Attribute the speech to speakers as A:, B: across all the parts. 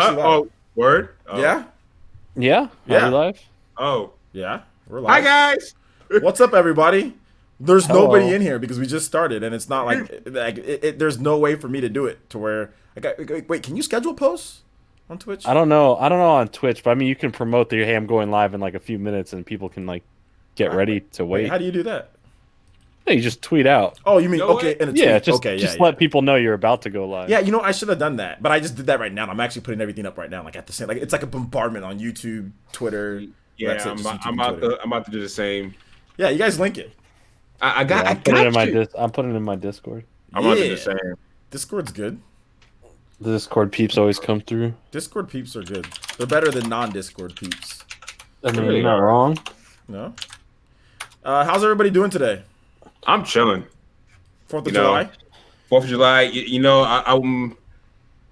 A: Oh, word? Oh.
B: Yeah?
C: Yeah?
B: Yeah.
C: Are we live?
A: Oh.
B: Yeah, we're
A: Hi,
B: live.
A: guys.
B: What's up, everybody? There's
C: Hello.
B: nobody in here because we just started, and it's not like there's no way for me to do it to where wait, can you schedule posts on Twitch?
C: I don't know on Twitch, but I mean, you can promote that, hey, I'm going live in like a few minutes, and people can like get ready to wait.
B: How do you do that?
C: Yeah, you just tweet out.
B: Oh, you mean
A: You know
B: okay?
A: what?
B: In a
C: Yeah,
B: tweet.
C: just let people know you're about to go live.
B: Yeah, you know, I should have done that, but I just did that right now. I'm actually putting everything up right now, like at the same, like it's like a bombardment on YouTube, Twitter.
A: Yeah,
B: That's it, just YouTube
A: I'm
B: and Twitter.
A: about to do the same.
B: Yeah, you guys link it.
A: I got
C: I'm putting it in my
A: you.
C: I'm putting it in my Discord.
A: I'm about to do the same.
B: Discord's good.
C: The Discord peeps always come through.
B: Discord peeps are good. They're better than non-Discord peeps.
C: I mean, you're not wrong.
B: No. How's everybody doing today?
A: I'm chilling.
B: 4th of July.
A: 4th of July. You know, I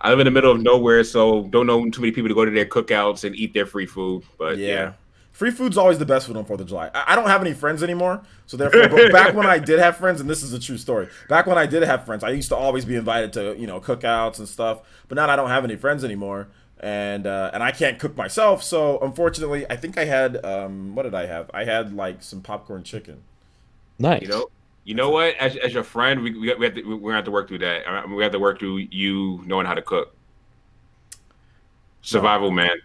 A: live in the middle of nowhere, so don't know too many people to go to their cookouts and eat their free food. But yeah.
B: Free food's always the best food on 4th of July. I don't have any friends anymore, so therefore, but back when I did have friends, and this is a true story, back when I did have friends, I used to always be invited to, cookouts and stuff, but now I don't have any friends anymore, and I can't cook myself, so unfortunately, I think I had, what did I have? I had, like, some popcorn chicken.
C: Nice.
A: You know what? As your friend, we're gonna have to work through that. I mean, we have to work through you knowing how to cook. Survival, man.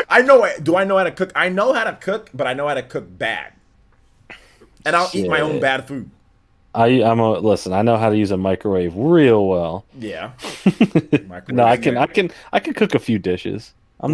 B: I know it. Do I know how to cook? I know how to cook, but I know how to cook bad. And I'll eat my own bad food.
C: Listen, I know how to use a microwave real well.
B: Yeah.
C: No, I can cook a few dishes. I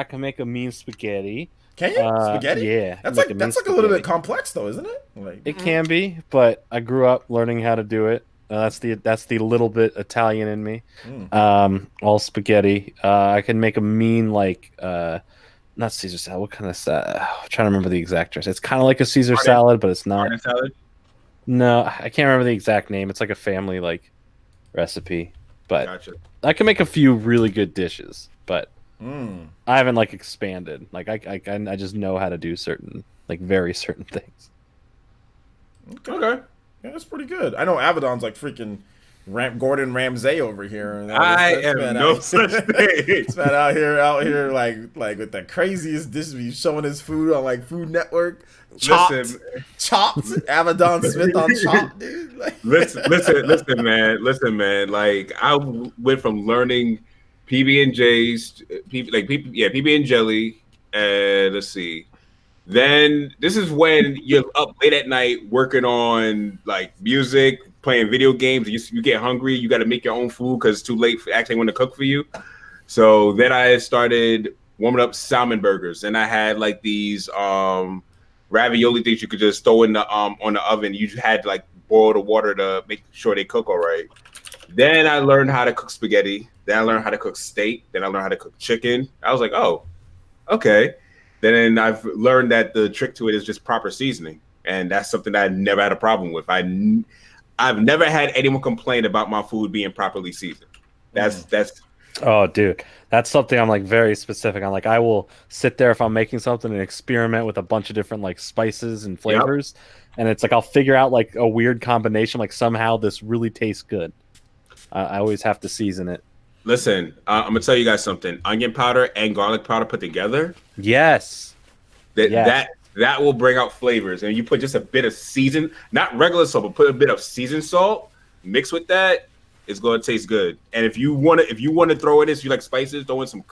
C: can make a mean spaghetti.
B: Can you? Spaghetti?
C: Yeah.
B: That's like a little bit complex though, isn't it? Like,
C: it can be, but I grew up learning how to do it. That's the little bit Italian in me. All spaghetti. I can make a mean not Caesar salad. What kind of salad? I'm trying to remember the exact dress. It's kind of like a Caesar salad, but it's not.
A: Salad?
C: No, I can't remember the exact name. It's like a family recipe. But
A: Gotcha.
C: I can make a few really good dishes, but I haven't expanded. I just know how to do certain very certain things.
B: Okay. Yeah, that's pretty good. I know Abaddon's like freaking Gordon Ramsay over here.
A: I am no such thing.
B: This man out here like with the craziest dishes. He's showing his food on Food Network. Chopped. Abaddon Smith on Chopped, dude.
A: Listen, man. Like I went from learning PB and J's, PB and jelly, and let's see. Then this is when you're up late at night working on music, playing video games. You get hungry. You got to make your own food because it's too late for actually anyone to cook for you. So then I started warming up salmon burgers, and I had these ravioli things you could just throw in the on the oven. You had boil the water to make sure they cook all right. Then I learned how to cook spaghetti. Then I learned how to cook steak. Then I learned how to cook chicken. I was like, oh, okay. Then I've learned that the trick to it is just proper seasoning, and that's something that I never had a problem with. I've never had anyone complain about my food being properly seasoned. That's.
C: Oh, dude, that's something I'm very specific on. I will sit there if I'm making something and experiment with a bunch of different spices and flavors, and it's I'll figure out a weird combination. Somehow this really tastes good. I always have to season it.
A: Listen, I'm gonna tell you guys something. Onion powder and garlic powder put together.
C: Yes.
A: That will bring out flavors. And you put just a bit of seasoned, not regular salt, but put a bit of seasoned salt. Mix with that, it's gonna taste good. And if you want to throw in this, you like spices, throw in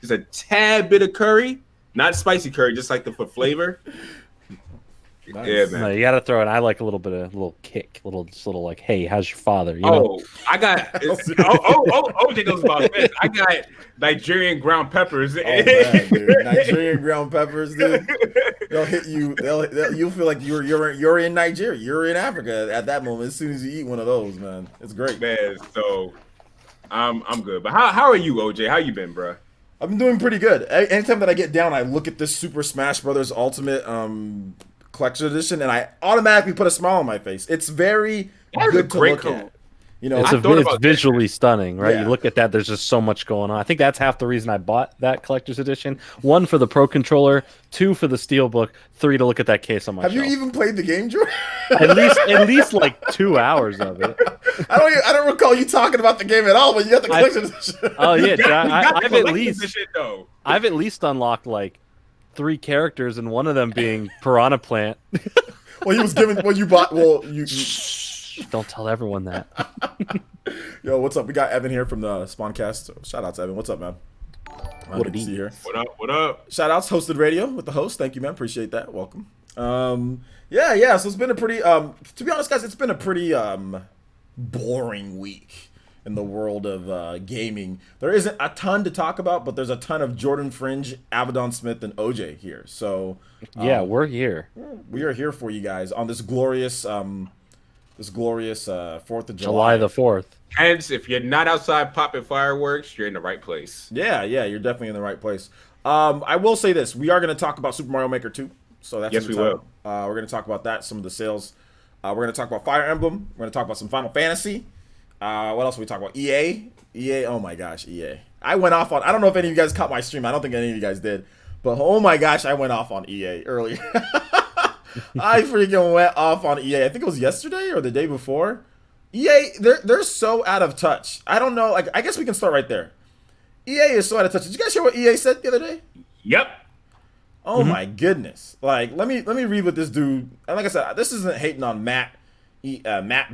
A: just a tad bit of curry, not spicy curry, just for flavor.
B: Nice.
A: Yeah, man.
C: No, you got to throw it. I like a little kick, hey, how's your father?
A: I got OJ knows about this. I got Nigerian ground peppers.
B: Oh, man, dude. Nigerian ground peppers, dude. They'll hit you. You'll feel like you're in Nigeria. You're in Africa at that moment. As soon as you eat one of those, man, it's great,
A: man. So I'm good. But how are you, OJ? How you been, bro?
B: I've been doing pretty good. Anytime that I get down, I look at this Super Smash Brothers Ultimate Collection Edition, and I automatically put a smile on my face. It's very good to look at. You know,
C: it's visually stunning, right?
B: Yeah.
C: You look at that, there's just so much going on. I think that's half the reason I bought that collector's edition. 1 for the Pro Controller, 2 for the Steelbook, 3 to look at that case on my
B: Have
C: shelf.
B: you even played the game, Jordan?
C: at least like 2 hours of it.
B: I don't recall you talking about the game at all, but you got the collector's edition.
C: Oh yeah, I've at least unlocked like 3 characters, and one of them being Piranha Plant.
B: Well, he was given. Well, you bought. Well, you
C: don't tell everyone that.
B: Yo, what's up? We got Evan here from the Spawncast. Shout out to Evan. What's up, man?
C: What did he?
B: Here.
A: What up? What up?
B: Shout outs, Hosted Radio with the host. Thank you, man. Appreciate that. Welcome. Yeah. So it's been a pretty. To be honest, guys, it's been a pretty boring week in the world of gaming. There isn't a ton to talk about, but there's a ton of Jordan Fringe, Abaddon Smith, and OJ here. So
C: yeah, we're here.
B: We are here for you guys on this glorious 4th of
C: July the 4th.
A: Hence, if you're not outside popping fireworks, you're in the right place.
B: Yeah, you're definitely in the right place. I will say this: we are going to talk about Super Mario Maker 2. So that's
A: yes, we will.
B: We're going to talk about that, some of the sales. We're going to talk about Fire Emblem. We're going to talk about some Final Fantasy. What else are we talking about? EA. Oh my gosh, EA. I went off on. I don't know if any of you guys caught my stream. I don't think any of you guys did. But oh my gosh, I went off on EA earlier. I freaking went off on EA. I think it was yesterday or the day before. EA, they're so out of touch. I don't know. Like, I guess we can start right there. EA is so out of touch. Did you guys hear what EA said the other day?
A: Yep.
B: Oh my goodness. Like, let me read what this dude. And like I said, this isn't hating on Matt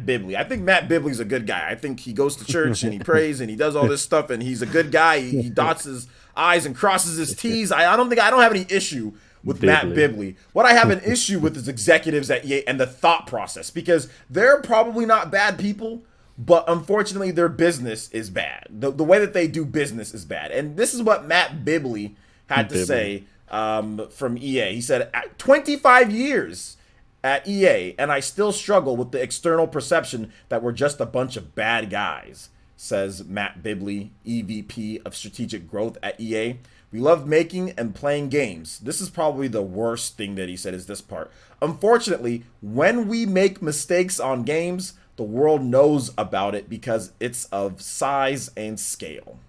B: Bibley. I think Matt Bibley's a good guy. I think he goes to church and he prays and he does all this stuff and he's a good guy. He dots his I's and crosses his T's. I don't have any issue with Matt Bibley. What I have an issue with is executives at EA and the thought process, because they're probably not bad people, but unfortunately their business is bad. The way that they do business is bad. And this is what Matt Bibley had to say from EA. He said, 25 years at EA, and I still struggle with the external perception that we're just a bunch of bad guys, says Matt Bibley, EVP of Strategic Growth at EA. We love making and playing games. This is probably the worst thing that he said, is this part. Unfortunately, when we make mistakes on games, the world knows about it because it's of size and scale.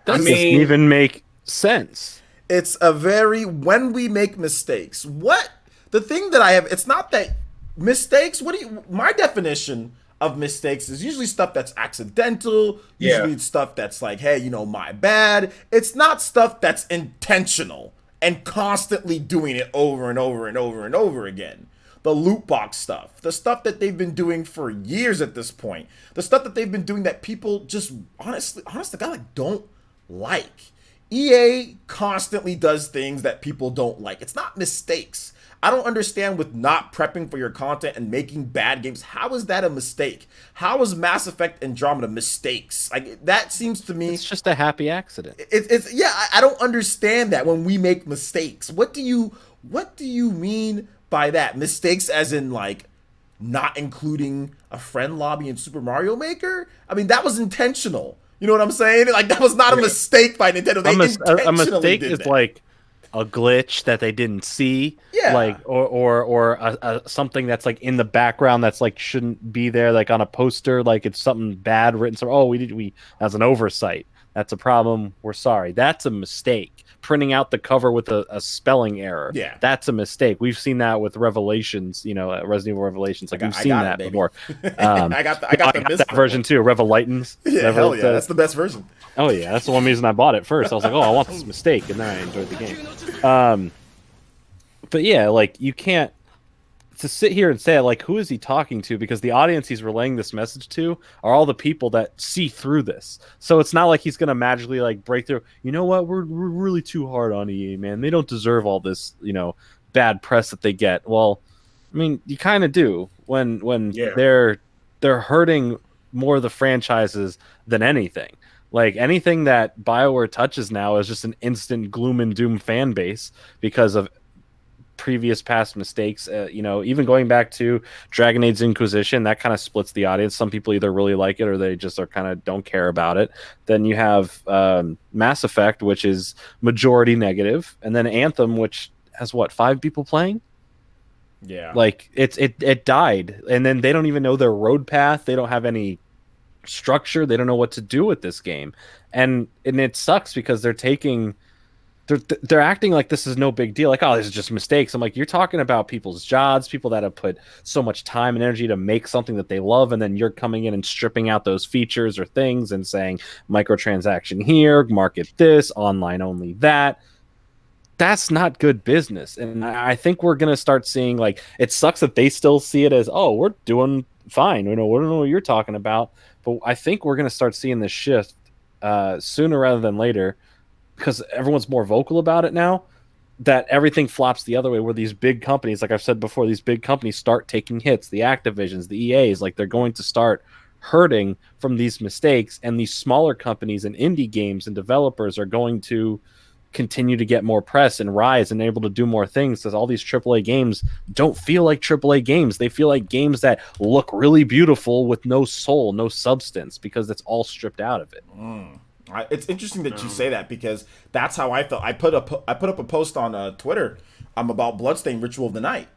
C: Doesn't even make sense.
B: It's a very, when we make mistakes. What? The thing that I have, it's not that mistakes, my definition of mistakes is usually stuff that's accidental, usually stuff that's like, hey, my bad. It's not stuff that's intentional and constantly doing it over and over and over and over again. The loot box stuff, the stuff that they've been doing for years at this point, the stuff that they've been doing that people just honest to God, like, don't like. EA constantly does things that people don't like. It's not mistakes. I don't understand with not prepping for your content and making bad games. How is that a mistake? How is Mass Effect Andromeda mistakes? Like, that seems to me,
C: it's just a happy accident.
B: I don't understand that when we make mistakes. What do you mean by that? Mistakes as in like not including a friend lobby in Super Mario Maker? I mean, that was intentional. You know what I'm saying? Like, that was not a mistake by Nintendo. They intentionally
C: a mistake
B: did
C: is
B: that.
C: like a glitch that they didn't see, like or something that's like in the background that's like shouldn't be there, like on a poster, like it's something bad written. So we as an oversight. That's a problem. We're sorry. That's a mistake. Printing out the cover with a spelling error. Yeah, that's a mistake. We've seen that with Revelations. Resident Evil Revelations. Like, we've seen that before.
B: I got
C: that version too. Revelightons.
B: Yeah, hell yeah, that's the best version.
C: Oh yeah, that's the one reason I bought it first. I was like, oh, I want this mistake, and then I enjoyed the game. But yeah, like, you can't to sit here and say it, like, who is he talking to? Because the audience he's relaying this message to are all the people that see through this. So it's not like he's gonna magically like break through. You know what? We're really too hard on EA, man. They don't deserve all this, bad press that they get. Well, I mean, you kind of do when they're hurting more the franchises than anything. Like, anything that BioWare touches now is just an instant gloom and doom fan base because of previous past mistakes. Even going back to Dragon Age's Inquisition, that kind of splits the audience. Some people either really like it or they just are kind of don't care about it. Then you have Mass Effect, which is majority negative, and then Anthem, which has 5 people playing.
B: Yeah.
C: Like it died, and then they don't even know their road path. They don't have any structure. They don't know what to do with this game, and it sucks because they're acting like this is no big deal. Like, oh, this is just mistakes. I'm like, you're talking about people's jobs, people that have put so much time and energy to make something that they love, and then you're coming in and stripping out those features or things and saying microtransaction here, market this, online only that. That's not good business. And I think we're gonna start seeing, like, it sucks that they still see it as, oh, we're doing fine. We don't know what you're talking about. But I think we're gonna start seeing this shift sooner rather than later, because everyone's more vocal about it now, that everything flops the other way, where these big companies, like I've said before, these big companies start taking hits. The Activisions, the EAs, like, they're going to start hurting from these mistakes, and these smaller companies and indie games and developers are going to continue to get more press and rise and able to do more things, because all these AAA games don't feel like AAA games. They feel like games that look really beautiful with no soul, no substance, because it's all stripped out of it.
B: It's interesting that you say that, because that's how I felt. I put up a post on Twitter about Bloodstained Ritual of the Night,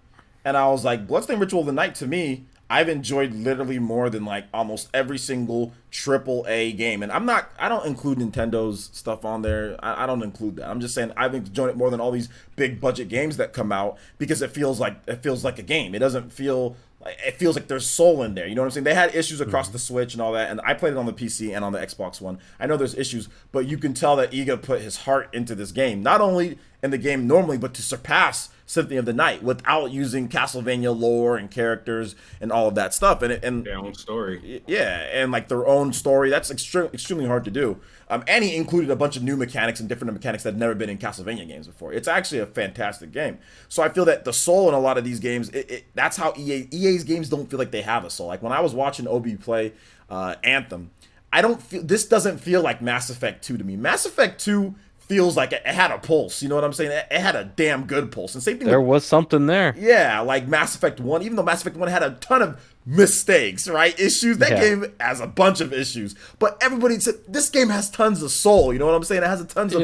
B: and I was like, Bloodstained Ritual of the Night, to me, I've enjoyed literally more than like almost every single AAA game. And I don't include Nintendo's stuff on there. I don't include that. I'm just saying I've enjoyed it more than all these big budget games that come out, because it feels like a game. It doesn't feel like, it feels like there's soul in there. You know what I'm saying? They had issues across the Switch and all that, and I played it on the PC and on the Xbox One. I know there's issues, but you can tell that Iga put his heart into this game, not only in the game normally, but to surpass Symphony of the Night without using Castlevania lore and characters and all of that stuff, and
A: their own story.
B: Yeah, and like their own story. That's extremely hard to do. And he included a bunch of new mechanics and different mechanics that had never been in Castlevania games before. It's actually a fantastic game. So I feel that the soul in a lot of these games, that's how EA's games don't feel like they have a soul. Like when I was watching Obi play Anthem, this doesn't feel like Mass Effect 2 to me. Mass Effect 2 feels like it had a pulse, you know what I'm saying? It had a damn good pulse. And same thing.
C: There was something there.
B: Yeah, like Mass Effect 1, even though Mass Effect 1 had a ton of mistakes, right? Issues. That game has a bunch of issues. But everybody said this game has tons of soul, you know what I'm saying? It has a tons of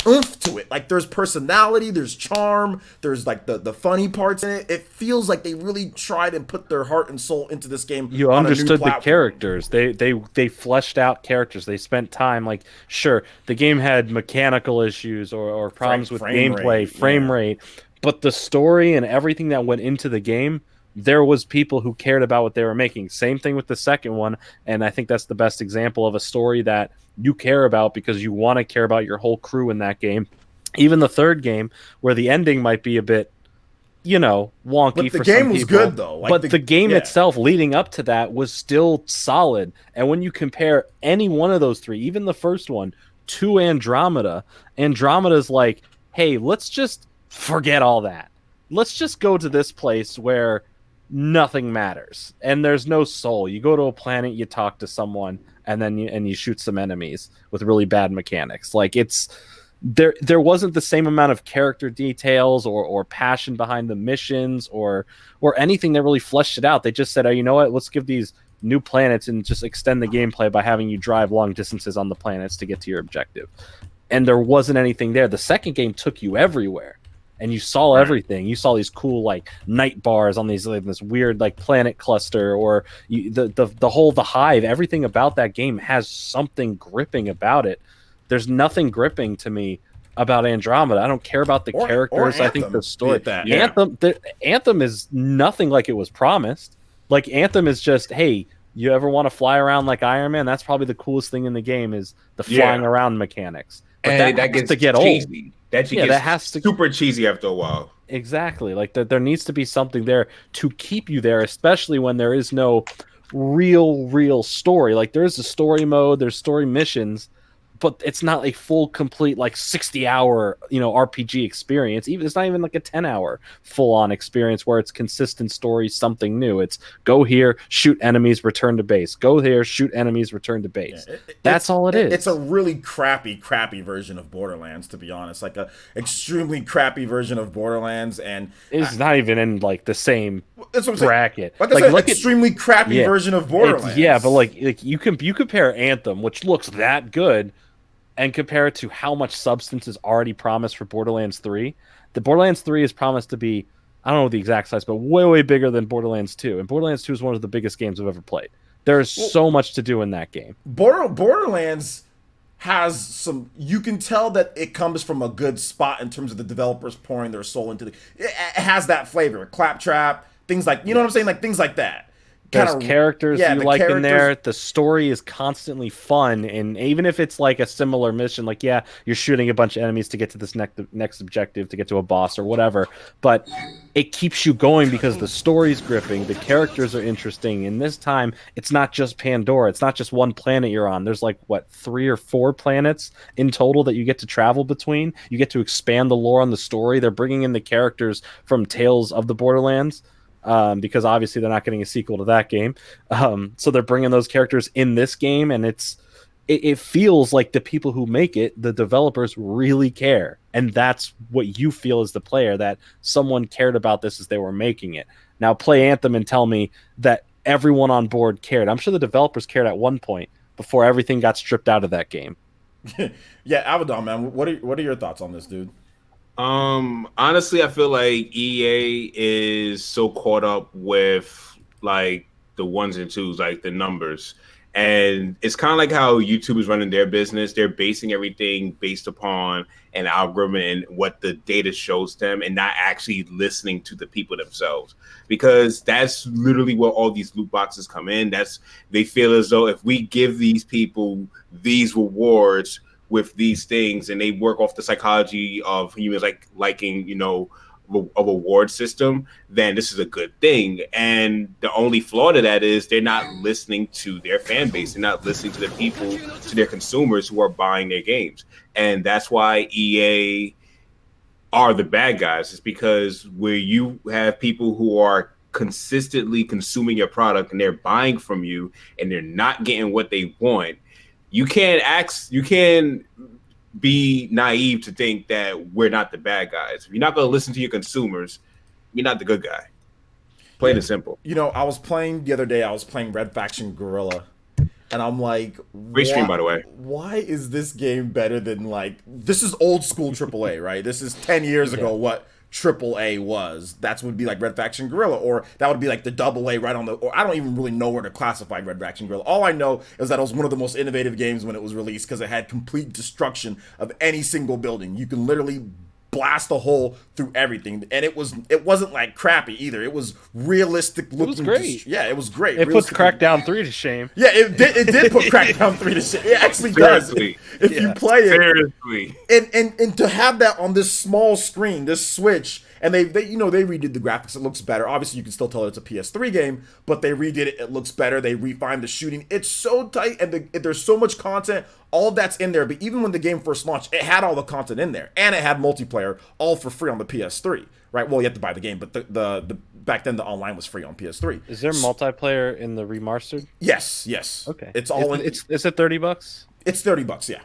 B: oomph to it. Like there's personality, there's charm, there's like the funny parts in it. It feels like they really tried and put their heart and soul into this game.
C: You understood the characters. They fleshed out characters. They spent time, like, sure, the game had mechanical issues or problems with gameplay, frame rate, but the story and everything that went into the game, there was people who cared about what they were making. Same thing with the second one, and I think that's the best example of a story that you care about because you want to care about your whole crew in that game. Even the third game, where the ending might be a bit, wonky for some people. But the
B: game was good, though.
C: Like but the game itself leading up to that was still solid. And when you compare any one of those three, even the first one, to Andromeda's like, hey, let's just forget all that. Let's just go to this place where nothing matters and there's no soul. You go to a planet, you talk to someone, and then you shoot some enemies with really bad mechanics. Like, it's there wasn't the same amount of character details or passion behind the missions or anything that really fleshed it out. They just said, oh, you know what, let's give these new planets and just extend the gameplay by having you drive long distances on the planets to get to your objective. And there wasn't anything there. The second game took you everywhere. And you saw everything. You saw these cool like night bars on these this weird like planet cluster, or the hive. Everything about that game has something gripping about it. There's nothing gripping to me about Andromeda. I don't care about the characters. I think the story. Anthem is nothing like it was promised. Like Anthem is just, hey, you ever want to fly around like Iron Man? That's probably the coolest thing in the game is the flying around mechanics. But
A: and that gets to get cheesy. Old.
C: That has to
A: super cheesy after a while.
C: Exactly. Like there needs to be something there to keep you there, especially when there is no real story. Like there is a story mode, there's story missions, but it's not a full, complete, like 60-hour, RPG experience. It's not even like a 10-hour full-on experience where it's consistent story, something new. It's go here, shoot enemies, return to base. Go here, shoot enemies, return to base. That's all it is.
B: It's a really crappy version of Borderlands, to be honest. Like a extremely crappy version of Borderlands, and
C: it's not even in like the same bracket.
B: Like I said, extremely crappy version of Borderlands.
C: But like you compare Anthem, which looks that good, and compare it to how much substance is already promised for Borderlands 3. The Borderlands 3 is promised to be I don't know the exact size, but way bigger than Borderlands 2. And Borderlands 2 is one of the biggest games I've ever played. There's so much to do in that game.
B: Borderlands has some, you can tell that it comes from a good spot in terms of the developers pouring their soul into it has that flavor, claptrap, things like, you know what I'm saying, like things like that.
C: There's characters you like in there. The story is constantly fun, and even if it's like a similar mission, like you're shooting a bunch of enemies to get to this next objective, to get to a boss or whatever, but it keeps you going because the story's gripping, the characters are interesting, and this time it's not just Pandora, it's not just one planet you're on. There's like 3 or 4 planets in total that you get to travel between. You get to expand the lore on the story. They're bringing in the characters from Tales of the Borderlands. Because obviously they're not getting a sequel to that game. So they're bringing those characters in this game, and it feels like the people who make it, the developers, really care. And that's what you feel as the player, that someone cared about this as they were making it. Now play Anthem and tell me that everyone on board cared. I'm sure the developers cared at one point before everything got stripped out of that game.
B: Yeah, Abaddon, man, what are your thoughts on this, dude?
A: Honestly, I feel like EA is so caught up with like the ones and twos, like the numbers. And it's kind of like how YouTube is running their business. They're basing everything based upon an algorithm and what the data shows them, and not actually listening to the people themselves. Because that's literally where all these loot boxes come in. They feel as though if we give these people these rewards with these things, and they work off the psychology of humans, like liking, a reward system, then this is a good thing. And the only flaw to that is they're not listening to their fan base. They're not listening to the people, to their consumers who are buying their games. And that's why EA are the bad guys. It's because where you have people who are consistently consuming your product and they're buying from you and they're not getting what they want, you can be naive to think that we're not the bad guys. If you're not going to listen to your consumers, you're not the good guy. Plain and simple.
B: I was playing the other day, Red Faction Guerrilla, and I'm like,
A: great stream, by the way.
B: Why is this game better than, this is old school AAA, right? This is 10 years ago what AAA was. That would be like Red Faction Guerrilla, or that would be like the AA right on the, or I don't even really know where to classify Red Faction Guerrilla. All I know is that it was one of the most innovative games when it was released, because it had complete destruction of any single building. You can literally blast a hole through everything, and it wasn't like crappy either. It was realistic looking.
C: It was great.
B: It was great.
C: It puts Crackdown 3 to shame.
B: Yeah, it did put Crackdown 3 to shame. It actually does. If you play it.
A: Seriously.
B: And to have that on this small screen, this Switch, and they redid the graphics. It looks better. Obviously, you can still tell it's a PS3 game, but they redid it. It looks better. They refined the shooting. It's so tight, and there's so much content. All of that's in there. But even when the game first launched, it had all the content in there, and it had multiplayer, all for free on the PS3. Right? Well, you have to buy the game, but the back then the online was free on PS3.
C: Is there multiplayer in the remastered?
B: Yes.
C: Okay.
B: It's all in.
C: Is it $30?
B: It's $30. Yeah.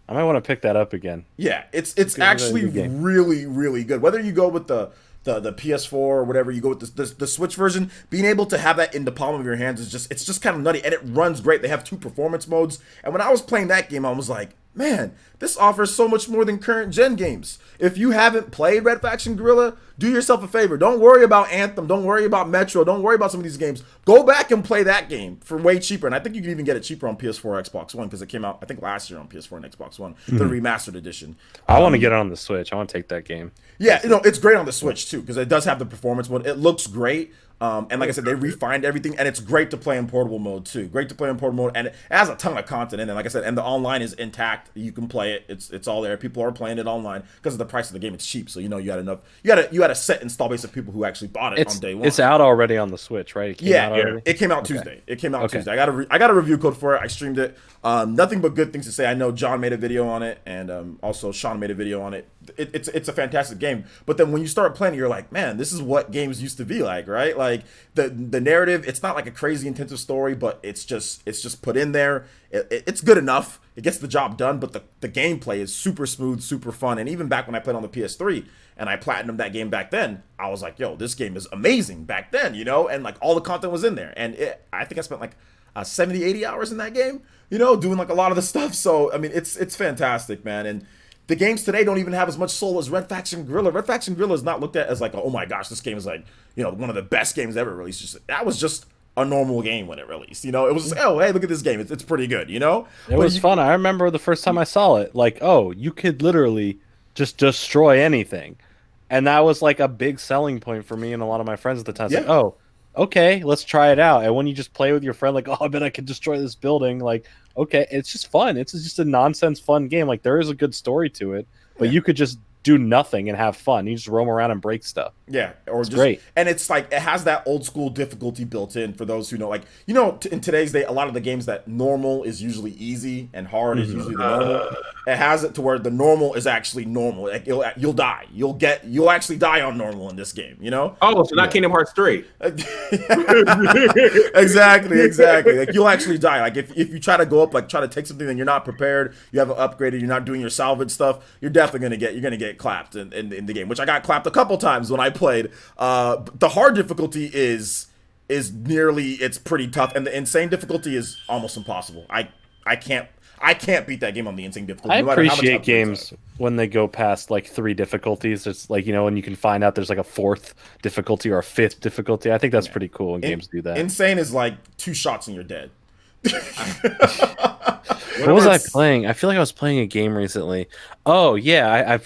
C: I might want to pick that up again.
B: Yeah, it's actually really, really good. Whether you go with the PS4 or whatever, you go with the Switch version, being able to have that in the palm of your hands is just kind of nutty, and it runs great. They have 2 performance modes, and when I was playing that game, I was like, man, this offers so much more than current gen games. If you haven't played Red Faction Guerrilla, do yourself a favor. Don't worry about Anthem. Don't worry about Metro. Don't worry about some of these games. Go back and play that game for way cheaper. And I think you can even get it cheaper on PS4 or Xbox One, because it came out, I think, last year on PS4 and Xbox One, the remastered edition.
C: I want to get it on the Switch. I want to take that game.
B: Yeah, it's great on the Switch too, because it does have the performance mode. It looks great. And like I said, they refined everything, and it's great to play in portable mode too. And it has a ton of content in there. Like I said, and the online is intact. You can play it. It's all there. People are playing it online because of the price of the game. It's cheap, so you had enough. You had a set install base of people who actually bought it on day one.
C: It's out already on the Switch, right?
B: It came out Tuesday. It came out Tuesday. I got a review code for it. I streamed it. Nothing but good things to say. I know John made a video on it, and also Sean made a video on it. It's a fantastic game. But then when you start playing, you're like, man, this is what games used to be like, right? Like the narrative, it's not like a crazy intensive story, but it's just put in there. It's good enough. It gets the job done, but the gameplay is super smooth, super fun. And even back when I played on the PS3 and I platinumed that game back then, I was like, yo, this game is amazing back then, and like all the content was in there. And I think I spent like 70, 80 hours in that game, doing like a lot of the stuff. So, I mean, it's fantastic, man. And the games today don't even have as much soul as Red Faction Guerrilla. Red Faction Guerrilla is not looked at as like, oh my gosh, this game is like, you know, one of the best games ever released. That was just a normal game when it released. You know, it was just, oh, hey, look at this game. It's pretty good, you know?
C: It was fun. I remember the first time I saw it, like, oh, you could literally just destroy anything. And that was like a big selling point for me and a lot of my friends at the time. It's like, oh, okay, let's try it out. And when you just play with your friend, like, oh, I bet I could destroy this building. Like, okay, it's just fun. It's just a nonsense fun game. Like, there is a good story to it, but you could just do nothing and have fun. You just roam around and break stuff.
B: Yeah, or
C: it's
B: just
C: great.
B: And it's like it has that old school difficulty built in for those who know. Like, you know, in today's day, a lot of the games that normal is usually easy and hard is usually the normal. It has it to where the normal is actually normal. Like you'll die. You'll actually die on normal in this game. You know?
A: Oh, so not Kingdom Hearts 3.
B: Exactly. Like you'll actually die. Like if you try to go up, like try to take something and you're not prepared, you haven't upgraded, you're not doing your salvage stuff, you're definitely gonna get clapped in the game, which I got clapped a couple times when I played. The hard difficulty is it's pretty tough, and the insane difficulty is almost impossible. I can't beat that game on the insane difficulty.
C: I appreciate games when they go past like 3 difficulties. It's like, you know, when you can find out there's like a 4th difficulty or a 5th difficulty. I think that's pretty cool when games do that.
B: Insane is like 2 shots and you're dead.
C: What was I playing? I feel like I was playing a game recently. Oh yeah,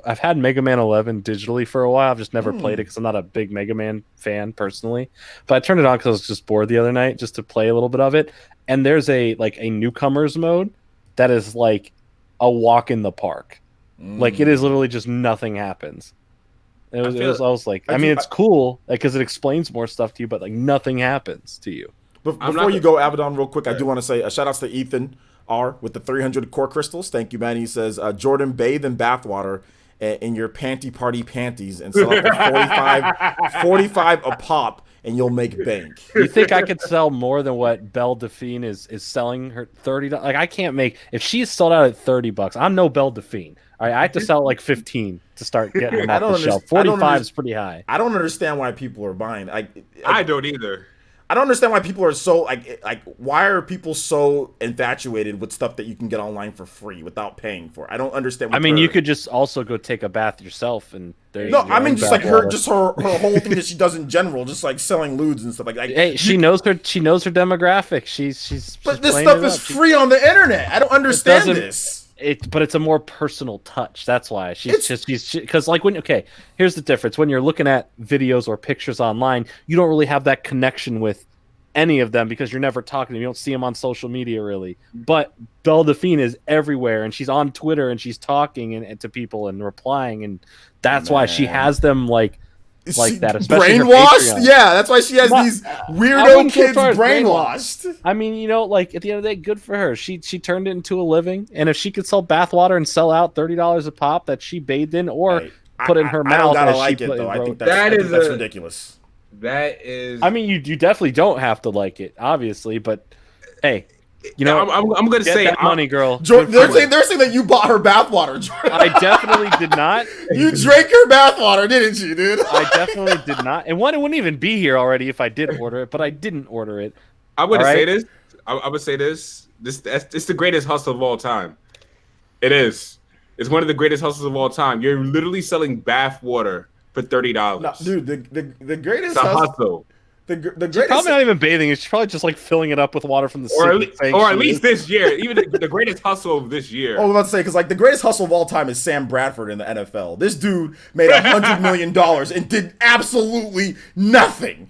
C: I've had Mega Man 11 digitally for a while. I've just never played it because I'm not a big Mega Man fan personally. But I turned it on because I was just bored the other night, just to play a little bit of it. And there's a newcomers mode that is like a walk in the park. Like it is literally just nothing happens. I was like, I mean, it's cool because it explains more stuff to you, but like nothing happens to you.
B: Before you go, Abaddon, real quick, I do want to say a shout outs to Ethan R with the 300 core crystals. Thank you, man. He says, Jordan, bathe in bathwater in your panty party panties and sell it for 45 a pop, and you'll make bank.
C: You think I could sell more than what Belle Delphine is selling her $30? Like, I can't make, if she's sold out at $30, I'm no Belle Delphine. All right, I have to sell like 15 to start getting them off the shelf. 45 is pretty high.
B: I don't understand why people are buying.
A: I don't either.
B: I don't understand why people are so like why are people so infatuated with stuff that you can get online for free without paying for? I don't understand.
C: I mean, you could just also go take a bath yourself, and
B: no, I mean just like her whole thing that she does in general, just like selling lewds and stuff like that.
C: Hey, she knows her demographic. She's
B: but this stuff is free on the internet. I don't understand this.
C: But it's a more personal touch. That's why she's because like here's the difference. When you're looking at videos or pictures online, you don't really have that connection with any of them because you're never talking to them. You don't see them on social media really. But Belle Delphine is everywhere, and she's on Twitter and she's talking and to people and replying, and that's why she has them like that. Especially
B: brainwashed. Yeah, that's why she has these weirdo kids brainwashed.
C: I mean, you know, like at the end of the day, good for her. She turned it into a living, and if she could sell bathwater and sell out $30 a pop that she bathed in or put in her mouth,
B: I don't like it though. I think that's ridiculous.
A: That is.
C: I mean, you definitely don't have to like it, obviously, but hey. You know,
A: I'm going to say
C: that money, girl.
B: They're saying that you bought her bathwater, Jordan.
C: I definitely did not.
B: You drank her bathwater, didn't you, dude?
C: I definitely did not. And one, it wouldn't even be here already if I did order it, but I didn't order it.
A: I'm going to say this. I would say this. It's the greatest hustle of all time. It is. It's one of the greatest hustles of all time. You're literally selling bathwater for $30.
B: No, dude, the greatest
A: hustle.
B: The greatest.
C: She's probably not even bathing. She's probably just like filling it up with water from the sink.
A: Or at least this year. Even the greatest hustle of this year.
B: Oh, I was about to say, because like the greatest hustle of all time is Sam Bradford in the NFL. This dude made $100 million and did absolutely nothing.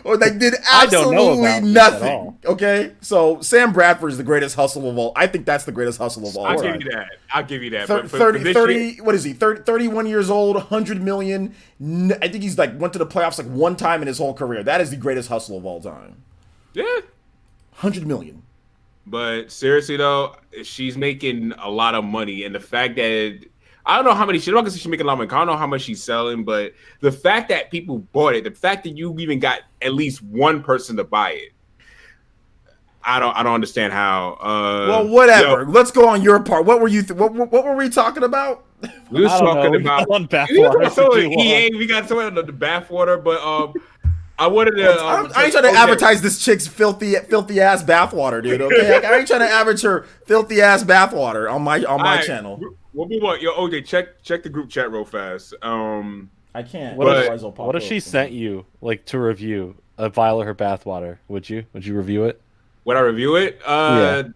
B: Or they did absolutely nothing. Okay, so Sam Bradford is the greatest hustle of all. I think that's the greatest hustle of all time.
A: I'll give you that.
B: 30 what is he? 31 years old, $100 million. I think he's like went to the playoffs like one time in his whole career. That is the greatest hustle of all time.
A: Yeah,
B: $100 million.
A: But seriously though, she's making a lot of money, and the fact that I don't know how many. I'm not gonna say she's making a lot of money. I don't know how much she's selling, but the fact that people bought it, the fact that you even got at least one person to buy it, I don't understand how.
B: Well, whatever. Let's go on your part. What were you? What were we talking about?
A: We was talking about
C: EA.
A: We got someone on the bathwater, but I wanted to.
B: I ain't trying to advertise this chick's filthy ass bathwater, dude. Okay, I ain't trying to average her filthy ass bathwater on my channel.
A: What we want, yo, OJ, check the group chat real fast.
B: I can't.
C: What if she sent you like to review a vial of her bathwater? Would you review it?
A: Would I review it? No,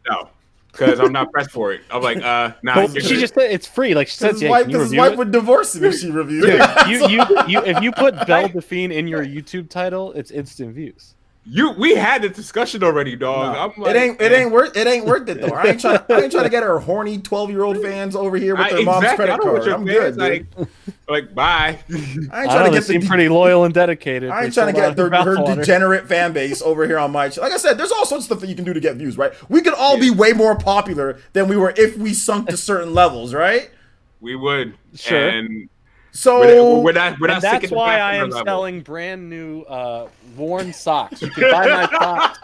A: because I'm not pressed for it. I'm like, nah.
C: Well, she just said it's free. Like she said,
B: his wife would divorce him if she reviewed it.
C: If you put Belle Delphine in your YouTube title, it's instant views.
A: We had the discussion already, dog.
B: No,
A: I'm like,
B: it ain't worth it though. I ain't trying to get her horny 12-year-old fans over here with their mom's credit card. I'm good,
A: like bye.
B: I ain't trying to get
C: seem pretty loyal and dedicated.
B: I ain't trying to get her degenerate fan base over here on my channel. Like I said, there's all sorts of stuff that you can do to get views, right? We could all be way more popular than we were if we sunk to certain levels, right?
A: We would.
C: Sure.
A: And
B: so
A: we're not
C: that's why I am selling brand new worn socks. You can buy my socks.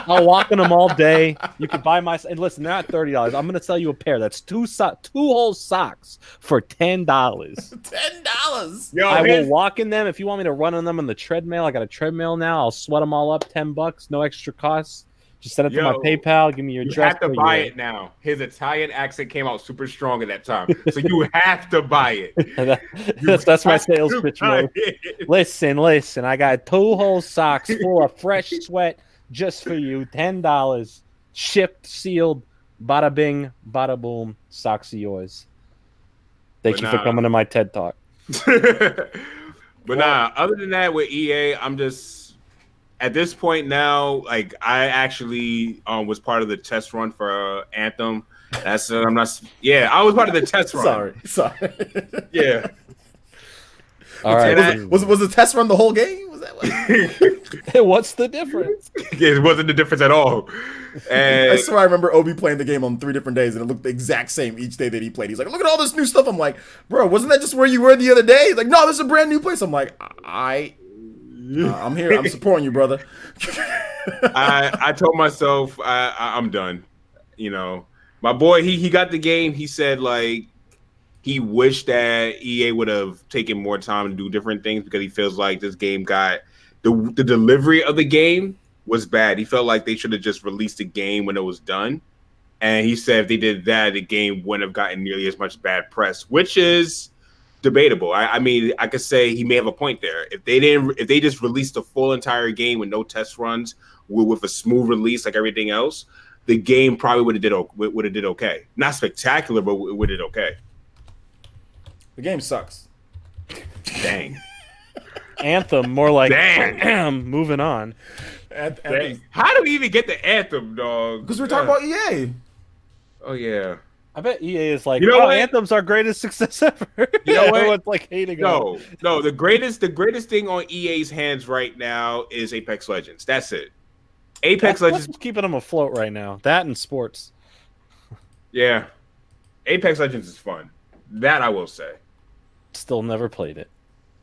C: I'll walk in them all day. You can buy my and listen, they're not $30. I'm gonna sell you a pair. That's two whole socks for $10.
B: $10.
C: I will walk in them if you want me to run on them on the treadmill. I got a treadmill now. I'll sweat them all up. $10, no extra costs. Just send it to my PayPal. Give me your address.
A: You have to buy it now. His Italian accent came out super strong at that time, so you have to buy it.
C: that's my sales pitch mode. Listen. I got 2 whole socks full of fresh sweat just for you. $10, shipped, sealed. Bada bing, bada boom. Socks are yours. Thank you for coming to my TED Talk.
A: But other than that, with EA, I'm just. At this point now, like I actually was part of the test run for Anthem. That's I'm not. Yeah, I was part of the test run.
B: Sorry.
A: Yeah.
C: All right.
B: Was the test run the whole game? Was that
C: what's the difference?
A: It wasn't the difference at all. And
B: I swear I remember Obi playing the game on 3 different days, and it looked the exact same each day that he played. He's like, "Look at all this new stuff." I'm like, "Bro, wasn't that just where you were the other day?" He's like, "No, this is a brand new place." I'm like, I'm here. I'm supporting you, brother.
A: I told myself I'm done. You know, my boy, he got the game. He said like he wished that EA would have taken more time to do different things because he feels like this game got the delivery of the game was bad. He felt like they should have just released the game when it was done. And he said if they did that, the game wouldn't have gotten nearly as much bad press, which is debatable. I mean, I could say he may have a point there. If they just released the full entire game with no test runs, with a smooth release like everything else, the game probably would have did okay. Not spectacular, but it would have did okay.
B: The game sucks.
A: Dang.
C: Anthem, more like
A: dang.
C: Moving on.
A: How do we even get the Anthem, dog?
B: Because we're talking about EA.
A: Oh yeah.
C: I bet EA is like, Anthem's our greatest success ever.
A: You know what?
C: Everyone's like hating
A: No. The greatest thing on EA's hands right now is Apex Legends. That's it. Apex Legends
C: is keeping them afloat right now. That and sports.
A: Yeah. Apex Legends is fun. That I will say.
C: Still never played it.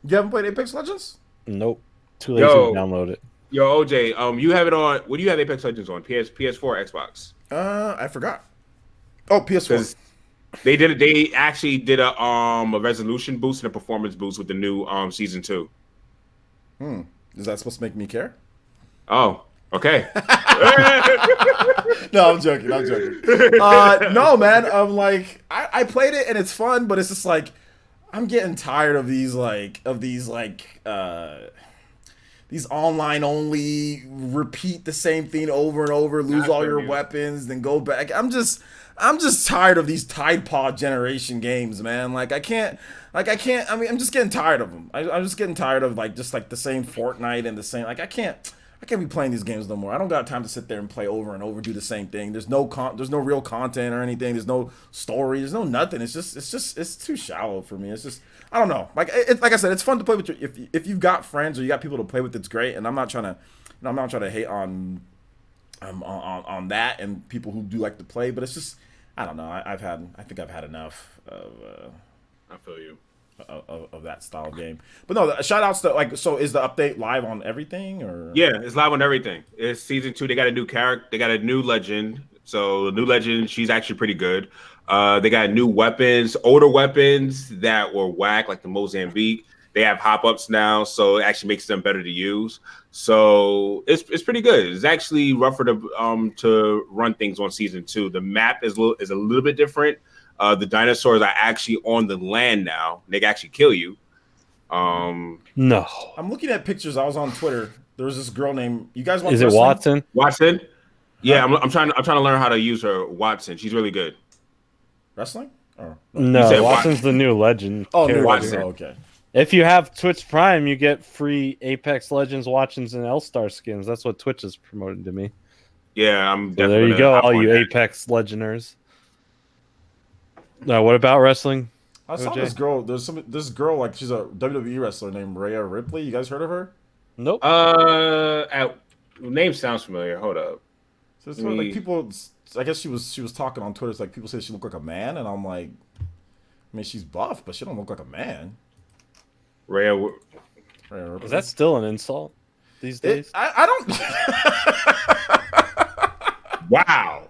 B: You haven't played Apex Legends?
C: Nope. Too lazy to download it.
A: Yo, OJ, you have it on. What do you have Apex Legends on? PS4 or Xbox?
B: I forgot. Oh, PS4.
A: They actually did a resolution boost and a performance boost with the new season 2.
B: Is that supposed to make me care?
A: Oh, okay.
B: No, I'm joking. No, man. I'm like, I played it and it's fun, but it's just like I'm getting tired of these online only, repeat the same thing over and over, lose all your weapons, then go back. I'm just tired of these Tide Pod generation games, man. I mean, I'm just getting tired of them. I'm just getting tired of the same Fortnite and the same, I can't be playing these games no more. I don't got time to sit there and play over and over, do the same thing. There's no real content or anything. There's no story. There's no nothing. It's too shallow for me. It's just, I don't know. Like I said, it's fun to play with if you've got friends or you got people to play with. It's great. And I'm not trying to hate on that and people who do like to play, but it's just, I don't know. I think I've had enough of.
A: I feel you.
B: Of that style of game. But no, shout outs to so is the update live on everything or?
A: Yeah, it's live on everything. It's season 2. They got a new character. They got a new legend. So the new legend, she's actually pretty good. They got new weapons, older weapons that were whack, like the Mozambique. They have hop-ups now, so it actually makes them better to use. So it's pretty good. It's actually rougher to run things on season 2. The map is a little bit different. The dinosaurs are actually on the land now. They can actually kill you.
C: No.
B: I'm looking at pictures. I was on Twitter. There was this girl named. You guys want?
C: Is it
B: wrestling?
C: Watson?
A: Watson? Yeah, I'm trying to learn how to use her. Watson. She's really good.
B: Wrestling? Oh.
C: No, Watson's the new legend.
B: Oh, new
A: Watson.
B: legend. Oh, okay.
C: If you have Twitch Prime, you get free Apex Legends, Watsons, and L-Star skins. That's what Twitch is promoting to me.
A: Yeah, I'm
C: So
A: definitely.
C: there you go, all you
A: that.
C: Apex Legenders. Now, what about wrestling?
B: I saw this girl. This girl, like, she's a WWE wrestler named Rhea Ripley. You guys heard of her?
C: Nope.
A: Name sounds familiar. Hold up.
B: So it's like people. I guess she was talking on Twitter. It's like people say she looked like a man, and I'm like, I mean, she's buff, but she don't look like a man.
A: Rhea
B: Ripley.
C: Is that still an insult these days?
B: I don't.
A: Wow.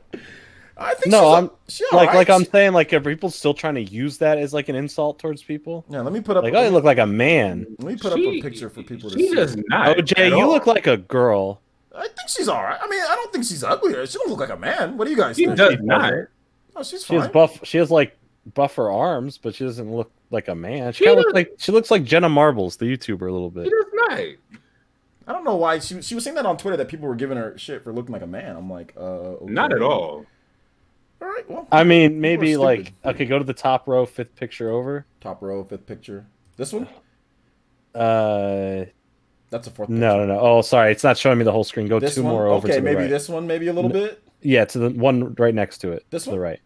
B: I think
C: no,
B: she's
C: like I'm saying, like, are people still trying to use that as like an insult towards people?
B: Yeah, let me put up.
C: Like, oh, you look like a man.
B: Let me put up a picture for people to
A: she
B: see.
A: does not.
C: OJ, you look like a girl.
B: I think she's all right. I mean, I don't think she's ugly. She don't look like a man. What do you guys
A: She
B: think?
A: does not.
B: Oh, she's
C: She
B: fine.
C: has buff. She has like buffer arms, but she doesn't look like a man. She kind of looks like Jenna Marbles, the YouTuber, a little bit.
A: She does not.
B: I don't know why she was saying that on Twitter that people were giving her shit for looking like a man. I'm like, okay.
A: Not at all.
B: All right, well.
C: I mean, maybe
B: people are stupid.
C: okay, go to the top row, 5th picture over.
B: Top row, 5th picture. This one?
C: That's
B: a 4th picture.
C: No. Oh, sorry, it's not showing me the whole screen. Go
B: this
C: 2
B: one?
C: more over.
B: Okay,
C: to the
B: maybe
C: right.
B: this one, maybe a little bit.
C: Yeah, to the one right next to it.
B: This
C: to
B: one?
C: the right.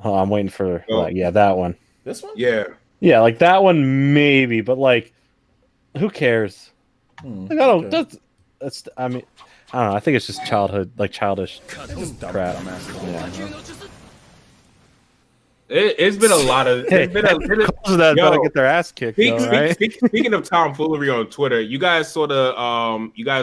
C: Oh, I'm waiting for
A: Oh.
C: yeah, that one.
B: This one?
A: Yeah.
C: Yeah, like that one maybe, but like, who cares? Like, I don't.
B: Okay.
C: That's. I mean, I don't know. I think it's just childhood, like childish
B: Just dumb,
C: crap.
B: dumbasses.
C: Yeah.
A: It's been a lot of. It's been a,
C: That
A: Yo,
C: better get their ass kicked, though, right?
A: Speaking of tomfoolery on Twitter, you guys sort of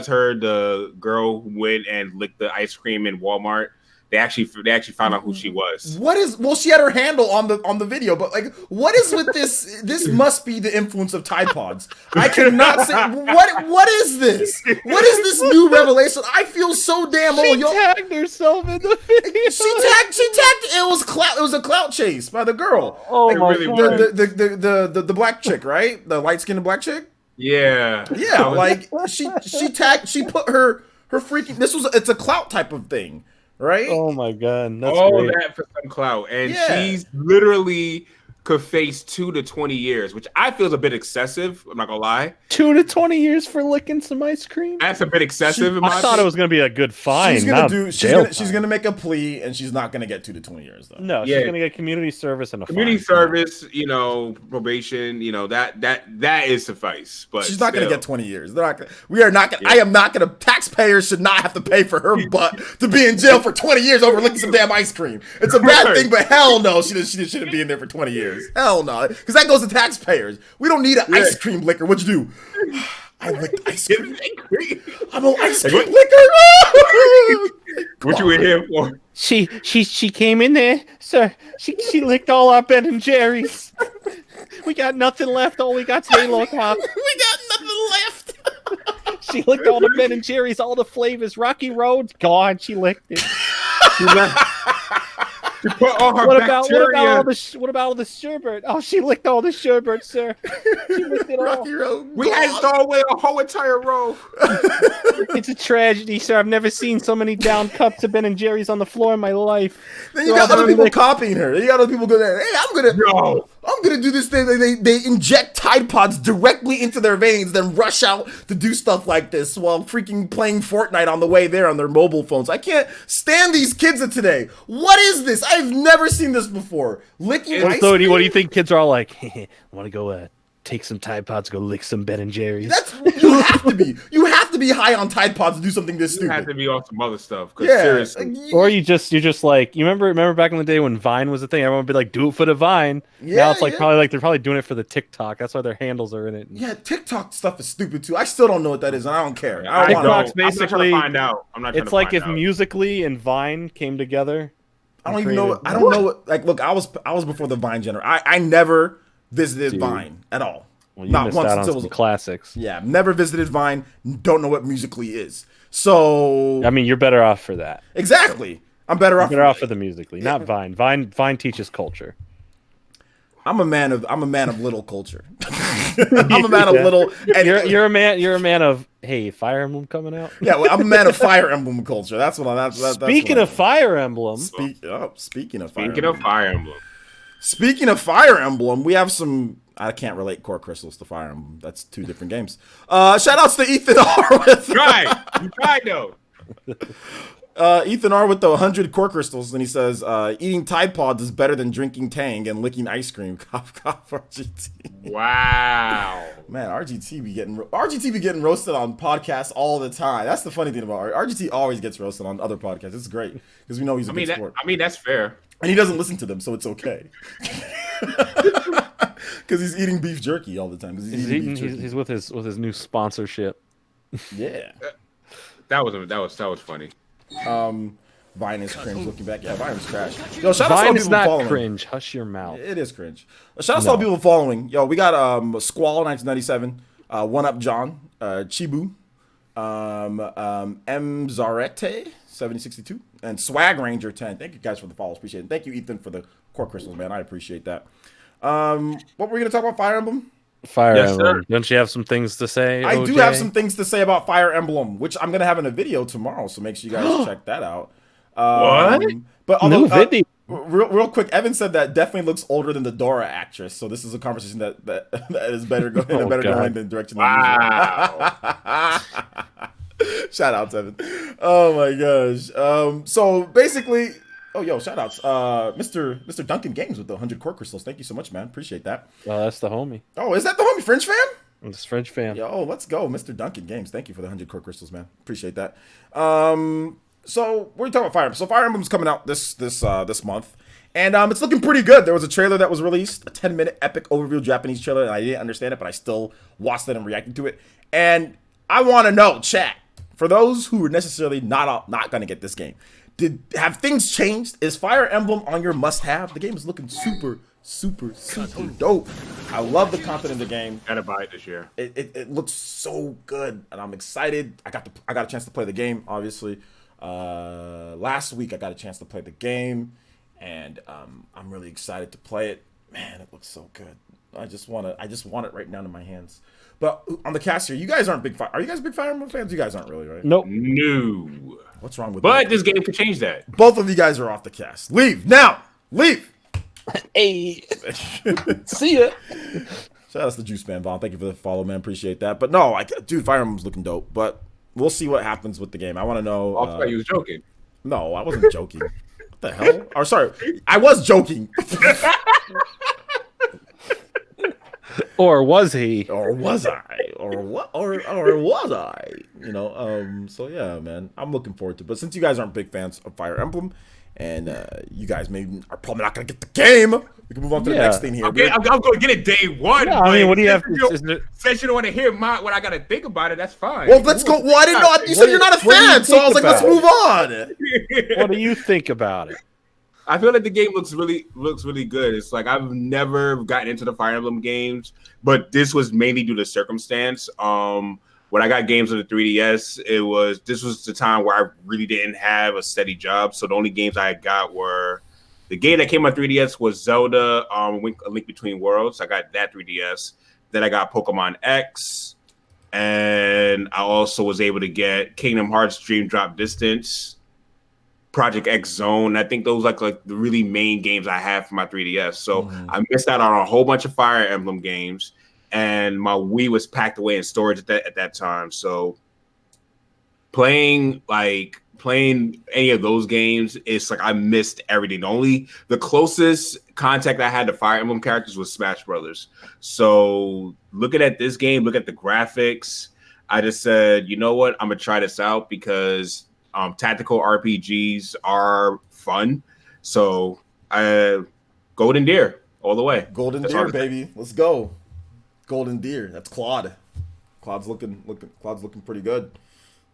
A: heard the girl who went and licked the ice cream in Walmart. They actually found out who she was.
B: What is? Well, she had her handle on the video, but like, what is with this? This must be the influence of Tide Pods. I cannot say what is this? What is this new revelation? I feel so damn old.
C: She tagged herself in the video.
B: She tagged. It was Clout. It was a Clout chase by the girl.
C: Oh
A: It
C: my
A: really
C: god!
A: was.
B: The black chick, right? The light skinned black chick.
A: Yeah.
B: Yeah, like she tagged. She put her freaking. It's a Clout type of thing. Right?
C: Oh my god! That's
A: All
C: great.
A: that for some clout, and
B: Yeah.
A: she's literally could face 2 to 20 years, which I feel is a bit excessive. I'm not gonna lie.
C: 2 to 20 years for licking some ice cream.
A: That's a bit excessive. in my
C: I thought it was gonna be a good fine.
B: She's gonna make a plea, and she's not gonna get 2 to 20 years though.
C: No,
A: Yeah.
C: she's gonna get community service and a
A: community
C: fine.
A: service, probation, that is suffice. But
B: She's not going to
A: still.
B: get 20 years. They're not. We are not. I am not going to. Taxpayers should not have to pay for her butt to be in jail for 20 years over licking some damn ice cream. It's a bad thing, but hell no, she shouldn't be in there for 20 years. Hell no, because that goes to taxpayers. We don't need an ice cream liquor. What'd you do? I licked ice cream. I'm an ice cream liquor.
A: What you in here for?
C: She came in there, sir. She licked all our Ben and Jerry's. We got nothing left. All we got's Halo Top.
B: We got nothing left.
C: She licked all the Ben and Jerry's, all the flavors. Rocky Road's gone. She licked it.
A: She put all her
C: What about
A: bacteria.
C: what about all the sherbet? Oh, she licked all the sherbet, sir. She licked it all.
B: Rocky Road.
A: We had to throw away a whole entire row.
C: It's a tragedy, sir. I've never seen so many down cups of Ben and Jerry's on the floor in my life.
B: Then you got other people copying her. You got other people going, hey, I'm gonna do this thing. They inject Tide Pods directly into their veins, then rush out to do stuff like this while freaking playing Fortnite on the way there on their mobile phones. I can't stand these kids of today. What is this? I've never seen this before. Licking ice
C: So,
B: cream?
C: what do you think kids are all like? I want to go take some Tide Pods, go lick some Ben and Jerry's.
B: You have to be. You have to be high on Tide Pods to do something this
A: You had
B: stupid.
A: to be on some other stuff.
B: Yeah.
A: Seriously.
C: Or you're just like, you remember back in the day when Vine was a thing, everyone would be like, do it for the Vine. Now it's like they're probably doing it for the TikTok. That's why their handles are in it.
B: Yeah, TikTok stuff is stupid too. I still don't know what that is, and I don't care.
A: I
B: don't wanna-
C: TikTok's
A: I'm not trying
C: basically-
A: to find out. I'm not trying
C: It's
A: to
C: like
A: find
C: if
A: out.
C: Musically and Vine came together.
B: I don't even know. I don't know what. Like, look, I was before the Vine generation. I never visited Vine at all.
C: Well, you
B: Not
C: missed
B: once
C: out on
B: until
C: some classics.
B: Yeah, never visited Vine. Don't know what Musically is. So
C: I mean, you're better off for that.
B: exactly. I'm better off.
C: Better off with the musically, not Vine. Vine teaches culture.
B: I'm a man of little culture. I'm a man of little. And
C: you're a man of hey, Fire Emblem coming out.
B: Yeah, well, I'm a man of Fire Emblem culture. That's what I'm.
C: Speaking of Fire Emblem.
B: Speaking of Fire Emblem, we have some. I can't relate Core Crystals to Fire Emblem. That's two different games. Shout outs to Ethan R. with
A: You tried though.
B: Ethan R with the 100 core crystals, and he says, eating Tide Pods is better than drinking Tang and licking ice cream. Cough, cough, RGT.
A: Wow.
B: Man, RGT be getting roasted on podcasts all the time. That's the funny thing about RGT always gets roasted on other podcasts. It's great, because we know he's a good sport.
A: That's fair.
B: And he doesn't listen to them, so it's okay. Because he's eating beef jerky all the time.
C: He's with his new sponsorship.
B: Yeah.
A: That was funny.
B: Vine is cringe. Looking back, yeah, Vine is trash. Yo, shout out to all
C: Vine
B: the
C: is
B: people
C: not
B: following.
C: cringe. Hush your mouth.
B: It is cringe. Shout out to all the people following. Yo, we got Squall 1997, One Up John, Chibu, M Zarete 7062, and Swag Ranger 10. Thank you guys for the follows. Appreciate it. Thank you, Ethan, for the core crystals, man. I appreciate that. What were we gonna talk about? Fire Emblem.
C: Fire Emblem. Sir. Don't you have some things to say?
B: I
C: OJ?
B: do have some things to say about Fire Emblem, which I'm gonna have in a video tomorrow. So make sure you guys check that out.
A: What?
B: But although, real quick, Evan said that definitely looks older than the Dora actress. So this is a conversation that is better going in a better going than direction.
A: Wow.
B: Shout out, Evan. Oh my gosh. So basically. Oh, yo, shout-outs. Mr. Duncan Games with the 100 core crystals. Thank you so much, man. Appreciate that.
C: That's the homie.
B: Oh, is that the homie French fan?
C: It's French fan.
B: Yo, let's go. Mr. Duncan Games. Thank you for the 100 core crystals, man. Appreciate that. So, we're talking about Fire Emblem. So, Fire Emblem's coming out this month. And it's looking pretty good. There was a trailer that was released, a 10-minute epic overview Japanese trailer, and I didn't understand it, but I still watched it and reacted to it. And I want to know, chat, for those who are necessarily not going to get this game, have things changed? Is Fire Emblem on your must-have? The game is looking super dope. I love the content in the game.
A: Gotta buy it this year.
B: It looks so good, and I'm excited. I got a chance to play the game. Obviously, last week I got a chance to play the game, and I'm really excited to play it. Man, it looks so good. I just want it right now in my hands. But on the cast here, you guys aren't big. Are you guys big Fire Emblem fans? You guys aren't really, right?
C: Nope.
A: No.
B: What's wrong with?
A: But this game could change that.
B: Both of you guys are off the cast. Leave now. Leave.
C: Hey. See ya.
B: Shout out to Juice Man Vaughn. Thank you for the follow, man. Appreciate that. But no, dude, Fire Emblem's looking dope. But we'll see what happens with the game. I want to know.
A: I thought you was joking.
B: No, I wasn't joking. What the hell? Or sorry, I was joking.
C: Or was he?
B: Or was I? Or what? Or was I? You know. So yeah, man. I'm looking forward to it. But since you guys aren't big fans of Fire Emblem, and you guys maybe are probably not gonna get the game, we can move on to the next thing here.
A: Okay, I'm going to get it day one.
C: Yeah, I mean, what do you have?
A: Since you don't want to hear what I got to think about it, that's fine.
B: Well, let's go. Well, I didn't know. You said you're not a fan, so I was like, let's move on.
C: What do you think about it?
A: I feel like the game looks really good. It's like I've never gotten into the Fire Emblem games, but this was mainly due to circumstance. When I got games on the 3DS, this was the time where I really didn't have a steady job. So the only games I got were the game that came on 3DS was Zelda, A Link Between Worlds. I got that 3DS. Then I got Pokemon X, and I also was able to get Kingdom Hearts Dream Drop Distance, Project X Zone. I think those like the really main games I have for my 3DS. So I missed out on a whole bunch of Fire Emblem games, and my Wii was packed away in storage at that time. So playing any of those games, it's like I missed everything. The closest contact I had to Fire Emblem characters was Smash Brothers. So looking at this game, look at the graphics, I just said, you know what, I'm gonna try this out because tactical RPGs are fun. So Golden Deer all the way.
B: Golden Deer, baby. Let's go. Golden Deer. That's Claude. Claude's looking pretty good.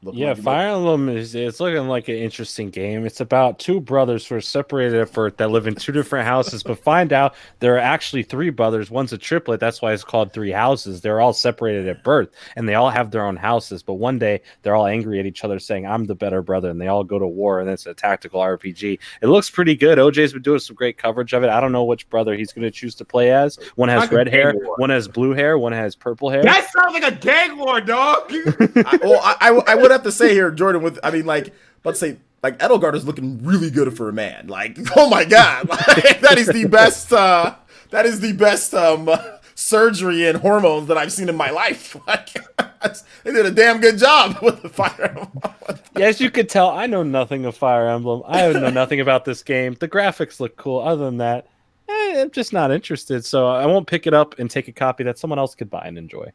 C: Yeah, Fire Emblem it's looking like an interesting game. It's about two brothers who are separated at birth that live in two different houses, but find out there are actually three brothers. One's a triplet. That's why it's called Three Houses. They're all separated at birth, and they all have their own houses. But one day, they're all angry at each other, saying, "I'm the better brother," and they all go to war, and it's a tactical RPG. It looks pretty good. OJ's been doing some great coverage of it. I don't know which brother he's going to choose to play as. One has red hair, one has blue hair, one has purple hair.
A: That sounds like a gang war, dog.
B: I would have to say here, Jordan, let's say, like, Edelgard is looking really good for a man. Like, oh my god, like, that is the best. That is the best surgery and hormones that I've seen in my life. Like, they did a damn good job with the Fire Emblem.
C: Yeah, as you could tell, I know nothing of Fire Emblem. I know nothing about this game. The graphics look cool. Other than that, I'm just not interested. So I won't pick it up and take a copy that someone else could buy and enjoy.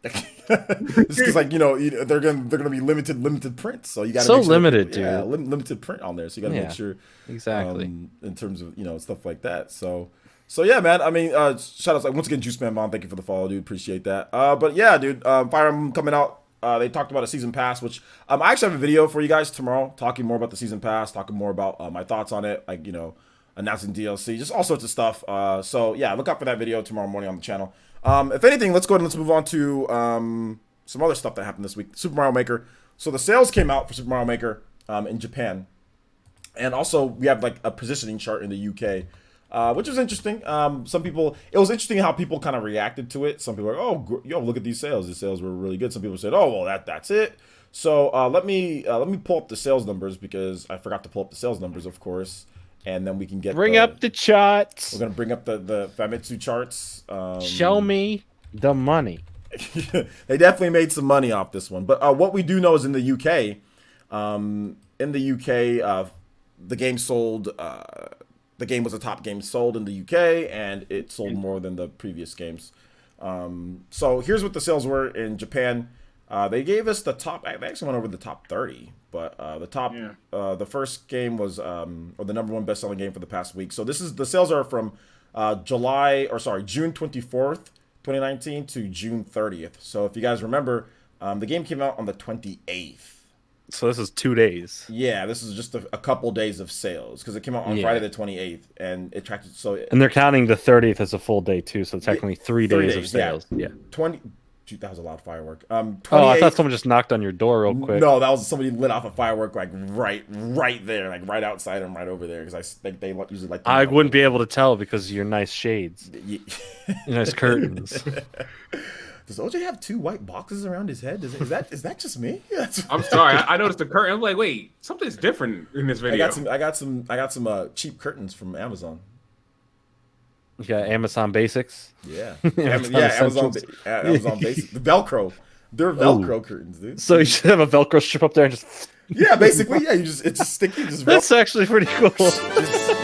B: It's because, like, they're gonna be limited prints, so you got
C: so limited, dude.
B: Yeah, limited print on there, so you got to make sure
C: exactly
B: in terms of stuff like that. So yeah, man. I mean, shout outs, like, once again, Juice Man Bond, thank you for the follow, dude. Appreciate that. But yeah, dude, Fire Emblem coming out. They talked about a season pass, which I actually have a video for you guys tomorrow, talking more about the season pass, talking more about my thoughts on it, like, announcing DLC, just all sorts of stuff. So yeah, look out for that video tomorrow morning on the channel. If anything, let's go ahead and let's move on to some other stuff that happened this week. Super Mario Maker. So the sales came out for Super Mario Maker in Japan, and also we have, like, a positioning chart in the UK, which was interesting. It was interesting how people kind of reacted to it. Some people were like, "Oh, look at these sales. These sales were really good." Some people said, "Oh, well, that's it." So let me pull up the sales numbers, because I forgot to pull up the sales numbers, of course. And then we can
C: bring up the charts.
B: We're gonna bring up the Famitsu charts.
C: Show me the money.
B: They definitely made some money off this one. But what we do know is in the UK, the game sold. The game was a top game sold in the UK, and it sold more than the previous games. So here's what the sales were in Japan. They gave us the top. They actually went over the top 30. But the first game was or the number one best-selling game for the past week. So the sales are from June 24th, 2019 to June 30th. So if you guys remember, the game came out on the 28th.
C: So this is 2 days.
B: Yeah, this is just a couple days of sales, because it came out on Friday the 28th, and it tracked. And
C: they're counting the 30th as a full day too. So technically 3 days of sales. Yeah.
B: That was a lot of firework.
C: I thought someone just knocked on your door real quick.
B: No, that was somebody lit off a firework, like right there, like right outside and right over there, because they usually like.
C: I wouldn't be able to tell because of your nice shades, your nice curtains.
B: Does OJ have 2 white boxes around his head? Is that just me?
A: I'm sorry, I noticed the curtain. I'm like, wait, something's different in this video.
B: I got some cheap curtains from Amazon.
C: You got Amazon Basics.
B: Yeah, Amazon Basics. The Velcro. They're Velcro curtains, dude.
C: So you should have a Velcro strip up there and just.
B: Yeah, basically, yeah. It's just sticky.
C: That's actually pretty cool.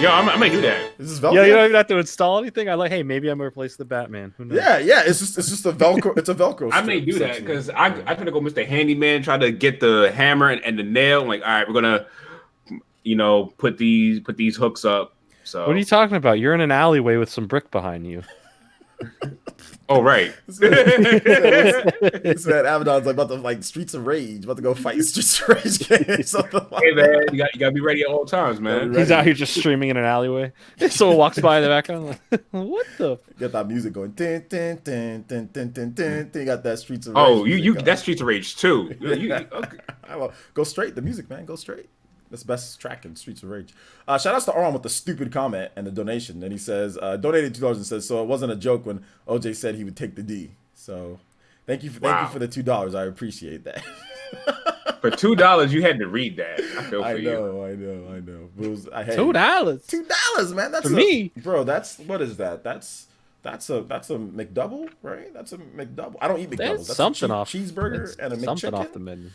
A: Yo, I might do that.
B: This is Velcro.
C: Yeah, you don't even have to install anything. Hey, maybe I'm gonna replace the Batman. Who knows?
B: Yeah. It's just a Velcro. It's a Velcro.
A: I may do that because I'm gonna go Mr. Handyman, try to get the hammer and the nail. I'm like, all right, we're gonna, put these hooks up. So
C: what are you talking about? You're in an alleyway with some brick behind you.
A: Oh, right.
B: This man Abaddon's about to Streets of Rage, about to go fight Streets of Rage games.
A: Hey man, you gotta be ready at all times, man.
C: He's out here just streaming in an alleyway. Someone walks by in the background, like, what the?
B: You got that music going. Dun, dun, dun, dun, dun, dun, dun. You got that Streets of Rage.
A: Oh, that's Streets of Rage too. Okay.
B: Go straight. The music, man. Go straight. That's the best track in Streets of Rage. Shout outs to Aron with the stupid comment and the donation. And he says, donated $2 and says, so it wasn't a joke when OJ said he would take the D. So thank you for the $2. I appreciate that.
A: For $2, you had to read that. I feel for you.
B: I know.
C: $2.
B: $2, man. That's
C: for me,
B: bro. What is that? That's a McDouble, right? That's a McDouble. I don't eat McDoubles. That's
C: something off
B: cheeseburger and a McChicken.
C: Something off the menu.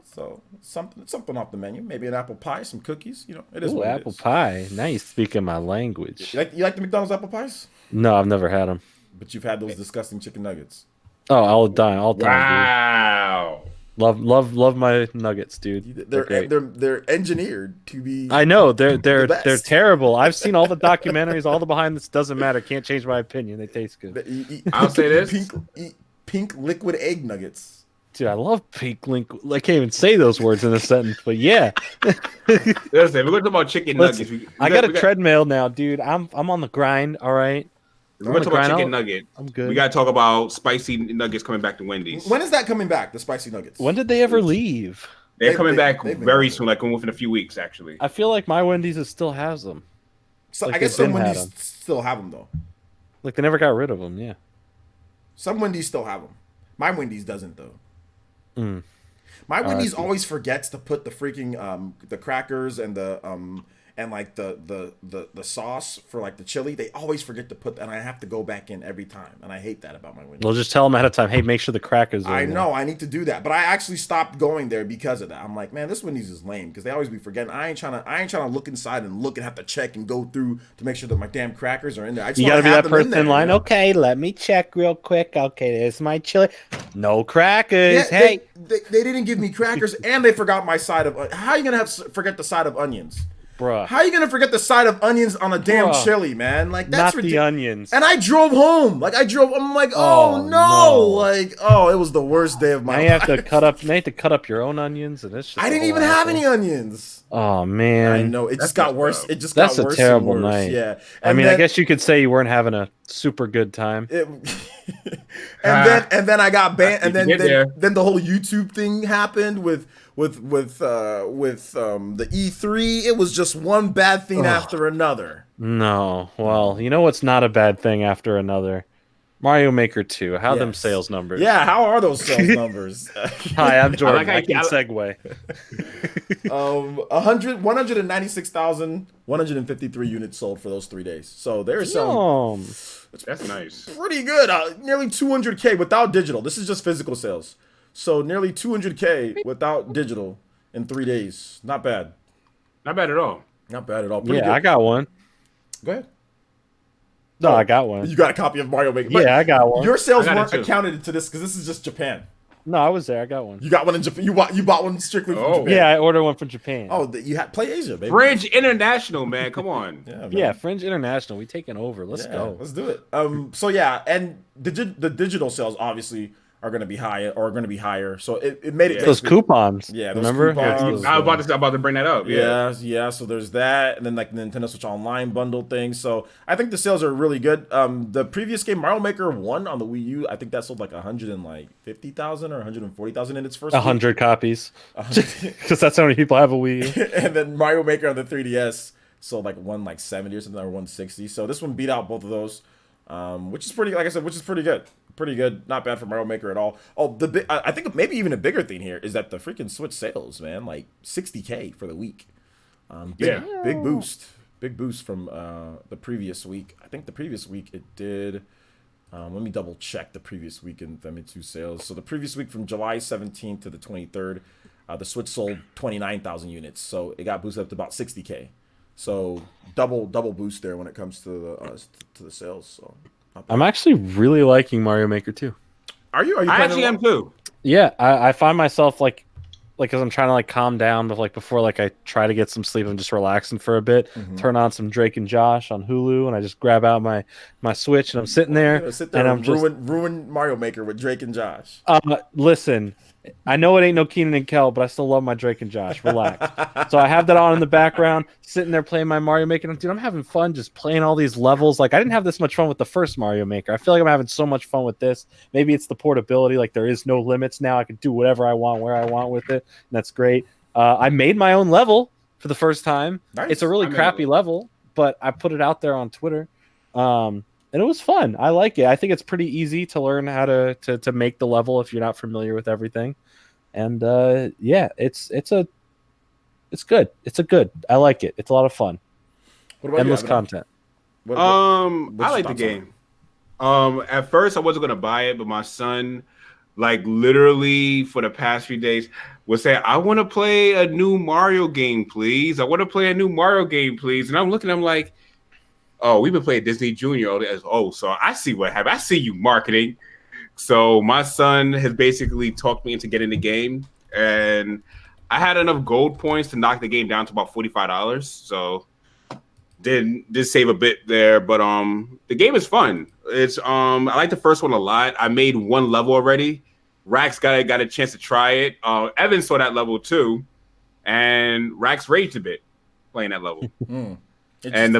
B: So something off the menu. Maybe an apple pie, some cookies. It is. Ooh, what
C: apple pie. Now you speaking my language.
B: You like the McDonald's apple pies?
C: No, I've never had them.
B: But you've had those disgusting chicken nuggets.
C: Oh, all the time.
A: Wow.
C: Dude. Love my nuggets, dude.
B: They're engineered to be.
C: I know they're terrible. I've seen all the documentaries, all the behind this. Doesn't matter. Can't change my opinion. They taste good.
A: I'll say this:
B: pink liquid egg nuggets.
C: Dude, I love pink link. I can't even say those words in a sentence, but yeah.
A: Listen, we're going to talk about chicken nuggets.
C: I got a treadmill now, dude. I'm on the grind. All right.
A: We're going to talk about chicken nuggets.
C: I'm good.
A: We got to talk about spicy nuggets coming back to Wendy's.
B: When is that coming back? The spicy nuggets.
C: When did they ever leave?
A: They're coming back very soon, like within a few weeks, actually.
C: I feel like my Wendy's still has them.
B: So
C: like
B: I guess some Wendy's still have them though.
C: Like they never got rid of them. Yeah.
B: Some Wendy's still have them. My Wendy's doesn't though.
C: Mm.
B: My Wendy's always forgets to put the freaking the crackers and the and like the sauce for like the chili. They always forget to put that, and I have to go back in every time, and I hate that about my Wendy's.
C: Well, just tell them ahead of time. Hey, make sure the crackers are
B: I know I need to do that, but I actually stopped going there because of that. I'm like, man, this Wendy's is lame because they always be forgetting. I ain't trying to look inside and look and have to check and go through to make sure that my damn crackers are in there. I just
C: you gotta be that person in line. You know? Okay, let me check real quick. Okay, there's my chili. No crackers.
B: Yeah,
C: hey,
B: they didn't give me crackers, and they forgot my side of. How are you gonna forget the side of onions?
C: Bruh.
B: How are you gonna forget the side of onions on a damn chili, man? Like that's
C: not the onions.
B: And I drove home. Like I'm like, oh no! Like it was the worst day of my life.
C: You have to cut up. Now you have to cut up your own onions, and it's just.
B: I didn't even have any onions.
C: Oh man!
B: I know it just got worse. It just got worse. That's a terrible night. Yeah.
C: I mean, I guess you could say you weren't having a super good time.
B: And then I got banned. And then the whole YouTube thing happened with the E3. It was just one bad thing after another.
C: No, well, you know what's not a bad thing after another? Mario Maker 2. How them sales numbers?
B: Yeah, how are those sales numbers?
C: Hi, I'm Jordan. I can segue.
B: 196,153 units sold for those 3 days. So there's some.
A: That's nice.
B: Pretty good. Nearly 200K without digital. This is just physical sales. So nearly 200K without digital in 3 days. Not bad.
A: Not bad at all.
B: Not bad at all. Pretty good.
C: I got one.
B: Go ahead.
C: No, I got one.
B: You got a copy of Mario Maker.
C: Yeah, I got one.
B: Your sales weren't accounted to this because this is just Japan.
C: No, I was there. I got one.
B: You got one in Japan. You bought one strictly from Japan.
C: Yeah, I ordered one from Japan.
B: Oh, you had Play Asia, baby.
A: Fringe International, man. Come on.
C: Yeah, Fringe International. We taking over. Let's go.
B: Let's do it. So yeah, and the digital sales obviously are going to be higher. So it made it
C: those coupons.
B: Yeah, those
C: remember?
B: Coupons.
A: I was about to bring that up.
B: Yeah. So there's that, and then like the Nintendo Switch Online bundle thing. So I think the sales are really good. The previous game, Mario Maker 1 on the Wii U, I think that sold like 150,000 or 140,000 in its first
C: 100 copies, because that's how many people have a Wii
B: U. And then Mario Maker on the 3DS sold like 170 or something, or 160. So this one beat out both of those, which is pretty. Like I said, which is pretty good. Pretty good, not bad for Mario Maker at all. I think maybe even a bigger thing here is that the freaking Switch sales, man, like 60K for the week. Big boost from the previous week. I think the previous week it did. Let me double check the previous week in Famitsu sales. So the previous week from July 17th to the 23rd, the Switch sold 29,000 units. So it got boosted up to about 60K. So double boost there when it comes to the sales. So.
C: I'm actually really liking Mario Maker 2.
B: Are you?
A: I actually am too.
C: Yeah, I find myself like as I'm trying to like calm down, but like before like I try to get some sleep, I'm just relaxing for a bit. Turn on some Drake and Josh on Hulu, and I just grab out my Switch and I'm sitting there,
B: and I'm ruin Mario Maker with Drake and Josh.
C: Listen. I know it ain't no Keenan and Kel, but I still love my Drake and Josh. Relax. So I have that on in the background, sitting there playing my Mario Maker. Dude, I'm having fun just playing all these levels. Like, I didn't have this much fun with the first Mario Maker. I feel like I'm having so much fun with this. Maybe it's the portability. Like, there is no limits now. I can do whatever I want, where I want with it. And that's great. I made my own level for the first time. Nice. It's a really crappy level, but I put it out there on Twitter. And it was fun. I like it. I think it's pretty easy to learn how to make the level if you're not familiar with everything. And it's good. It's a good. I like it. It's a lot of fun. Endless content.
A: I like the game. At first I wasn't gonna buy it, but my son, like literally for the past few days, would say, "I want to play a new Mario game, please. I want to play a new Mario game, please." And I'm looking, I'm like, "Oh, we've been playing Disney Junior all day." Oh, so I see what happened. I see you marketing. So my son has basically talked me into getting the game, and I had enough gold points to knock the game down to about $45. So did save a bit there, but the game is fun. It's I like the first one a lot. I made one level already, Rax got a chance to try it. Evan saw that level too, and Rax raged a bit playing that level. And the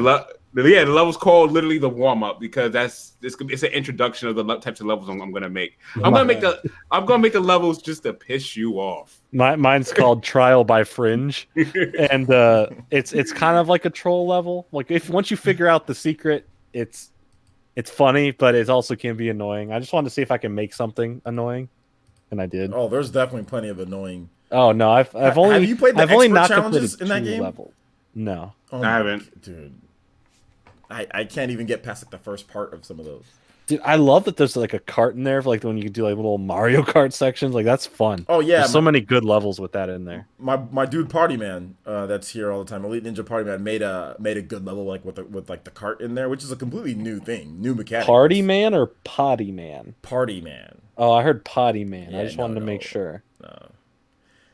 A: level's called literally the warm up because it's an introduction of the types of levels I'm gonna make. I'm gonna make the levels just to piss you off.
C: Mine's called Trial by Fringe, and it's kind of like a troll level. Like once you figure out the secret, it's funny, but it also can be annoying. I just wanted to see if I can make something annoying, and I did.
B: Oh, there's definitely plenty of annoying.
C: Oh no, I've only
B: have you played the
C: only
B: expert
C: not
B: challenges
C: completed
B: in that
C: 2
B: game?
C: levels. No,
B: Oh,
A: I haven't,
B: dude. I can't even get past like the first part of some of those.
C: dude, I love that there's like a cart in there for like when you can do like little Mario Kart sections. Like that's fun.
B: Oh yeah,
C: there's so many good levels with that in there.
B: My dude Party Man, that's here all the time. Elite Ninja Party Man made a good level like with like the cart in there, which is a completely new thing, new mechanic.
C: Party Man or Potty Man?
B: Party Man.
C: Oh, I heard Potty Man.
B: Yeah,
C: I just wanted to make sure.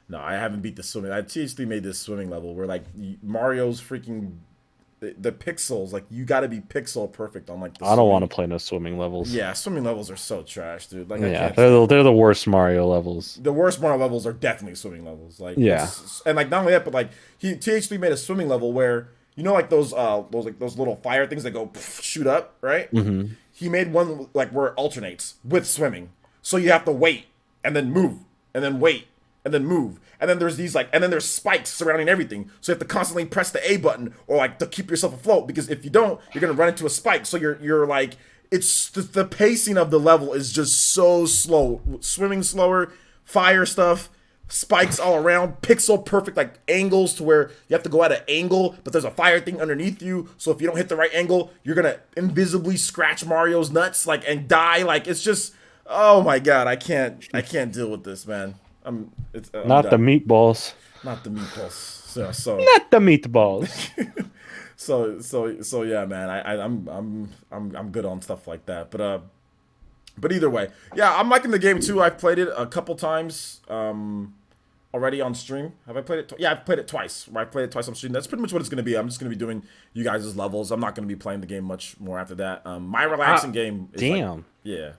B: No, I haven't beat the swimming. TH3 made this swimming level where like Mario's freaking the pixels, like you got to be pixel perfect on like.
C: I don't want to play no swimming levels.
B: Yeah, swimming levels are so trash, dude. Like,
C: yeah, they're the worst Mario levels.
B: The worst Mario levels are definitely swimming levels. Like,
C: yeah,
B: and like not only that, but like TH3 made a swimming level where like those little fire things that go shoot up, right?
C: Mm-hmm.
B: He made one like where it alternates with swimming, so you have to wait and then move and then wait and then move. And then there's these and then there's spikes surrounding everything. So you have to constantly press the A button or like to keep yourself afloat, because if you don't, you're gonna run into a spike. So you're like, it's the pacing of the level is just so slow. Swimming slower, fire stuff, spikes all around, pixel perfect like angles to where you have to go at an angle, but there's a fire thing underneath you. So if you don't hit the right angle, you're gonna invisibly scratch Mario's nuts and die. Like it's just, oh my god, I can't deal with this, man. I'm
C: not the meatballs.
B: Not the meatballs. So
C: not the meatballs.
B: so yeah, man. I'm good on stuff like that. But either way, yeah, I'm liking the game too. I've played it a couple times already on stream. Have I played it? Yeah, I've played it twice. I played it twice on stream. That's pretty much what it's gonna be. I'm just gonna be doing you guys' levels. I'm not gonna be playing the game much more after that. My relaxing game. Is yeah.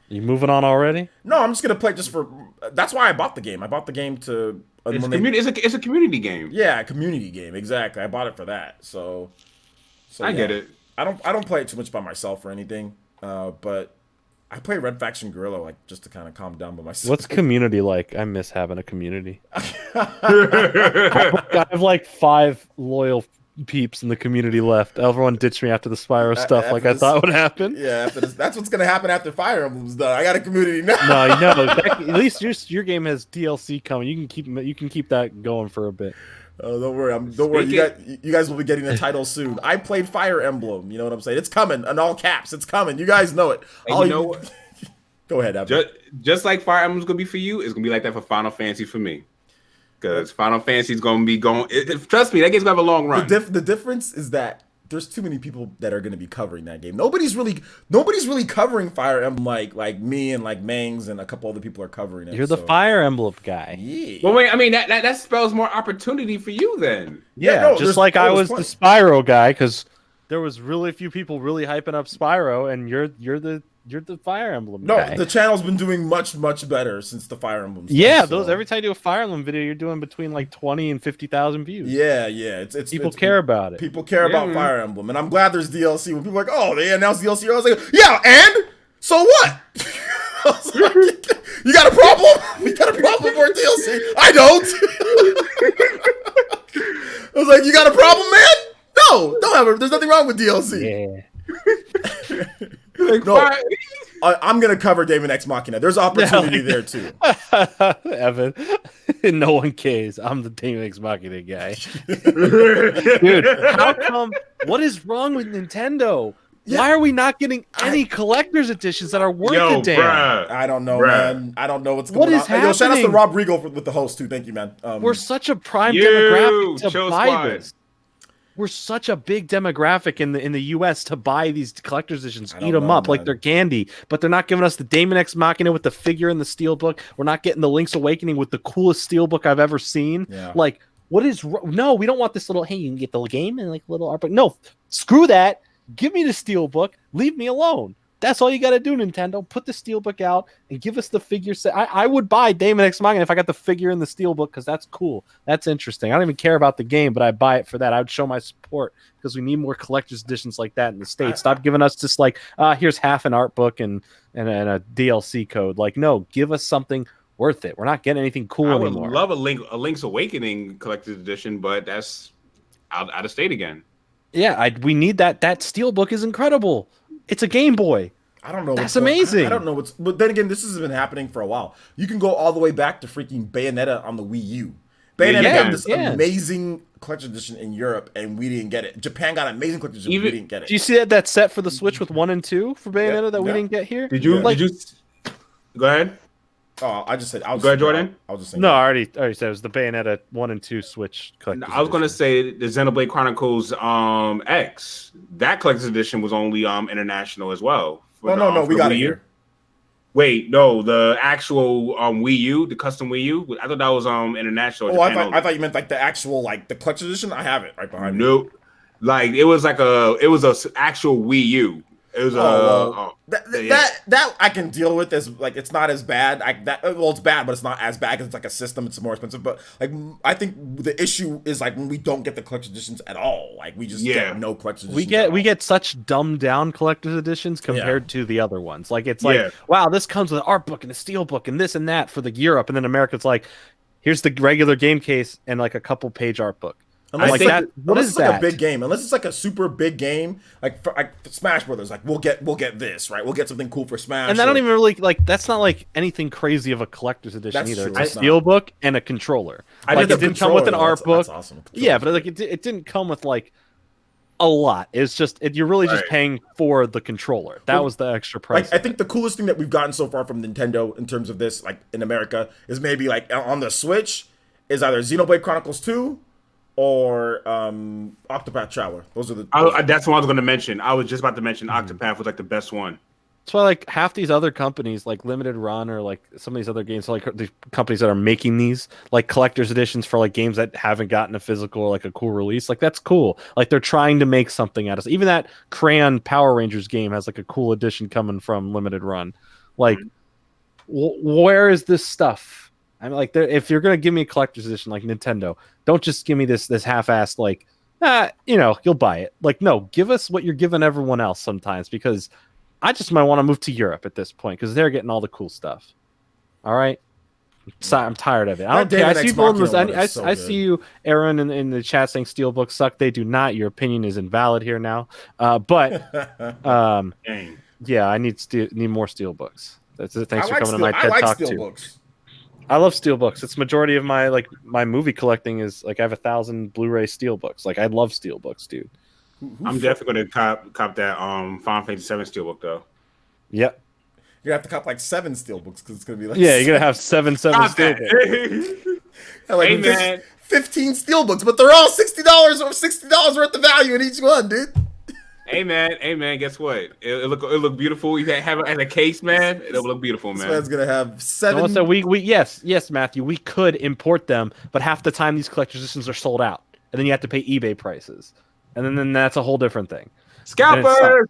C: You moving on already?
B: No, I'm just gonna play just for. That's why I bought the game. I bought the game to.
A: It's a community game.
B: Yeah, a community game. Exactly. I bought it for that. So
A: I get it.
B: I don't play it too much by myself or anything. But I play Red Faction Guerrilla like just to kind of calm down by myself.
C: What's community like? I miss having a community. I have like 5 loyal peeps in the community left. Everyone ditched me after the Spyro stuff, like I thought would happen.
B: Yeah, after this, that's what's gonna happen after Fire Emblem's done. I got a community now.
C: No, at least your game has DLC coming. You can keep that going for a bit.
B: Oh, don't worry. Don't worry. You guys will be getting the title soon. I played Fire Emblem. You know what I'm saying? It's coming in all caps. It's coming. You guys know it.
A: And you know what?
B: Go ahead, Abby.
A: Just like Fire Emblem's gonna be for you, it's gonna be like that for Final Fantasy for me. Because Final Fantasy's gonna be going. Trust me, that game's gonna have a long run.
B: The difference is that there's too many people that are gonna be covering that game. Nobody's really covering Fire Emblem like me and like Mangs and a couple other people are covering it.
C: You're the Fire Emblem guy.
B: Yeah.
A: Well, wait. I mean that spells more opportunity for you then.
C: Yeah, no, just like I was the Spyro guy, because there was really few people really hyping up Spyro, and you're the Fire Emblem guy.
B: No, the channel's been doing much better since the Fire Emblem stuff,
C: yeah, so. Every time you do a Fire Emblem video, you're doing between like 20 and 50,000 views.
B: Yeah, it's
C: people care about it.
B: People care about Fire Emblem, and I'm glad there's DLC. When people are like, oh, they announced DLC, I was like, yeah, and so what? I was like, you got a problem? You got a problem for DLC? I don't. I was like, you got a problem, man? No, don't have it. There's nothing wrong with DLC.
C: Yeah.
B: No, I'm gonna cover Daemon X Machina. There's opportunity there too.
C: Evan, no one cares. I'm the Daemon X Machina guy. Dude, how come? What is wrong with Nintendo? Yeah. Why are we not getting any collector's editions that are worth a damn?
A: Bruh.
B: I don't know, man. I don't know what's going on.
C: What is happening?
B: Yo, shout out to Rob Regal with the host too. Thank you, man.
C: We're such a prime demographic to buy this. We're such a big demographic in the US to buy these collector's editions, eat them up like they're candy, but they're not giving us the Daemon X Machina with the figure in the Steelbook. We're not getting the Link's Awakening with the coolest Steelbook I've ever seen.
B: Yeah.
C: Like, what is... No, we don't want this little, hey, you can get the game and like little art, but no, screw that. Give me the Steelbook. Leave me alone. That's all you got to do, Nintendo. Put the Steelbook out and give us the figure set. I would buy Daemon X Machina if I got the figure in the Steelbook because that's cool. That's interesting. I don't even care about the game, but I buy it for that. I would show my support because we need more collector's editions like that in the States. Stop giving us just like, here's half an art book and a DLC code. Like, no, give us something worth it. We're not getting anything cool anymore.
A: I would love a Link's Awakening collector's edition, but that's out of state again.
C: Yeah, we need that. That Steelbook is incredible. It's a Game Boy.
B: I don't know.
C: That's amazing.
B: I don't know what's. But then again, this has been happening for a while. You can go all the way back to freaking Bayonetta on the Wii U. Bayonetta got this amazing collector's edition in Europe, and we didn't get it. Japan got an amazing collector's edition, we didn't get it.
C: Do you see that set for the Switch with 1 and 2 for Bayonetta that we didn't get here?
A: Did you? Did you? Go ahead.
B: Oh, I just said.
A: Go ahead, Jordan.
B: I was just saying.
C: No, I already said it was the Bayonetta 1 and 2 Switch collector's
A: I was going to say the Xenoblade Chronicles X. That collector's edition was only international as well.
B: No, we got it here.
A: Wait, no, the actual Wii U, the custom Wii U. I thought that was international.
B: Oh, I thought you meant like the actual like the collector's edition. I have it right behind me.
A: Nope. Like it was a actual Wii U. It was
B: that I can deal with as like it's not as bad. It's bad, but it's not as bad because it's like a system. It's more expensive. But like I think the issue is like when we don't get the collector's editions at all. Like we just get no collector's editions.
C: We get such dumbed down collector's editions compared to the other ones. Like it's like wow, this comes with an art book and a steel book and this and that for the Europe, and then America's like, here's the regular game case and like a couple page art book.
B: Unless it's like a big game, unless it's like a super big game, like for Smash Brothers, like we'll get this right. We'll get something cool for Smash.
C: And I don't even really like. That's not like anything crazy of a collector's edition either.
B: True,
C: it's a steelbook and a controller. Like it didn't come with an art book.
B: That's awesome.
C: Yeah, but like it didn't come with like a lot. It's just you're really just paying for the controller. That was the extra price.
B: Like, I think the coolest thing that we've gotten so far from Nintendo in terms of this, like in America, is maybe like on the Switch, is either Xenoblade Chronicles 2. Or Octopath Traveler. Those are the.
A: That's what I was going to mention. I was just about to mention Octopath was like the best one.
C: That's why like half these other companies, like Limited Run or like some of these other games, like the companies that are making these like collector's editions for like games that haven't gotten a physical or like a cool release, like that's cool. Like they're trying to make something out of it. Even that Crayon Power Rangers game has like a cool edition coming from Limited Run. Like, where is this stuff? I mean, like, if you're gonna give me a collector's edition like Nintendo, don't just give me this half-assed like, you'll buy it. Like, no, give us what you're giving everyone else sometimes, because I just might want to move to Europe at this point because they're getting all the cool stuff. All right, I'm tired of it. I don't care. I see you, Aaron, in the chat saying Steelbooks suck. They do not. Your opinion is invalid here now. But yeah, I need more Steelbooks. That's it. Thanks for coming to my TED Talk too. I love steelbooks. It's majority of my movie collecting is like I have 1,000 Blu-ray steelbooks. Like I love steelbooks, dude.
A: I'm definitely gonna cop that Final Fantasy VII steelbook though.
C: Yep.
B: You're gonna have to cop like 7 steelbooks because it's gonna be like
C: you're gonna have 7 steelbooks.
B: Like
A: hey man,
B: 15 steelbooks, but they're all $60 or $60 worth of value in each one, dude.
A: Hey man, guess what? It look beautiful. You have it as a case, man. It'll look beautiful, man.
B: This man's gonna have 7.
C: No, so yes, Matthew, we could import them, but half the time these collector's editions are sold out, and then you have to pay eBay prices, and then that's a whole different thing.
A: Scalpers.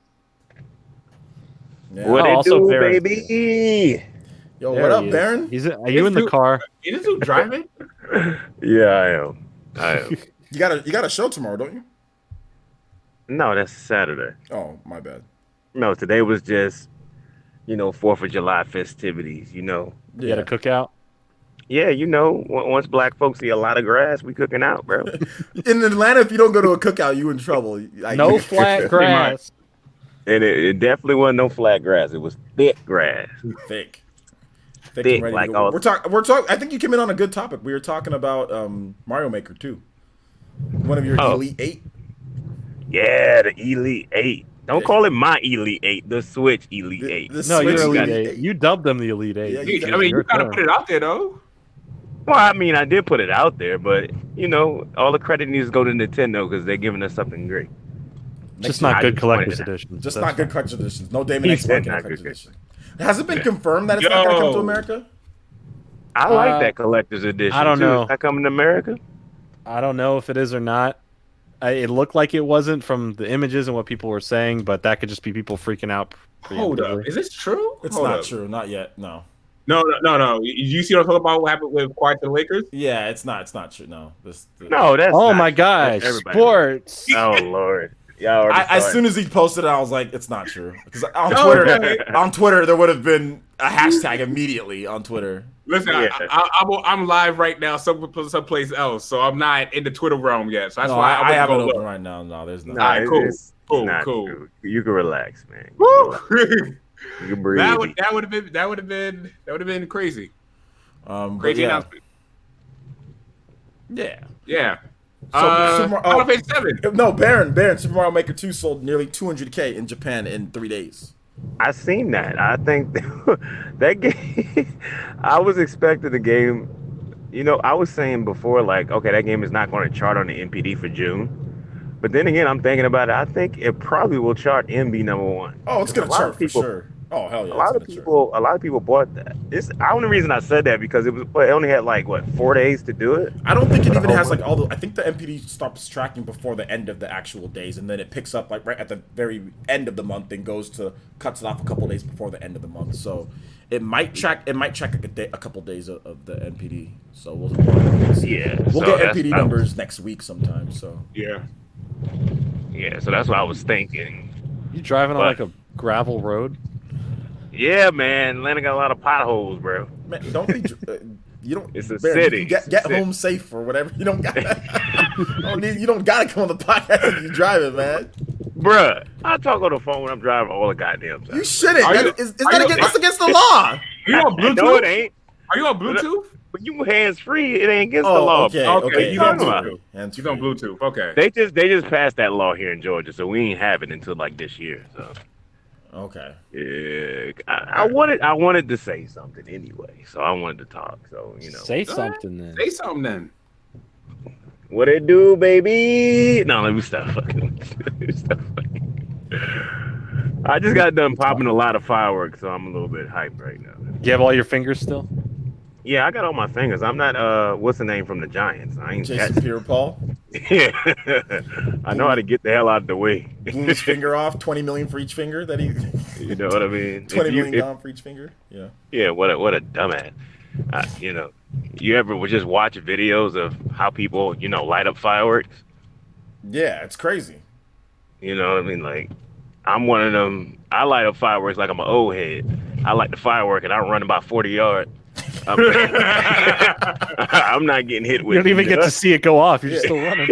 D: Yeah. What it do, baby?
B: Yo, what up, Baron?
C: Are you in the car?
A: Is this dude driving?
D: Yeah, I am.
B: You got a show tomorrow, don't you?
D: No, that's Saturday.
B: Oh, my bad.
D: No, today was just, 4th of July festivities,
C: You had a cookout?
D: Yeah, once black folks see a lot of grass, we cooking out, bro.
B: In Atlanta, if you don't go to a cookout, you in trouble.
C: No flat grass.
D: And it definitely wasn't no flat grass. It was thick grass.
B: Thick
D: like all.
B: We're talking. I think you came in on a good topic. We were talking about Mario Maker 2. One of your Elite 8.
D: Yeah, the Elite 8. Don't call it my Elite 8. The Switch Elite 8.
C: No, you're Elite 8. You dubbed them the Elite 8.
B: Yeah,
A: you gotta put it out there though.
D: Well, I mean, I did put it out there, but all the credit needs to go to Nintendo because they're giving us something great.
C: Just not good collector's editions.
B: Just not good collector's editions. No Daemon X Machina collector's edition. Has it been confirmed that it's not going to come to America?
D: I like that collector's edition.
C: I don't know.
D: Is that coming to America?
C: I don't know if it is or not. It looked like it wasn't from the images and what people were saying, but that could just be people freaking out.
A: Hold up, is this true?
B: It's
A: Hold
B: not
A: up.
B: true, not yet. No.
A: No. You see what I'm talking about? What happened with Quiet to the Lakers?
B: Yeah, it's not true. No.
D: No, that's
C: Oh
D: not
C: my
D: true.
C: gosh,
D: Everybody
C: sports.
D: knows. Oh Lord. Yeah.
B: As soon as he posted it, I was like, it's not true. Because on
A: No,
B: Twitter,
A: okay.
B: there would have been a hashtag immediately on Twitter.
A: Listen,
D: Yeah.
A: I'm live right now, someplace else, so I'm not in the Twitter realm yet. So that's
B: No,
A: why
B: I have it
A: go
B: open
A: look.
B: right now. No, there's not.
D: Nah,
A: Alright, cool.
D: it's
A: Cool,
D: not
A: cool.
D: true. You can relax, man.
A: Woo!
D: You can breathe.
A: that would have been crazy. Crazy
B: yeah.
A: announcement.
B: Yeah.
A: Yeah.
B: So, Super
A: Final
B: Mario,
A: Fantasy 7.
B: no, Baron, Super Mario Maker 2 sold nearly 200K in Japan in 3 days.
D: I seen that. I think that game. I was expecting the game. You know, I was saying before, like, okay, that game is not going to chart on the NPD for June. But then again, I'm thinking about it. I think it probably will chart MB #1.
B: Oh, it's gonna
D: A lot
B: chart
D: of
B: for
D: people-
B: sure. Oh hell yeah!
D: A lot of people bought that. It's the only reason I said that because it only had like what 4 days to do it.
B: I don't think it even has like all the. I think the MPD stops tracking before the end of the actual days, and then it picks up like right at the very end of the month and cuts it off a couple days before the end of the month. So it might track. It might track a couple days of the MPD. So we'll see.
D: Yeah,
B: We'll
D: so
B: get
D: that's
B: MPD
D: what I
B: numbers next week sometime. So
A: Yeah.
D: Yeah, so that's what I was thinking.
C: You driving on
D: But-
C: like a gravel road?
D: Yeah, man, Atlanta got a lot of potholes, bro.
B: man, don't be. You don't.
D: It's a
B: Baron,
D: city.
B: you can
D: It's a
B: get
D: city.
B: home safe or whatever. You don't got. You don't gotta come on the podcast if you drive it, man.
D: Bruh, I talk on the phone when I'm driving all the goddamn time.
B: You shouldn't.
A: Are you-
B: That's against the law.
A: Are you on Bluetooth?
D: No, it ain't.
A: Are you on Bluetooth?
D: When you hands free, it ain't against the
B: Oh,
D: law.
B: okay.
A: Okay,
D: you
A: he's on
D: talking about?
A: Bluetooth.
B: Hands
A: He's on
B: free.
A: Bluetooth. Okay.
D: They just passed that law here in Georgia, so we ain't have it until like this year. So
B: Okay.
D: yeah, I wanted to say something anyway, so I wanted to talk. So you know,
C: Say
A: Go ahead.
C: something then.
A: Say something then.
D: what it do, baby? No, let me stop fucking. Let me stop fucking. I just got done popping a lot of fireworks, so I'm a little bit hyped right now.
C: You have all your fingers still?
D: Yeah, I got all my fingers. I'm not what's the name from the Giants? I ain't
B: Jason
D: that.
B: Pierre-Paul
D: Yeah. I know how to get the hell out of the way.
B: blew his finger off. 20 million for each finger that he.
D: You know what I mean?
B: 20 million
D: If-
B: gone for each finger. Yeah.
D: Yeah, what a dumbass. You know, you ever would just watch videos of how people, you know, light up fireworks?
B: Yeah, it's crazy.
D: You know what I mean? Like, I'm one of them. I light up fireworks like I'm an old head. I light the firework and I run about 40 yards. I'm not getting hit with.
C: You don't even get to see it go off. You're just still running.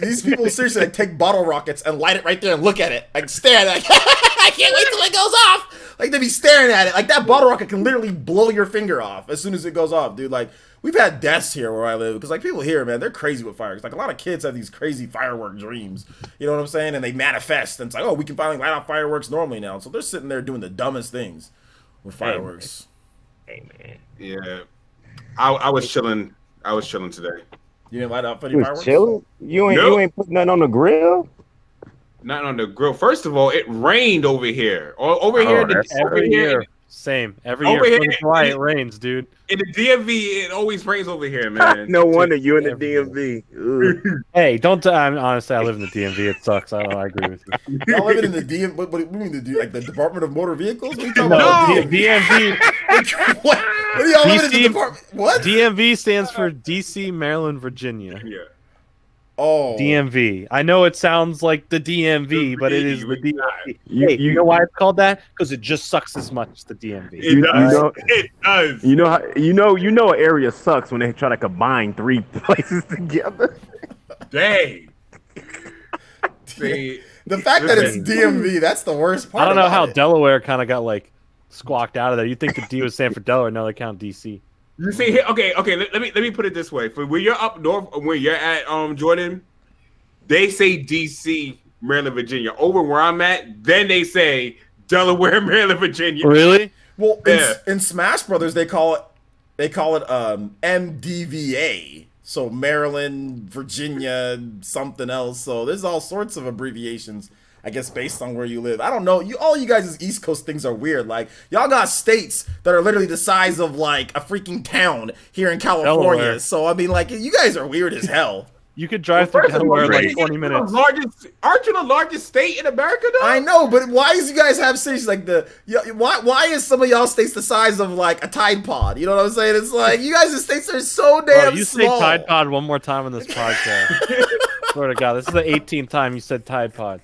B: These people seriously like, take bottle rockets and light it right there and look at it. Like stare at it. Like, I can't wait till it goes off. Like they be staring at it. Like that bottle rocket can literally blow your finger off as soon as it goes off, dude. Like we've had deaths here where I live because like people here, man, they're crazy with fireworks. Like a lot of kids have these crazy firework dreams. You know what I'm saying? And they manifest. And it's like, oh, we can finally light off fireworks normally now. So they're sitting there doing the dumbest things with fireworks.
D: Hey man,
A: Yeah. I was chilling. I was chilling today.
B: You didn't light up any
D: you was
B: fireworks?
D: chilling. You
A: Nope.
D: ain't putting nothing on the grill.
A: Not on the grill. First of all, it rained over here. Over here,
D: that's
A: over
C: Every
A: here
C: year. Same. Every
A: Over
C: year.
A: here-
C: 4th of July, it rains, dude.
A: in the DMV, it always rains over here, man.
D: No wonder you in the
C: Every
D: DMV. Ugh.
C: Hey, don't. Honestly, I live in the DMV. It sucks. I agree with you.
B: Y'all living in the DM? What do you mean the like the Department of Motor Vehicles? What are you talking
C: No,
B: about?
C: DMV.
B: What are y'all living in the
C: DC
B: department? What?
C: DMV stands for DC, Maryland, Virginia.
A: Yeah.
B: Oh,
C: DMV. I know it sounds like the DMV, but it is the
A: It's not.
C: DMV. Hey, you know why it's called that? Because it just sucks as much as the DMV.
A: It does.
D: know-
A: It does.
D: You know how an area sucks when they try to combine 3 places together.
A: Dang. See,
B: the fact that it's
A: Listen.
B: DMV, that's the worst part.
C: I don't know
B: about
C: how
B: it.
C: Delaware kind of got like squawked out of there. You'd think the D would stand for Delaware. No, they count DC.
A: you see here. Okay. Let me put it this way. For when you're up north, when you're at Jordan, they say DC, Maryland, Virginia. Over where I'm at, then they say Delaware, Maryland, Virginia.
C: Really?
B: Well,
A: Yeah.
B: in Smash Brothers, they call it MDVA. So Maryland, Virginia, something else. So there's all sorts of abbreviations, I guess, based on where you live. I don't know. All you guys' East Coast things are weird. Like y'all got states that are literally the size of like a freaking town here in California.
C: Delaware.
B: So I mean, like you guys are weird as hell.
C: You could drive through Delaware in like 20 minutes.
A: Aren't you the largest state in America, though?
B: I know, but why is you guys have states like why is some of y'all states the size of like a Tide Pod? You know what I'm saying? It's like you guys' states are so damn
C: you
B: small.
C: say Tide Pod one more time on this podcast. Swear to God, this is the 18th time you said Tide Pod.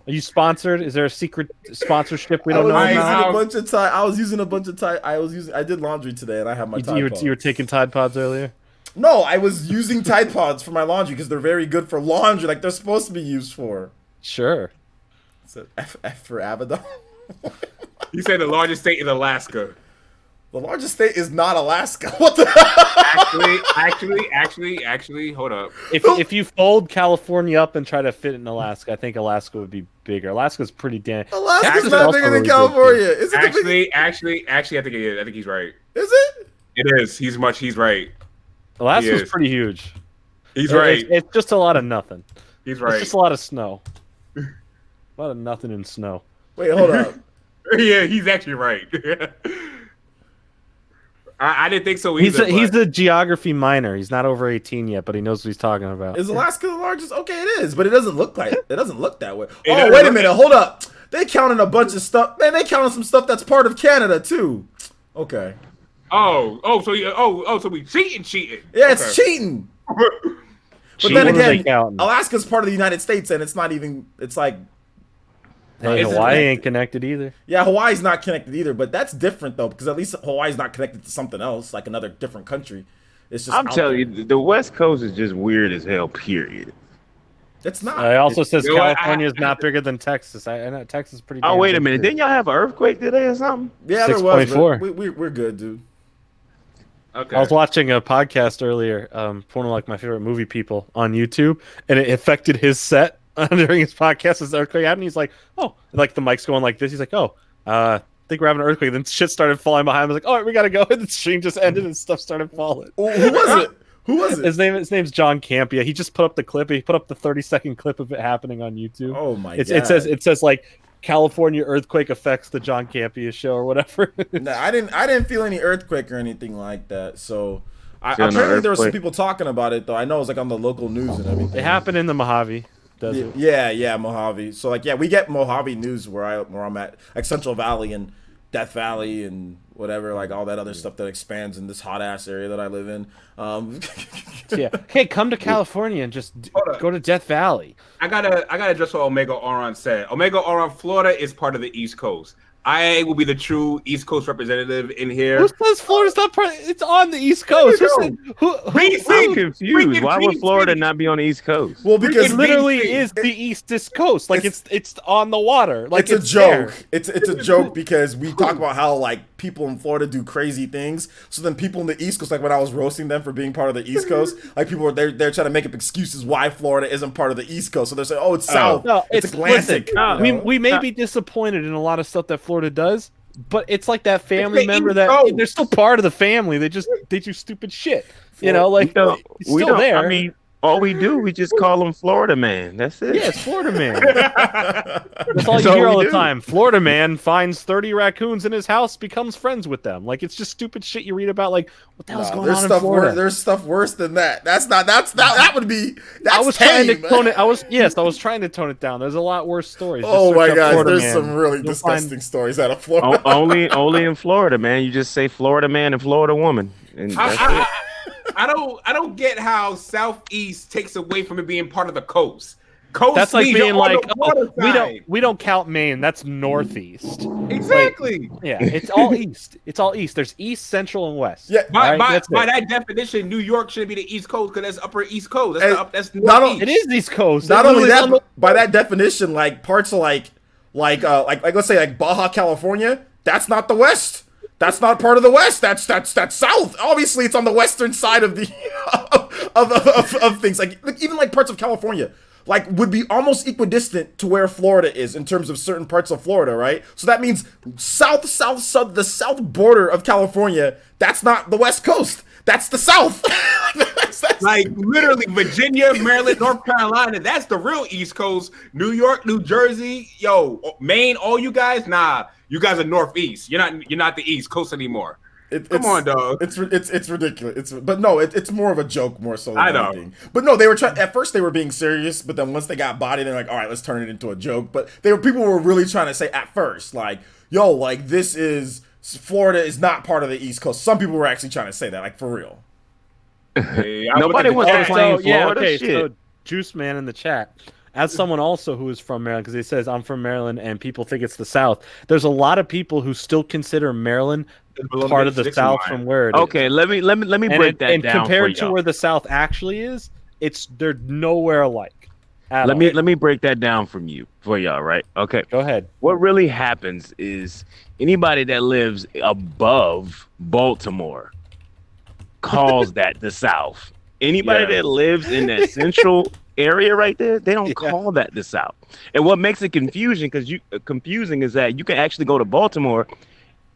C: Are you sponsored? Is there a secret sponsorship we don't know about?
B: I was using a bunch of Tide. I did laundry today, and I have my Tide Pods.
C: You were taking Tide Pods earlier?
B: No, I was using Tide Pods for my laundry because they're very good for laundry, like they're supposed to be used for.
C: Sure.
B: So F for Abaddon.
A: You said the largest state in Alaska.
B: The largest state is not Alaska. What the?
A: Actually, hold up.
C: If you fold California up and try to fit it in Alaska, I think Alaska would be bigger. Alaska's pretty damn.
B: Alaska's not bigger than California. Is it
A: actually, I think it is. I think he's right.
B: Is it?
A: It is. He's right.
C: Alaska's pretty huge.
A: He's right.
C: It's just a lot of nothing.
A: He's right.
C: It's just a lot of snow. A lot of nothing in snow.
B: Wait, hold up.
A: Yeah, he's actually right. I didn't think so either.
C: He's a geography minor. He's not over 18 yet, but he knows what he's talking about.
B: Is Alaska the largest? Okay, it is, but it doesn't look like it. It doesn't look that way. Oh, wait a minute. Hold up. They counted a bunch of stuff. Man, they counted some stuff that's part of Canada too. Okay.
A: So we cheating.
B: Yeah, it's cheating. But then again, Alaska's part of the United States, and it's not even. It's like.
C: Hey, Hawaii ain't connected either.
B: Yeah, Hawaii's not connected either, but that's different though, because at least Hawaii's not connected to something else, like another different country. It's just.
D: I'm telling you, the West Coast is just weird as hell. Period.
B: It's not.
C: It also says California is not bigger than Texas. I know Texas is pretty.
D: Oh, wait a minute! Didn't y'all have an earthquake today or something?
B: Yeah, there was. We're good, dude.
C: Okay. I was watching a podcast earlier, one of like my favorite movie people on YouTube, and it affected his set during his podcast as the earthquake happened. He's like, oh, like the mic's going like this. He's like, oh, I think we're having an earthquake. Then shit started falling behind him. I was like, all right, we gotta go. And the stream just ended and stuff started falling.
B: Who was it? Who was it?
C: His name's John Campia. He just put up the clip. He put up the 30-second clip of it happening on YouTube.
B: Oh my
C: god!
B: It
C: says like California earthquake affects the John Campia show or whatever.
B: No, I didn't feel any earthquake or anything like that. So apparently there were some people talking about it though. I know it was like on the local news and everything.
C: It happened in the Mojave Desert.
B: Yeah, Mojave. So like we get Mojave news where I'm at, like Central Valley and Death Valley and whatever, like all that other stuff that expands in this hot ass area that I live in.
C: Yeah. Hey, come to California and just go to Death Valley.
A: I gotta address what Omega Oron said. Omega Oron, Florida is part of the East Coast. I will be the true East Coast representative in here.
C: Who says Florida's not part? It's on the East Coast.
D: I'm confused. Why would Florida not be on the East Coast?
C: Well, because it literally is the East Coast. Like it's on the water. Like
B: it's a joke. It's a joke because we talk about how like people in Florida do crazy things. So then people in the East Coast, like when I was roasting them for being part of the East Coast, like people were they're trying to make up excuses why Florida isn't part of the East Coast. So they're saying, oh, it's South.
C: No,
B: it's Atlantic.
C: We may be disappointed in a lot of stuff that Florida does, but it's like that family member that they're still part of the family. They do stupid shit. You know, like it's still there.
D: I mean, all we just call him Florida Man. That's it.
C: Yeah, it's Florida Man. That's all you hear all the time. Florida Man finds 30 raccoons in his house, becomes friends with them. Like it's just stupid shit you read about. Like what the hell's going on in Florida?
B: There's stuff worse than that. That would be.
C: I was trying to tone it. I was trying to tone it down. There's a lot worse stories.
B: Oh my gosh, there's some really disgusting stories out of Florida.
D: Only in Florida, man. You just say Florida Man and Florida Woman, and that's it.
A: I don't get how Southeast takes away from it being part of the coast.
C: That's like being like, we don't count Maine. That's Northeast.
A: Exactly.
C: Like, yeah, it's all East. It's all East. There's East, Central, and West.
B: Yeah.
A: By that definition, New York should be the East Coast because that's Upper East Coast. That's
C: it is East Coast.
B: Not only that, by that definition, like parts of like let's say like Baja California, that's not the West. That's not part of the West. That's South. Obviously, it's on the western side of the of things. Like even like parts of California, like would be almost equidistant to where Florida is in terms of certain parts of Florida, right? So that means the south border of California. That's not the West Coast. That's the South. that's
A: like literally Virginia, Maryland, North Carolina. That's the real East Coast. New York, New Jersey, Maine. All you guys, nah. You guys are Northeast. You're not the East Coast anymore. Come on, dog.
B: It's ridiculous. But no, it's more of a joke more so than
A: I know.
B: anything. But no, they were trying. At first, they were being serious, but then once they got bodied, they're like, all right, let's turn it into a joke. But people were really trying to say at first, like, yo, like this is Florida is not part of the East Coast. Some people were actually trying to say that, like for real.
A: Hey,
D: Nobody wants to claim Florida.
C: Okay,
D: Shit.
C: so Juice Man in the chat. As someone also who is from Maryland, because he says I'm from Maryland and people think it's the South. There's a lot of people who still consider Maryland part of the South from where it is.
D: Okay, let me break that down.
C: And compared
D: for
C: to
D: y'all.
C: where the South actually is, they're nowhere alike.
D: Let me break that down for y'all, right? Okay.
C: Go ahead.
D: What really happens is anybody that lives above Baltimore calls that the South. Anybody that lives in that central area right there, they don't call that the South. And what makes it confusing is that you can actually go to Baltimore,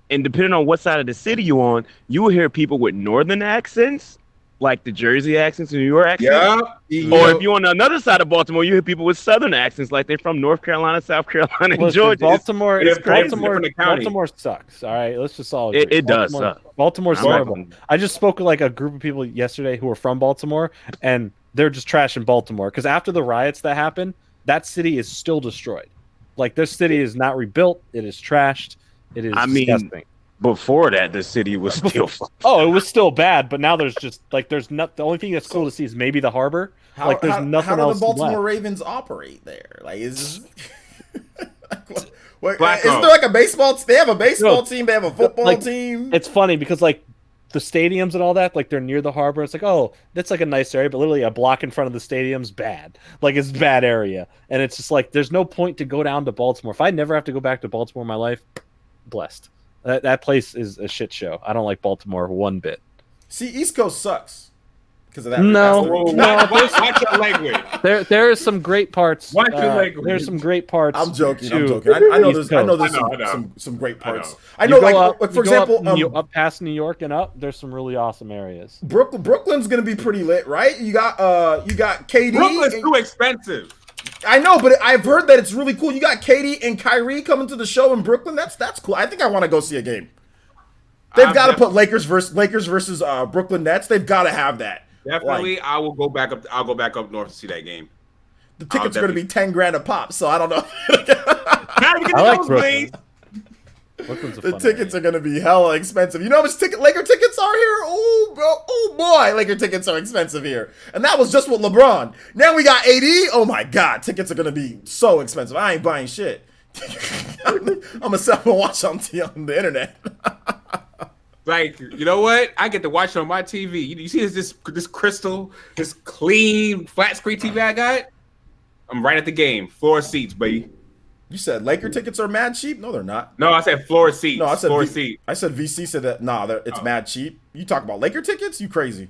D: and depending on what side of the city you're on, you will hear people with northern accents, like the Jersey accents, New York accents.
A: Yeah.
D: Or if you're on another side of Baltimore, you hear people with southern accents, like they're from North Carolina, South Carolina, and Georgia.
C: Baltimore
A: crazy.
C: Baltimore sucks. All right, let's just all agree.
D: It does suck.
C: Baltimore's horrible. I just spoke with like a group of people yesterday who were from Baltimore, and they're just trashing Baltimore because after the riots that happened, that city is still destroyed. Like this city is not rebuilt. It is trashed. It is disgusting.
D: Before that, the city was still.
C: Oh, it was still bad, but now there's just like there's not. The only thing that's cool to see is maybe the harbor. There's nothing else.
B: How do the Baltimore
C: left.
B: Ravens operate there? Like is. Isn't there
A: Blacko.
B: like a baseball? They have a baseball team. They have a football team.
C: It's funny because like the stadiums and all that, like they're near the harbor. It's like, oh, that's like a nice area, but literally a block in front of the stadium's bad. Like it's a bad area, and it's just like there's no point to go down to Baltimore. If I never have to go back to Baltimore in my life, blessed. That place is a shit show. I don't like Baltimore one bit.
B: See, East Coast sucks because of that.
A: Watch your language.
C: There is some great parts.
A: Watch your language.
C: There's some great parts.
B: I'm joking.
C: too.
B: I know
C: East
B: there's
C: Coast.
B: some great parts.
C: You go up, for example, up past New York and up, there's some really awesome areas.
B: Brooklyn's gonna be pretty lit, right? You got KD.
A: Brooklyn's too expensive.
B: I know, but I've heard that it's really cool. You got Katie and Kyrie coming to the show in Brooklyn. That's cool. I think I want to go see a game. They've got to put Lakers versus Brooklyn Nets. They've got to have that.
A: Definitely, I will go back up. I'll go back up north to see that game.
B: The tickets are going to be $10,000 a pop, so I don't know.
C: I like Brooklyn.
B: The tickets are going to be hella expensive. You know how much Laker tickets are here? Oh boy, Laker tickets are expensive here. And that was just with LeBron. Now we got AD. Oh my God, tickets are going to be so expensive. I ain't buying shit. I'm going to sell and watch on the internet.
A: Like, you know what? I get to watch it on my TV. You see this crystal, this clean flat screen TV I got? I'm right at the game. Floor seats, baby.
B: You said Laker tickets are mad cheap? No, they're not.
A: No, I said floor seats.
B: No, I said
A: floor seats.
B: I said VC said that. Nah, it's mad cheap. You talk about Laker tickets? You crazy?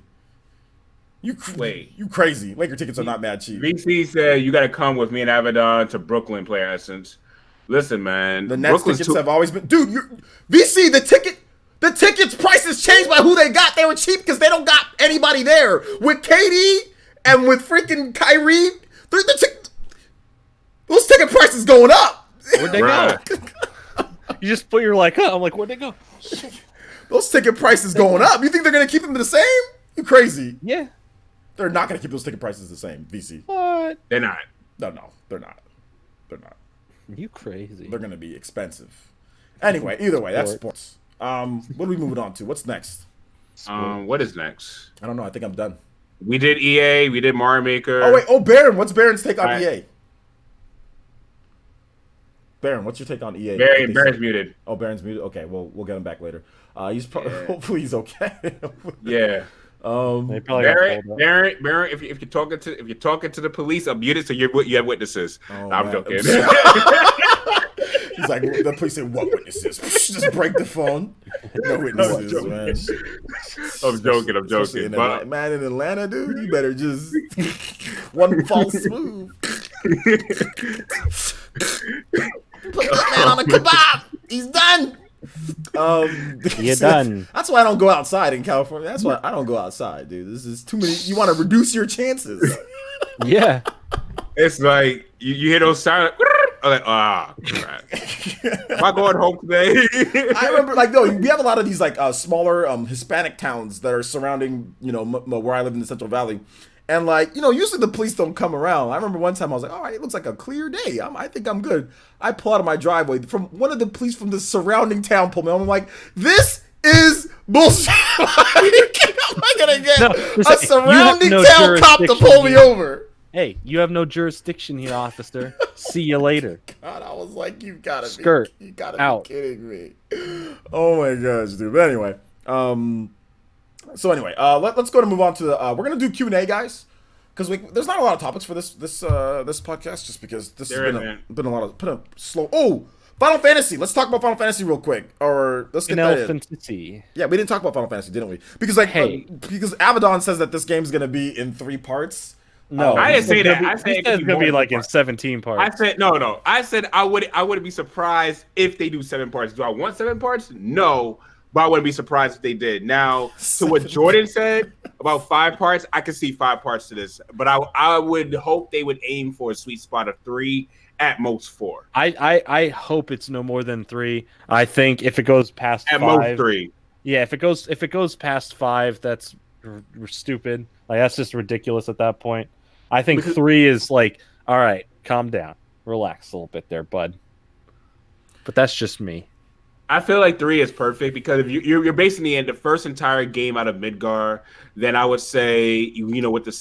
B: You crazy? Laker tickets are not mad cheap.
A: VC said you got to come with me and Avedon to Brooklyn, Player Essence. Listen, man,
B: the Nets tickets have always been, dude. VC the tickets prices changed by who they got. They were cheap because they don't got anybody there. With KD and with freaking Kyrie, those ticket prices going up.
C: Where'd they go? You just put your like, I'm like, where'd they go?
B: Those ticket prices going up. You think they're gonna keep them the same? You crazy?
C: Yeah.
B: They're not gonna keep those ticket prices the same. VC.
C: What?
A: They're not.
B: No, they're not. They're not.
C: You crazy?
B: They're gonna be expensive. Anyway, either way, that's sports. What are we moving on to? What's next?
A: What is next?
B: I don't know. I think I'm done.
A: We did EA. We did Mario Maker.
B: Oh wait. Oh, Baron. What's Baron's take on EA? Baron, what's your take on EA?
A: Baron's muted.
B: Oh, Baron's muted. Okay, well, we'll get him back later. He's hopefully he's okay.
A: Yeah. Baron, if you're talking to the police, I'm muted, so you have witnesses. I'm joking.
B: He's like, the police say, what witnesses? Just break the phone. No witnesses, man.
A: I'm joking.
B: Man, in Atlanta, dude, you better just one false move. Put that man on a kebab. He's done.
C: You're done.
B: That's why I don't go outside in California. That's why I don't go outside, dude. This is too many. You want to reduce your chances.
C: Yeah.
A: It's like you hear those sounds. I'm like, crap. Am I going home today?
B: I remember, like, no, we have a lot of these like smaller Hispanic towns that are surrounding, where I live in the Central Valley, and like, usually the police don't come around. I remember one time I was like, all right, it looks like a clear day. I think I'm good. I pull out of my driveway. From one of the police from the surrounding town pulled me over. I'm like, this is bullshit. How am I gonna get a surrounding town cop to pull me over?
C: Hey, you have no jurisdiction here, officer. See you later.
B: God, I was like, you gotta be kidding me. Oh my gosh, dude. But anyway, let's go to move on to the. We're gonna do Q&A, guys, because there's not a lot of topics for this podcast, just because this has been a lot of slow. Oh, Final Fantasy. Let's talk about Final Fantasy real quick, or let's get that in. Yeah, we didn't talk about Final Fantasy, didn't we? Because because Abaddon says that this game's gonna be in 3 parts.
C: No,
A: I didn't say that. I said
C: it's gonna be like in 17 parts.
A: I said no. I said I wouldn't be surprised if they do 7 parts. Do I want 7 parts? No, but I wouldn't be surprised if they did. Now, to what Jordan said about 5 parts, I could see 5 parts to this, but I would hope they would aim for a sweet spot of 3, at most 4.
C: I hope it's no more than 3. I think if it goes past
A: at
C: 5,
A: most 3.
C: Yeah, if it goes past 5, that's stupid. Like, that's just ridiculous at that point. I think 3 is like, all right, calm down, relax a little bit there, bud. But that's just me.
A: I feel like 3 is perfect because if you're basing the first entire game out of Midgar, then I would say with the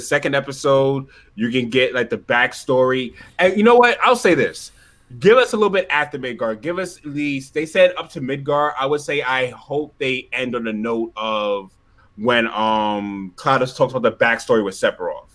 A: second episode you can get like the backstory. And you know what? I'll say this: give us a little bit after Midgar. Give us at least, they said up to Midgar. I would say I hope they end on a note of when Clout talks about the backstory with Sephiroth.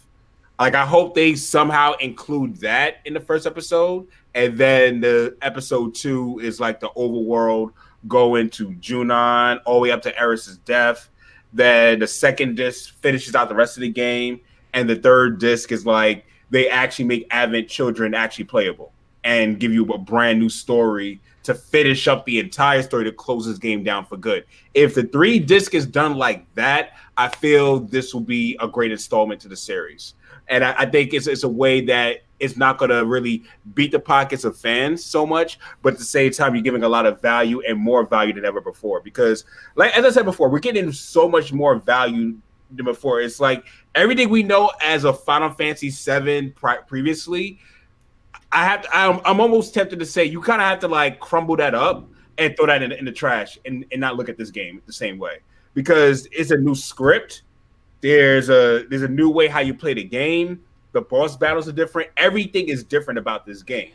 A: Like, I hope they somehow include that in the first episode, and then the episode 2 is like the overworld going to Junon all the way up to Eris's death. Then the second disc finishes out the rest of the game, and the third disc is like they actually make Advent Children actually playable and give you a brand new story to finish up the entire story to close this game down for good. If the 3 disc is done like that, I feel this will be a great installment to the series. And I think it's a way that it's not going to really beat the pockets of fans so much, but at the same time, you're giving a lot of value and more value than ever before. Because, like as I said before, we're getting so much more value than before. It's like everything we know as a Final Fantasy VII previously, I'm almost tempted to say you kind of have to like crumble that up and throw that in the trash and not look at this game the same way, because it's a new script. There's a new way how you play the game. The boss battles are different. Everything is different about this game.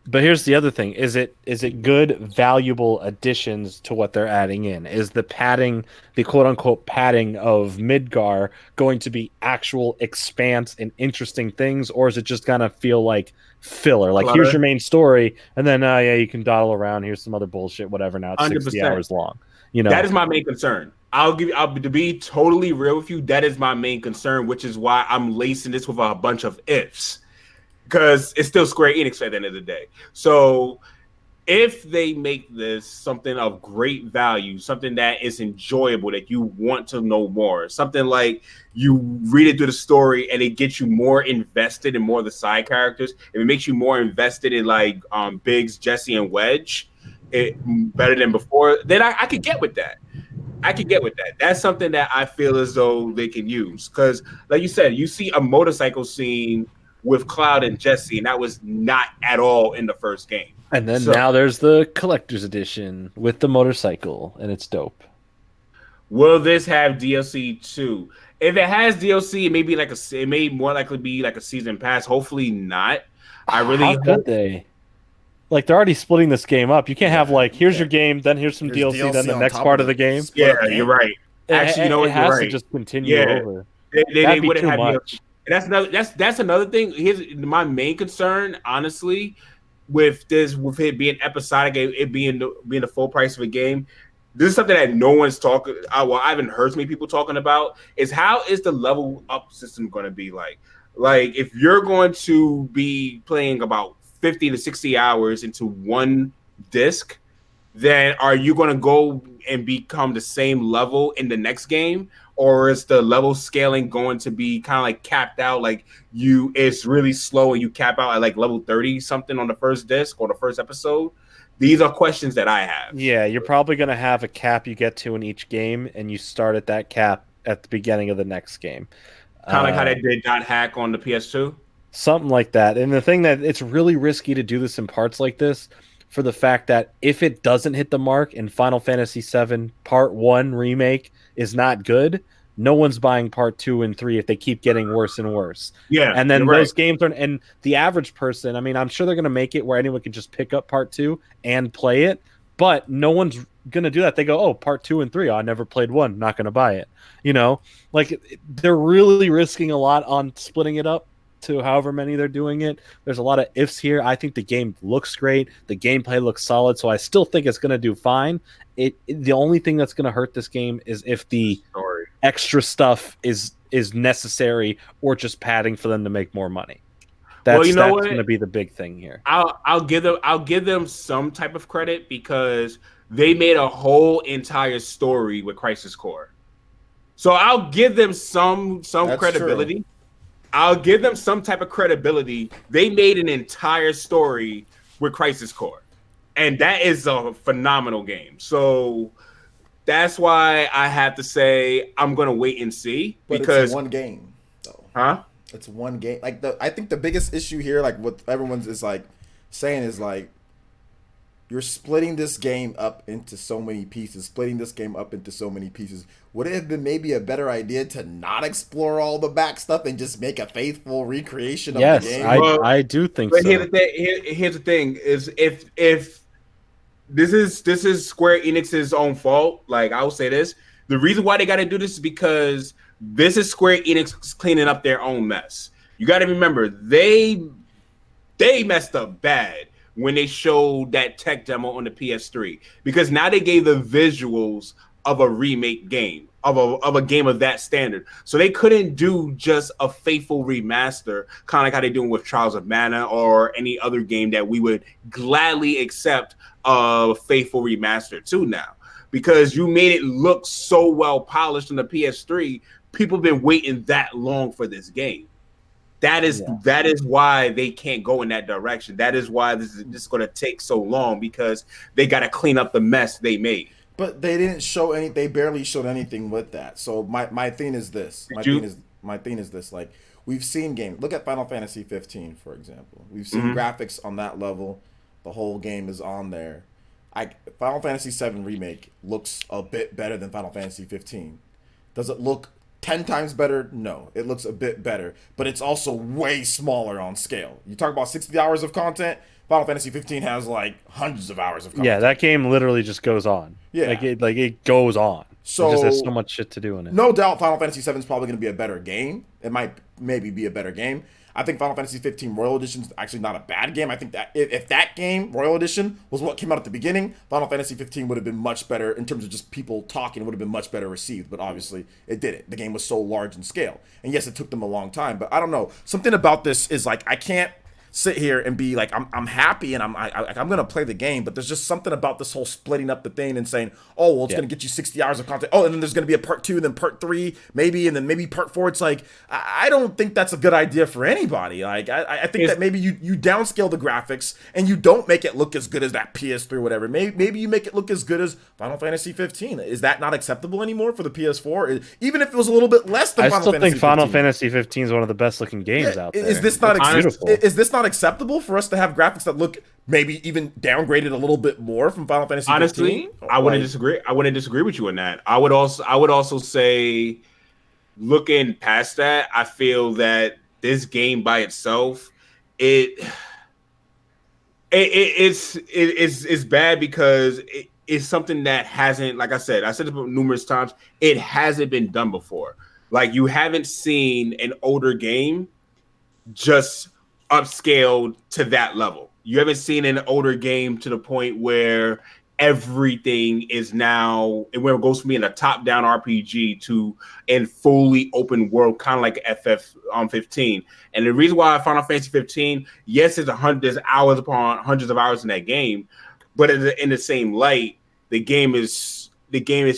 C: But here's the other thing: is it good, valuable additions to what they're adding in? Is the padding, the quote unquote padding of Midgar, going to be actual expanse and interesting things, or is it just gonna feel like filler? Like, here's your main story, and then you can dawdle around. Here's some other bullshit, whatever. Now it's
A: 100%.
C: 60 hours long.
A: That is my main concern. To be totally real with you, that is my main concern, which is why I'm lacing this with a bunch of ifs, because it's still Square Enix at the end of the day. So if they make this something of great value, something that is enjoyable, that you want to know more, something like you read it through the story and it gets you more invested in more of the side characters, if it makes you more invested in like Biggs, Jesse, and Wedge, better than before, then I could get with that. That's something that I feel as though they can use. Because, like you said, you see a motorcycle scene with Cloud and Jesse, and that was not at all in the first game.
C: And then now there's the collector's edition with the motorcycle, and it's dope.
A: Will this have DLC too? If it has DLC, it may more likely be like a season pass. Hopefully not. I really
C: How could they? Like, they're already splitting this game up. You can't have like, here's your game, then here's some DLC, then the next part of the game.
A: Yeah, you're right. Actually, you know what?
C: It has to just continue over.
A: They wouldn't have much. That's another thing. Here's my main concern, honestly, with it being episodic, it being the full price of a game. This is something that no one's talking. Well, I haven't heard many people talking about. Is how is the level up system going to be like? Like, if you're going to be playing about 50 to 60 hours into one disc, then are you going to go and become the same level in the next game, or is the level scaling going to be kind of like capped out? Like it's really slow and you cap out at like level 30 something on the first disc or the first episode. These are questions that I have.
C: Yeah, you're probably going to have a cap you get to in each game, and you start at that cap at the beginning of the next game.
A: Kind of like how they did Dot Hack on the PS2.
C: Something like that. And the thing that it's really risky to do this in parts like this for the fact that if it doesn't hit the mark and Final Fantasy VII Part 1 Remake is not good, no one's buying Part 2 and 3 if they keep getting worse and worse.
A: Yeah.
C: And then those games are, and the average person, I mean, I'm sure they're going to make it where anyone can just pick up Part 2 and play it, but no one's going to do that. They go, oh, Part 2 and 3, oh, I never played 1, not going to buy it. You know, like they're really risking a lot on splitting it up to however many they're doing it. There's a lot of ifs here. I think the game looks great. The gameplay looks solid, so I still think it's going to do fine. The only thing that's going to hurt this game is if the extra stuff is necessary or just padding for them to make more money. That's going to be the big thing here.
A: I'll give them some type of credit because they made a whole entire story with Crisis Core. So I'll give them some credibility. True. I'll give them some type of credibility. They made an entire story with Crisis Core, and that is a phenomenal game. So that's why I have to say I'm going to wait and see.
B: But
A: because
B: it's one game, though.
A: Huh?
B: It's one game. Like I think the biggest issue here, like what everyone's is like saying, is like you're splitting this game up into so many pieces. Would it have been maybe a better idea to not explore all the back stuff and just make a faithful recreation of the game?
C: Yes, I do think so.
A: Here's the thing: is if this is Square Enix's own fault, like I will say this, the reason why they got to do this is because this is Square Enix cleaning up their own mess. You got to remember they messed up bad when they showed that tech demo on the PS3, because now they gave the visuals of a remake game, of a game of that standard. So they couldn't do just a faithful remaster, kind of like how they're doing with Trials of Mana or any other game that we would gladly accept a faithful remaster to now. Because you made it look so well polished on the PS3, people have been waiting that long for this game. That is why they can't go in that direction. That is why this is going to take so long, because they got to clean up the mess they made.
B: But they didn't show any. They barely showed anything with that. So my thing is this. My thing is this. Like, we've seen games. Look at Final Fantasy 15, for example. We've seen graphics on that level. The whole game is on there. Final Fantasy VII Remake looks a bit better than Final Fantasy 15. Does it look 10 times better? No, it looks a bit better, but it's also way smaller on scale. You talk about 60 hours of content, Final Fantasy 15 has like hundreds of hours of content.
C: Yeah, that game literally just goes on.
B: Yeah.
C: It goes on.
B: So
C: it just has so much shit to do in it.
B: No doubt Final Fantasy 7 is probably going to be a better game. It might maybe be a better game. I think Final Fantasy 15 Royal Edition is actually not a bad game. I think that if that game, Royal Edition, was what came out at the beginning, Final Fantasy 15 would have been much better in terms of just people talking. It would have been much better received, but obviously it didn't. The game was so large in scale. And yes, it took them a long time, but I don't know. Something about this is like, I can't sit here and be like, I'm happy and I'm gonna play the game, but there's just something about this whole splitting up the thing and saying, oh well, it's gonna get you 60 hours of content. Oh, and then there's gonna be a part 2 and then part 3 maybe, and then maybe part 4. It's like, I don't think that's a good idea for anybody. Like I think that maybe you downscale the graphics and you don't make it look as good as that PS3 or whatever. Maybe you make it look as good as Final Fantasy 15. Is that not acceptable anymore for the PS4? Even if it was a little bit less than Final Fantasy 15. I still think
C: Final Fantasy 15 is one of the best looking games out there.
B: Is this not acceptable for us to have graphics that look maybe even downgraded a little bit more from Final Fantasy 15?
A: Honestly, I wouldn't disagree. I wouldn't disagree with you on that. I would also say, looking past that, I feel that this game by itself, it's bad because it's something that hasn't, like I said it numerous times, it hasn't been done before. Like, you haven't seen an older game just upscaled to that level. You haven't seen an older game to the point where everything is now, and where it goes from being a top-down RPG to a fully open world, kind of like FF15. And the reason why Final Fantasy 15, yes, there's hours upon hundreds of hours in that game, but in the same light, the game is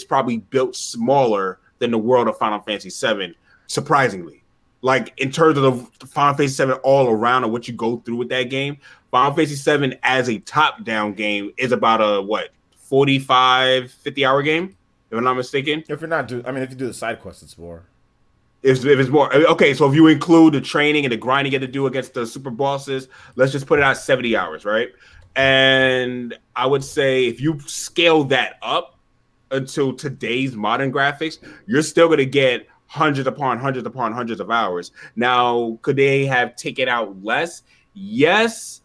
A: probably built smaller than the world of Final Fantasy VII, surprisingly. Like, in terms of the Final Fantasy VII all around and what you go through with that game, Final Fantasy VII as a top-down game is about a, 45, 50-hour game, if I'm not mistaken?
B: If you do the side quests, it's more.
A: If it's more, okay, so if you include the training and the grinding you get to do against the super bosses, let's just put it out 70 hours, right? And I would say if you scale that up until today's modern graphics, you're still going to get hundreds upon hundreds upon hundreds of hours. Now, could they have taken out less? Yes,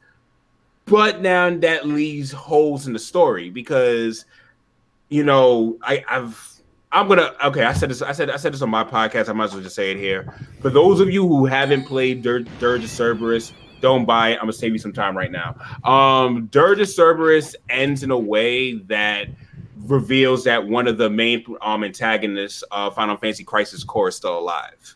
A: but now that leaves holes in the story because, I said this on my podcast. I might as well just say it here. For those of you who haven't played Dirge of Cerberus, don't buy it. I'm gonna save you some time right now. Dirge of Cerberus ends in a way that reveals that one of the main antagonists of Final Fantasy Crisis Core is still alive.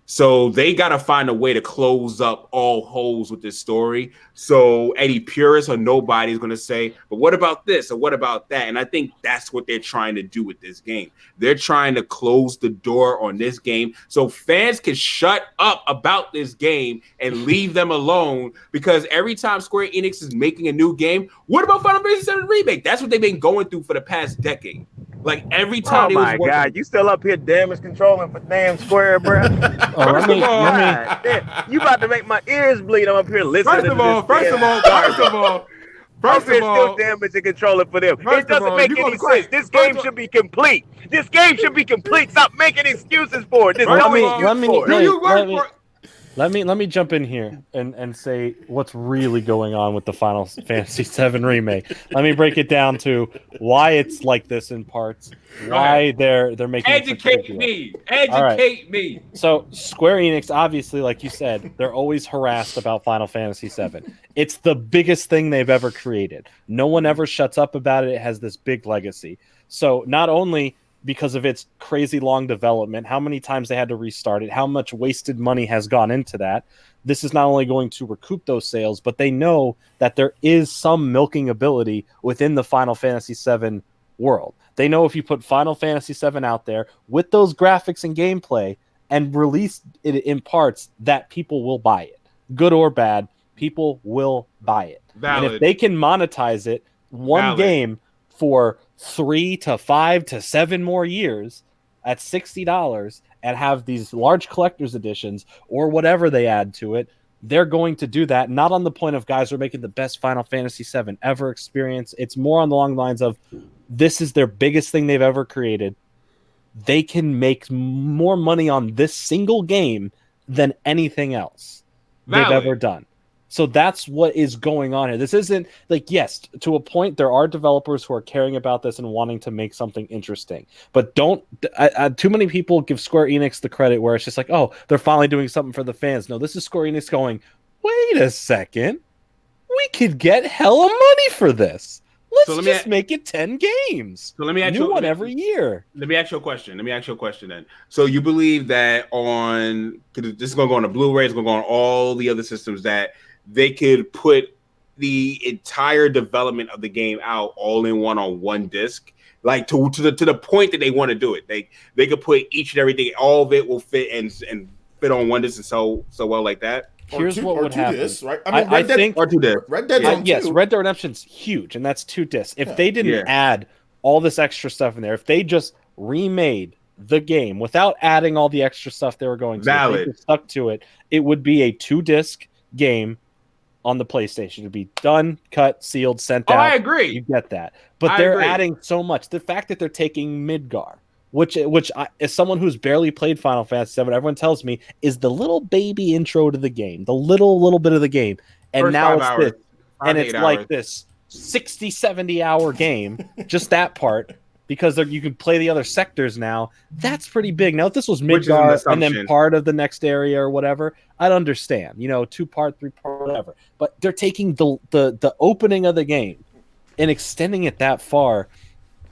A: So they got to find a way to close up all holes with this story. So any purist or nobody is going to say, but what about this or what about that? And I think that's what they're trying to do with this game. They're trying to close the door on this game so fans can shut up about this game and leave them alone, because every time Square Enix is making a new game, what about Final Fantasy VII Remake? That's what they've been going through for the past decade. Like every time.
D: Oh my God, you still up here damage controlling for damn Square, bro?
A: First of all,
D: you about to make my ears bleed. I'm up here listening.
A: First of all,
D: still damage and controlling for them. It doesn't make any sense. This game should be complete. This game should be complete. Stop making excuses for it. There's no excuse for it.
C: Let me jump in here and say what's really going on with the Final Fantasy VII Remake. Let me break it down to why it's like this in parts, why they're making
A: educate me.
C: So Square Enix, obviously, like you said, they're always harassed about Final Fantasy VII. It's the biggest thing they've ever created. No one ever shuts up about it. It has this big legacy. So not only because of its crazy long development, how many times they had to restart it, how much wasted money has gone into that. This is not only going to recoup those sales, but they know that there is some milking ability within the Final Fantasy VII world. They know if you put Final Fantasy VII out there with those graphics and gameplay and release it in parts, that people will buy it. Good or bad, people will buy it.
A: Valid.
C: And if they can monetize it, game for 3 to 5 to 7 more years at $60 and have these large collector's editions or whatever they add to it, they're going to do that. Not on the point of guys are making the best Final Fantasy VII ever experience. It's more on the long lines of this is their biggest thing they've ever created. They can make more money on this single game than anything else they've ever done. So that's what is going on here. This isn't like, yes, to a point, there are developers who are caring about this and wanting to make something interesting. But too many people give Square Enix the credit where it's just like, oh, they're finally doing something for the fans. No, this is Square Enix going, wait a second. We could get hella money for this. Let's just make it 10 games.
A: So let me ask you
C: one every year.
A: Let me ask you a question. Then. So you believe that because this is going to go on the Blu-ray, it's going to go on all the other systems, that they could put the entire development of the game out all in one on one disc, like to the point that they want to do it. They could put each and everything, all of it will fit and fit on one disc and so well like that.
C: Here's what would happen.
B: Discs, right? I mean, Red Dead's on
C: yes,
B: 2.
C: Red Dead Redemption's huge, and that's 2 discs. If they didn't add all this extra stuff in there, if they just remade the game without adding all the extra stuff they were going to, if they just stuck to it, it would be a 2-disc game on the PlayStation. It'd be done, cut, sealed, sent out.
A: I agree.
C: You get that. But they're adding so much. The fact that they're taking Midgar, which as someone who's barely played Final Fantasy VII, everyone tells me is the little baby intro to the game, the little bit of the game. And
A: First
C: now
A: 5 hours.
C: this. And it's like this 60, 70 hour game, just that part, because you can play the other sectors now. That's pretty big. Now, if this was Midgar and then part of the next area or whatever, I'd understand. 2-part, 3-part, whatever. But they're taking the opening of the game and extending it that far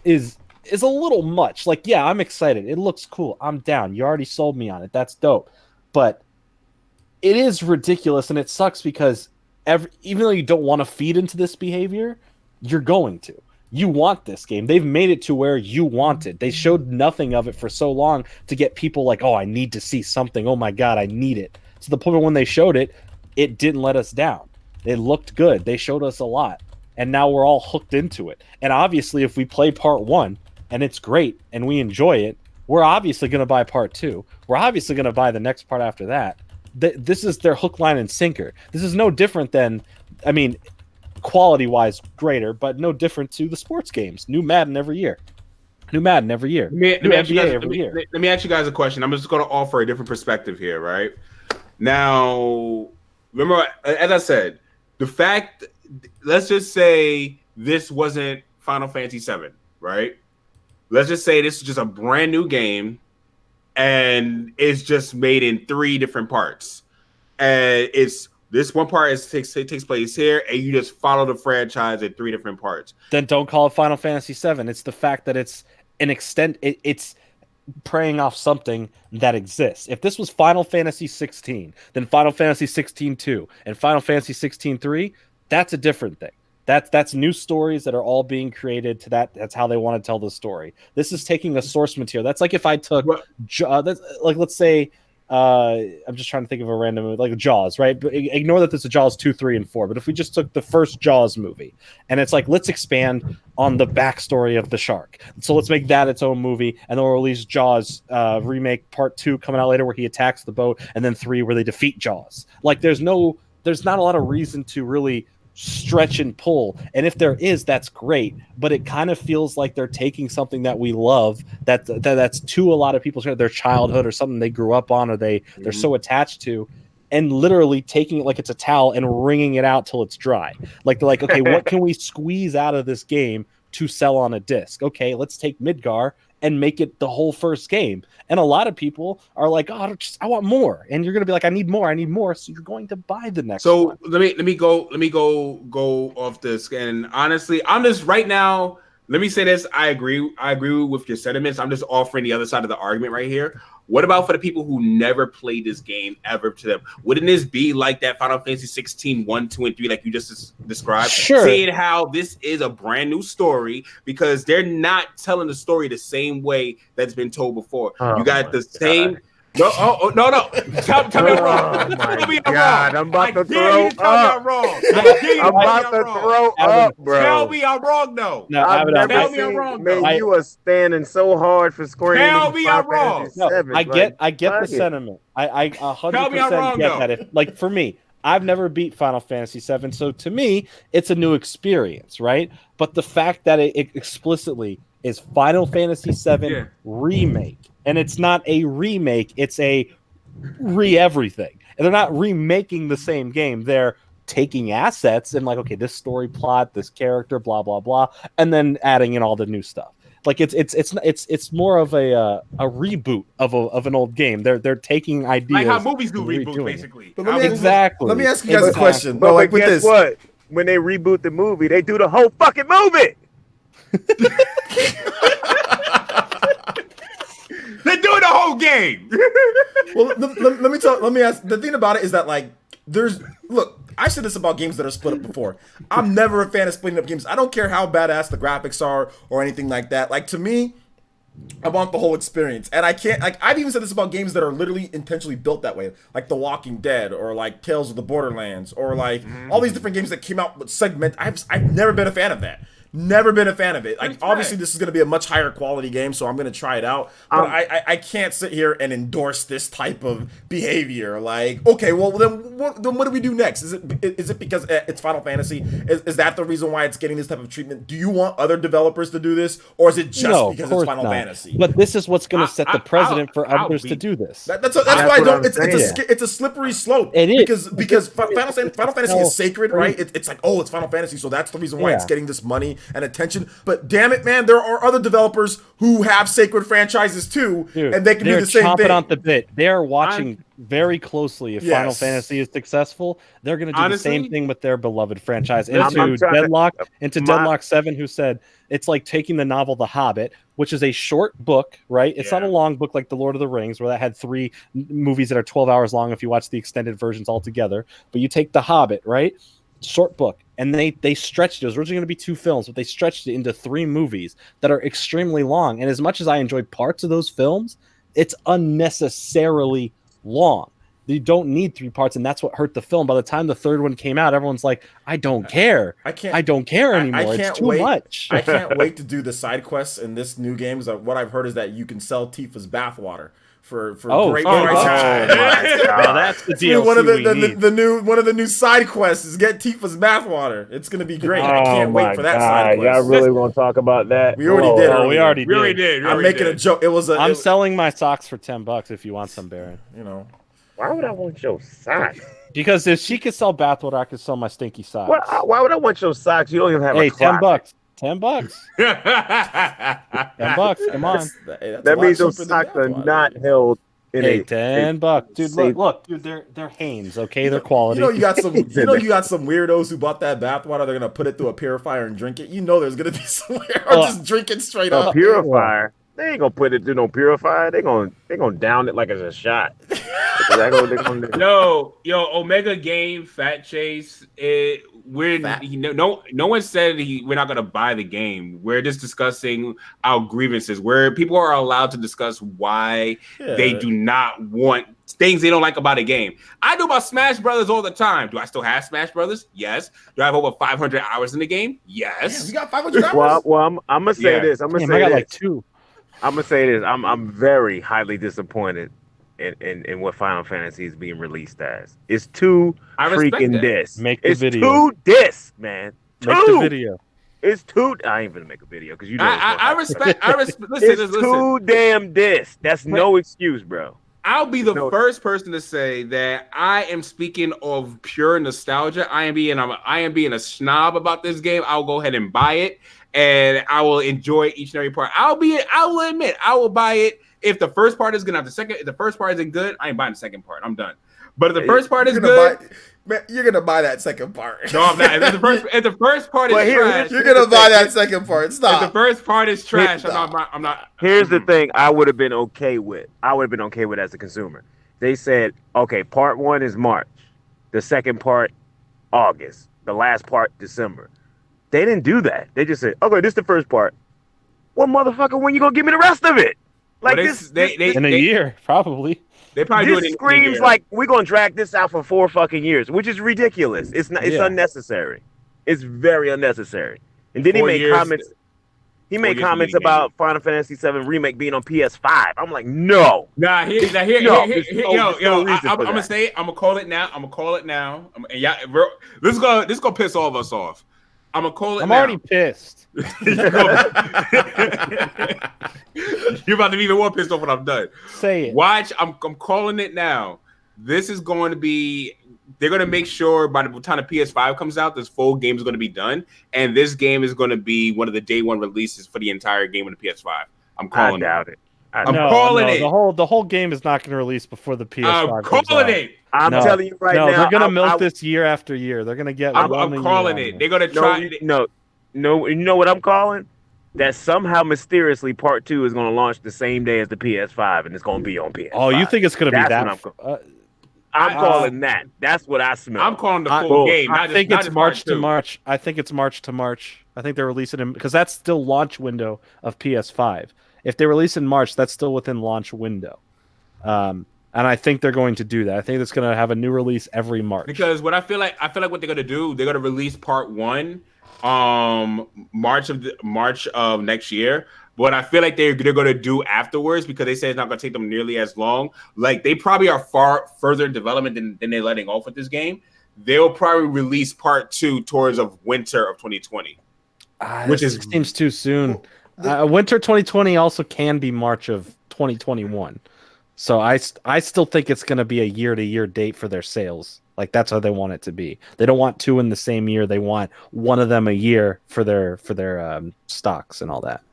C: is a little much. Like, yeah, I'm excited. It looks cool. I'm down. You already sold me on it. That's dope. But it is ridiculous, and it sucks because even though you don't want to feed into this behavior, you're going to. You want this game. They've made it to where you want it. They showed nothing of it for so long to get people like, oh, I need to see something. Oh my God, I need it. To the point where when they showed it, it didn't let us down. It looked good. They showed us a lot. And now we're all hooked into it. And obviously, if we play part 1 and it's great and we enjoy it, we're obviously going to buy part 2. We're obviously going to buy the next part after that. This is their hook, line, and sinker. This is no different than, I mean, quality-wise greater, but no different to the sports games. New Madden every year. New NBA every year.
A: Let me ask you guys a question. I'm just going to offer a different perspective here, right? Now, remember, as I said, the fact, let's just say this wasn't Final Fantasy VII, right? Let's just say this is just a brand new game and it's just made in 3 different parts. And it's this one part takes place here, and you just follow the franchise in 3 different parts.
C: Then don't call it Final Fantasy VII. It's the fact that it's an extent. It's preying off something that exists. If this was Final Fantasy 16, then Final Fantasy 16-2 and Final Fantasy 16-3, that's a different thing. That's new stories that are all being created to that. That's how they want to tell the story. This is taking a source material. That's like if I took, like let's say, I'm just trying to think of a random movie, like Jaws, right? But ignore that there's a Jaws 2, 3, and 4. But if we just took the first Jaws movie, and it's like, let's expand on the backstory of the shark. So let's make that its own movie, and then we'll release Jaws remake part 2 coming out later, where he attacks the boat, and then 3 where they defeat Jaws. Like there's not a lot of reason to really stretch and pull, and if there is, that's great, but it kind of feels like they're taking something that we love that's to a lot of people, their childhood or something they grew up on or they're so attached to, and literally taking it like it's a towel and wringing it out till it's dry. Like they're like, okay, what can we squeeze out of this game to sell on a disc? Okay, let's take Midgar and make it the whole first game. And a lot of people are like, oh, I want more. And you're going to be like, I need more. So you're going to buy the next one.
A: Let me go off this. And honestly, I'm just right now, let me say this. I agree with your sentiments. I'm just offering the other side of the argument right here. What about for the people who never played this game ever to them? Wouldn't this be like that Final Fantasy 16, 1, 2, and 3, like you just described?
C: Sure.
A: Seeing how this is a brand new story because they're not telling the story the same way that's been told before. You got the same. No. Tell me I'm wrong.
D: Oh my God, I'm about to throw up.
A: I'm about to
D: throw up, bro.
A: Tell me I'm wrong, though.
C: No,
A: tell me I'm wrong, though.
D: Man, you are standing so hard for Square Enix.
A: Tell me I'm wrong.
C: No, I get the sentiment. I 100% get that. If, like, for me, I've never beat Final Fantasy VII, so to me, it's a new experience, right? But the fact that it explicitly is Final Fantasy VII Remake, and it's not a remake, it's a everything. And they're not remaking the same game. They're taking assets and like, okay, this story plot, this character, blah blah blah, and then adding in all the new stuff. Like it's more of a reboot of an old game. They're taking ideas
A: like how movies do reboots, basically.
B: But let me ask you guys a question.
D: But like with this, what? When they reboot the movie, they do the whole fucking movie.
A: They're doing the whole game.
B: Well, let me ask. The thing about it is that like, I said this about games that are split up before. I'm never a fan of splitting up games. I don't care how badass the graphics are or anything like that. Like, to me, I want the whole experience. And I can't, like, I've even said this about games that are literally intentionally built that way. Like The Walking Dead or like Tales of the Borderlands or like all these different games that came out with segment. I've never been a fan of that. Never been a fan of it. Like, obviously, this is going to be a much higher quality game, so I'm going to try it out. But I can't sit here and endorse this type of behavior. Like, okay, well, then what do we do next? Is it because it's Final Fantasy? Is that the reason why it's getting this type of treatment? Do you want other developers to do this, or is it just because it's Final Fantasy?
C: But this is what's going to set the precedent for others to do this.
B: That's why I don't. It's a slippery slope.
C: It is
B: because Final Fantasy is sacred, right? It's like, oh, it's Final Fantasy, so that's the reason why it's getting this money and attention. But damn it, man, there are other developers who have sacred franchises too, and they can do the same thing.
C: They're chomping on the bit. They're watching very closely. If Final Fantasy is successful, they're going to do the same thing with their beloved franchise. Into Deadlock 7, who said it's like taking the novel The Hobbit, which is a short book, right? It's not a long book like The Lord of the Rings, where that had 3 movies that are 12 hours long if you watch the extended versions all together. But you take The Hobbit, right? short book, and they stretched it. It was originally going to be 2 films, but they stretched it into 3 movies that are extremely long. And as much as I enjoyed parts of those films, it's unnecessarily long. You don't need 3 parts, and that's what hurt the film. By the time the 3rd one came out, everyone's like, I don't care. I don't care anymore. It's too much.
B: I can't wait to do the side quests in this new game. What I've heard is that you can sell Tifa's bathwater for great prices.
C: Well, that's the DLC
B: one of the new side quests is get Tifa's bathwater. It's gonna be great. I can't wait for that side quest.
D: Y'all really want to talk about that?
B: We already did.
C: We already did.
B: I'm making a joke.
C: I'm selling my socks for $10 if you want some, Baron.
B: You know.
D: Why would I want your socks?
C: Because if she could sell bathwater, I could sell my stinky socks.
D: Why would I want your socks? You don't even have a closet.
C: $10. $10. Come on.
D: That means those socks are not held in
C: $10. Dude, look, dude, they're Hanes, okay? They're quality.
B: You got some weirdos who bought that bathwater, they're gonna put it through a purifier and drink it. There's gonna be some weirdo just drink it straight up.
D: A purifier? They ain't gonna put it through no purifier. They gonna down it like it's a shot.
A: Yo, Omega Game, Fat Chase. No one said we're not gonna buy the game. We're just discussing our grievances, where people are allowed to discuss why they do not want things they don't like about a game. I do about Smash Brothers all the time. Do I still have Smash Brothers? Yes. Do I have over 500 hours in the game? Yes.
B: Damn, you got 500 hours?
D: Well, I'm gonna say this.
C: I got like 2.
D: I'm gonna say this. I'm very highly disappointed in what Final Fantasy is being released as. It's too freaking discs.
C: Make the video.
D: It's 2 discs, man.
C: Make the video.
D: It's 2. I ain't gonna make a video because
A: I respect. Listen,
D: it's 2 damn discs. That's no excuse, bro.
A: I'll be the first person to say that I am speaking of pure nostalgia. I am being a snob about this game. I'll go ahead and buy it, and I will enjoy each and every part. I will admit, I will buy it if the first part is good. If the first part isn't good, I ain't buying the second part. I'm done. But if the first part is good,
B: you're gonna buy that second part.
A: No, I'm not. If the first part is trash,
B: you're gonna buy that second part. Stop.
A: If the first part is trash, I'm not.
D: Here's the thing: I would have been okay with as a consumer. They said, okay, part 1 is March, the second part August, the last part December. They didn't do that. They just said, okay, this is the first part. Well, motherfucker, when you gonna give me the rest of it? Like
C: in a year, probably.
A: They probably do it
D: in screams like we're gonna drag this out for 4 fucking years, which is ridiculous. It's unnecessary. It's very unnecessary. And then he made comments. He made comments about Final Fantasy VII Remake being on PS5. I'm like, no.
A: I'm gonna say it. I'm gonna call it now. And this is gonna piss all of us off. I'm gonna call it.
C: I'm already pissed.
A: You're about to be even more pissed off when I'm done.
C: Say it.
A: Watch. I'm calling it now. This is going to be. They're going to make sure by the time the PS5 comes out, this full game is going to be done, and this game is going to be one of the day one releases for the entire game on the PS5. I'm calling it. I'm calling it.
C: The whole game is not going to release before the PS5.
A: I'm calling it.
D: I'm telling you right now.
C: No, they're going to milk this year after year. They're going to get.
A: I'm calling it. They're going to try.
D: No. You know what I'm calling? That somehow mysteriously Part 2 is going to launch the same day as the PS5, and it's going to be on PS5.
C: Oh, you think it's going to be that?
D: I'm calling that. That's what I smell.
A: I'm calling the full game.
C: I think it's March to March. I think it's March to March. I think they're releasing it because that's still launch window of PS5. If they release in March, that's still within launch window. And I think they're going to do that. I think it's going to have a new release every March.
A: Because what I feel like what they're going to do, they're going to release Part 1 March of next year. What I feel like they're going to do afterwards, because they say it's not going to take them nearly as long. Like, they probably are far further in development than they're letting off with this game. They'll probably release Part 2 towards of winter of 2020, which
C: seems too soon. Winter 2020 also can be March of 2021. So I still think it's going to be a year-to-year date for their sales. Like, that's how they want it to be. They don't want 2 in the same year. They want one of them a year for their stocks and all that.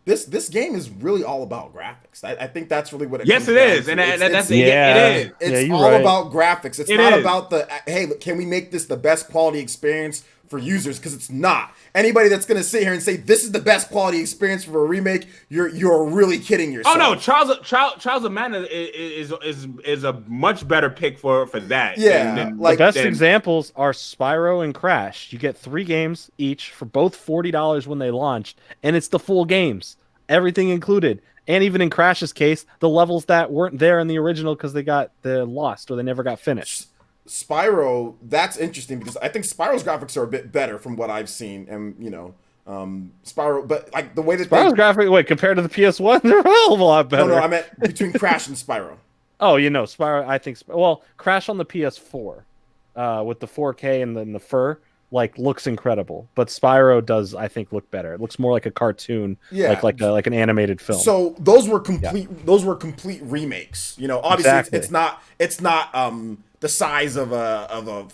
B: This game is really all about graphics. I think that's really what it
A: Yes, it is. And it is.
B: It's all about graphics. It's not about the, hey, can we make this the best quality experience for users, because it's not. Anybody that's going to sit here and say this is the best quality experience for a remake, you're really kidding yourself.
A: Oh no, Trials of Mana is a much better pick for that.
B: Yeah,
C: the best examples are Spyro and Crash. You get 3 games each for both $40 when they launched, and it's the full games, everything included. And even in Crash's case, the levels that weren't there in the original because they got lost or they never got finished.
B: Spyro, that's interesting because I think Spyro's graphics are a bit better from what I've seen, and Spyro, but like the way that
C: Spyro's graphics, compared to the PS1, they're a hell of a lot better.
B: No, I meant between Crash and Spyro.
C: Oh, Spyro, I think, Crash on the PS4 with the 4K and then the fur, looks incredible, but Spyro does, I think, look better. It looks more like a cartoon, like an animated film.
B: So those were complete remakes. Obviously
C: exactly.
B: it's not the size of a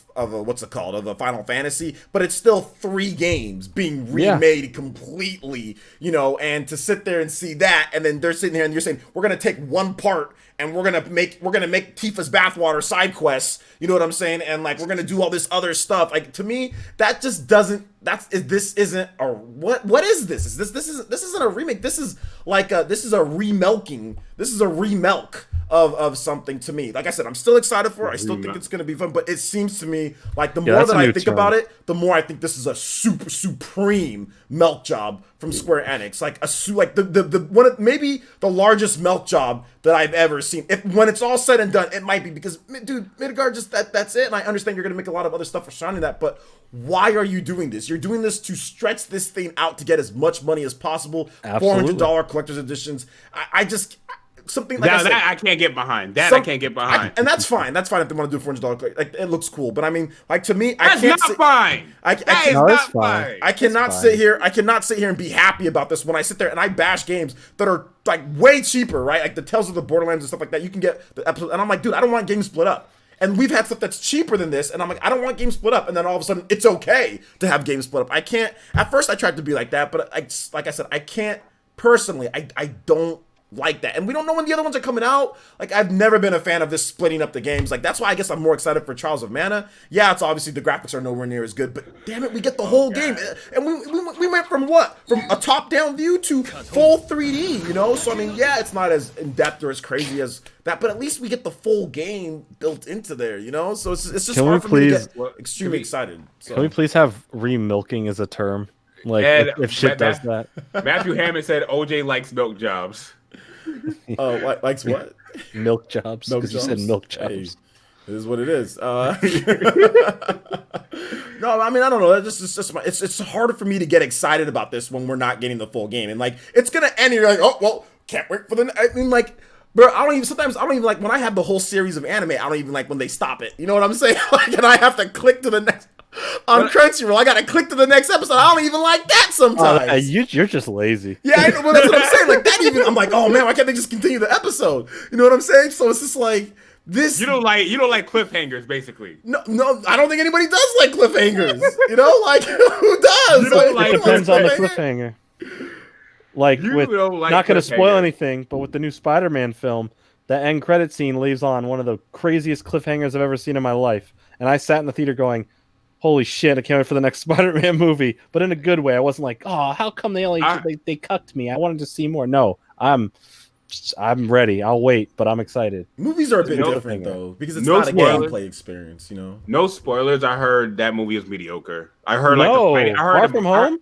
B: what's it called, of a Final Fantasy, but it's still 3 games being remade completely. And to sit there and see that, and then they're sitting here and you're saying we're gonna take one part and we're gonna make Tifa's bathwater side quests. You know what I'm saying? And we're gonna do all this other stuff. To me, that just doesn't. This isn't a what is this? This isn't a remake. This is this is a remelking. This is a remilk of something to me. Like I said, I'm still excited for it. I still think it's gonna be fun. But it seems to me like the more that I think about it, the more I think this is a supreme milk job from Square Enix. Maybe the largest milk job that I've ever seen. When it's all said and done, it might be because dude, Midgar just that's it. And I understand you're gonna make a lot of other stuff for surrounding that, but why are you doing this? You're doing this to stretch this thing out to get as much money as possible. $400 collector's editions. I just something like
A: that I can't get behind. I can't get behind.
B: And that's fine. That's fine if they want to do $400. It looks cool. But I mean, to me,
A: that's not fine.
B: That is not fine. I cannot sit here. I cannot sit here and be happy about this when I sit there and I bash games that are way cheaper, right? Like the Tales of the Borderlands and stuff like that. You can get the episode, and I'm like, dude, I don't want games split up. And we've had stuff that's cheaper than this, and I'm like, I don't want games split up. And then all of a sudden, it's okay to have games split up. I can't. At first, I tried to be like that, but like I said, I can't personally. I don't like that, and we don't know when the other ones are coming out. I've never been a fan of this splitting up the games. That's why I guess I'm more excited for Trials of Mana. Yeah, it's obviously the graphics are nowhere near as good, but damn it, we get the whole game, and we went from a top-down view to full 3D. So I mean, yeah, it's not as in depth or as crazy as that, but at least we get the full game built into there. So it's just hard for me to get extremely excited. So.
C: Can we please have remilking as a term? If shit does that.
A: Matthew Hammond said OJ likes milk jobs.
B: Oh, likes what?
C: Milk jobs. Because you said milk jobs. Hey,
B: it is what it is. No, I mean, I don't know. It's harder for me to get excited about this when we're not getting the full game. And it's gonna end. And you're like, oh well, can't wait for the. I mean, bro, sometimes I don't even like when I have the whole series of anime. I don't even like when they stop it. You know what I'm saying? And I have to click to the next. On Crunchyroll, I gotta click to the next episode. I don't even like that sometimes.
C: You're just lazy.
B: Yeah, I know, but that's what I'm saying. I'm like, oh man, why can't they just continue the episode? You know what I'm saying? So it's just this.
A: You don't like cliffhangers, basically.
B: No, I don't think anybody does like cliffhangers. Who does?
C: It depends on the cliffhanger. Not gonna spoil anything, but with the new Spider-Man film, the end credit scene leaves on one of the craziest cliffhangers I've ever seen in my life, and I sat in the theater going, holy shit, I can't wait for the next Spider-Man movie. But in a good way. I wasn't like, oh, how come they cucked me? I wanted to see more. No, I'm ready. I'll wait, but I'm excited.
B: Movies are a bit different, though, because it's not a gameplay experience,
A: No spoilers. I heard that movie is mediocre. I heard
C: Far From Home?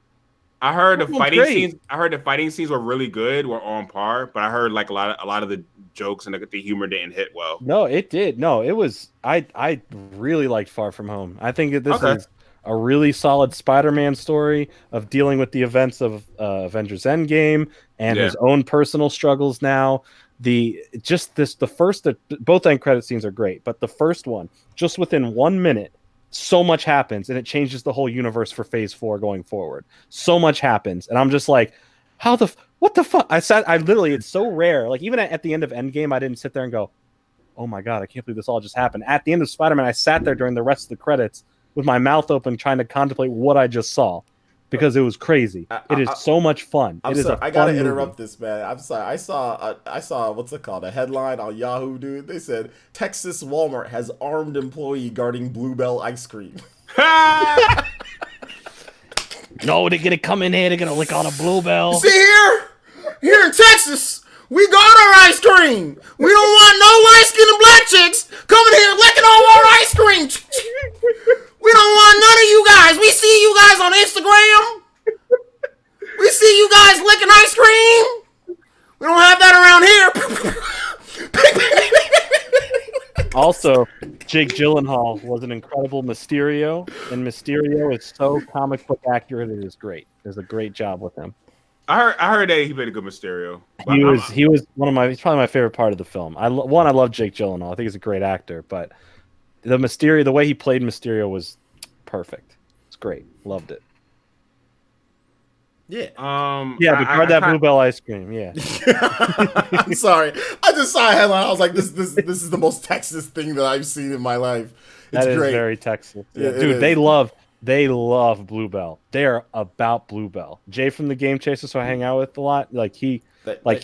A: I heard the fighting scenes. I heard the fighting scenes were really good, were on par, but I heard a lot of the jokes and the humor didn't hit well.
C: No, it did. No, it was. I really liked Far From Home. I think that this is a really solid Spider-Man story of dealing with the events of Avengers Endgame and his own personal struggles. Now, both end credit scenes are great, but the first one, just within 1 minute. So much happens, and it changes the whole universe for Phase 4 going forward. So much happens, and I'm just like, what the fuck? I literally, it's so rare. Even at the end of Endgame, I didn't sit there and go, oh my god, I can't believe this all just happened. At the end of Spider-Man, I sat there during the rest of the credits with my mouth open trying to contemplate what I just saw. Because it was crazy. It is so much fun.
B: I gotta interrupt this, man. I'm sorry. I saw what's it called? A headline on Yahoo, dude. They said Texas Walmart has armed employee guarding Bluebell ice cream.
C: No, they're gonna come in here. They're gonna lick on a Bluebell.
B: See here in Texas, we got our ice cream. We don't want no light-skinned black chicks coming here licking all our ice cream. We don't want none of you guys. We see you guys on Instagram. We see you guys licking ice cream. We don't have that around here.
C: Also, Jake Gyllenhaal was an incredible Mysterio, and Mysterio is so comic book accurate. It is great. There's a great job with him.
A: I heard that he played a good Mysterio.
C: He was one of my. He's probably my favorite part of the film. I love Jake Gyllenhaal. I think he's a great actor, but the way he played Mysterio was perfect. It's great. Loved it.
B: Yeah.
C: Yeah, but that Bluebell ice cream. Yeah.
B: I'm sorry. I just saw a headline. I was like, this is the most Texas thing that I've seen in my life. It's
C: that is
B: great.
C: very Texas. Yeah.
B: Yeah,
C: Dude, they love Bluebell. They are about Bluebell. Jay from the Game Chasers, who I hang out with a lot, he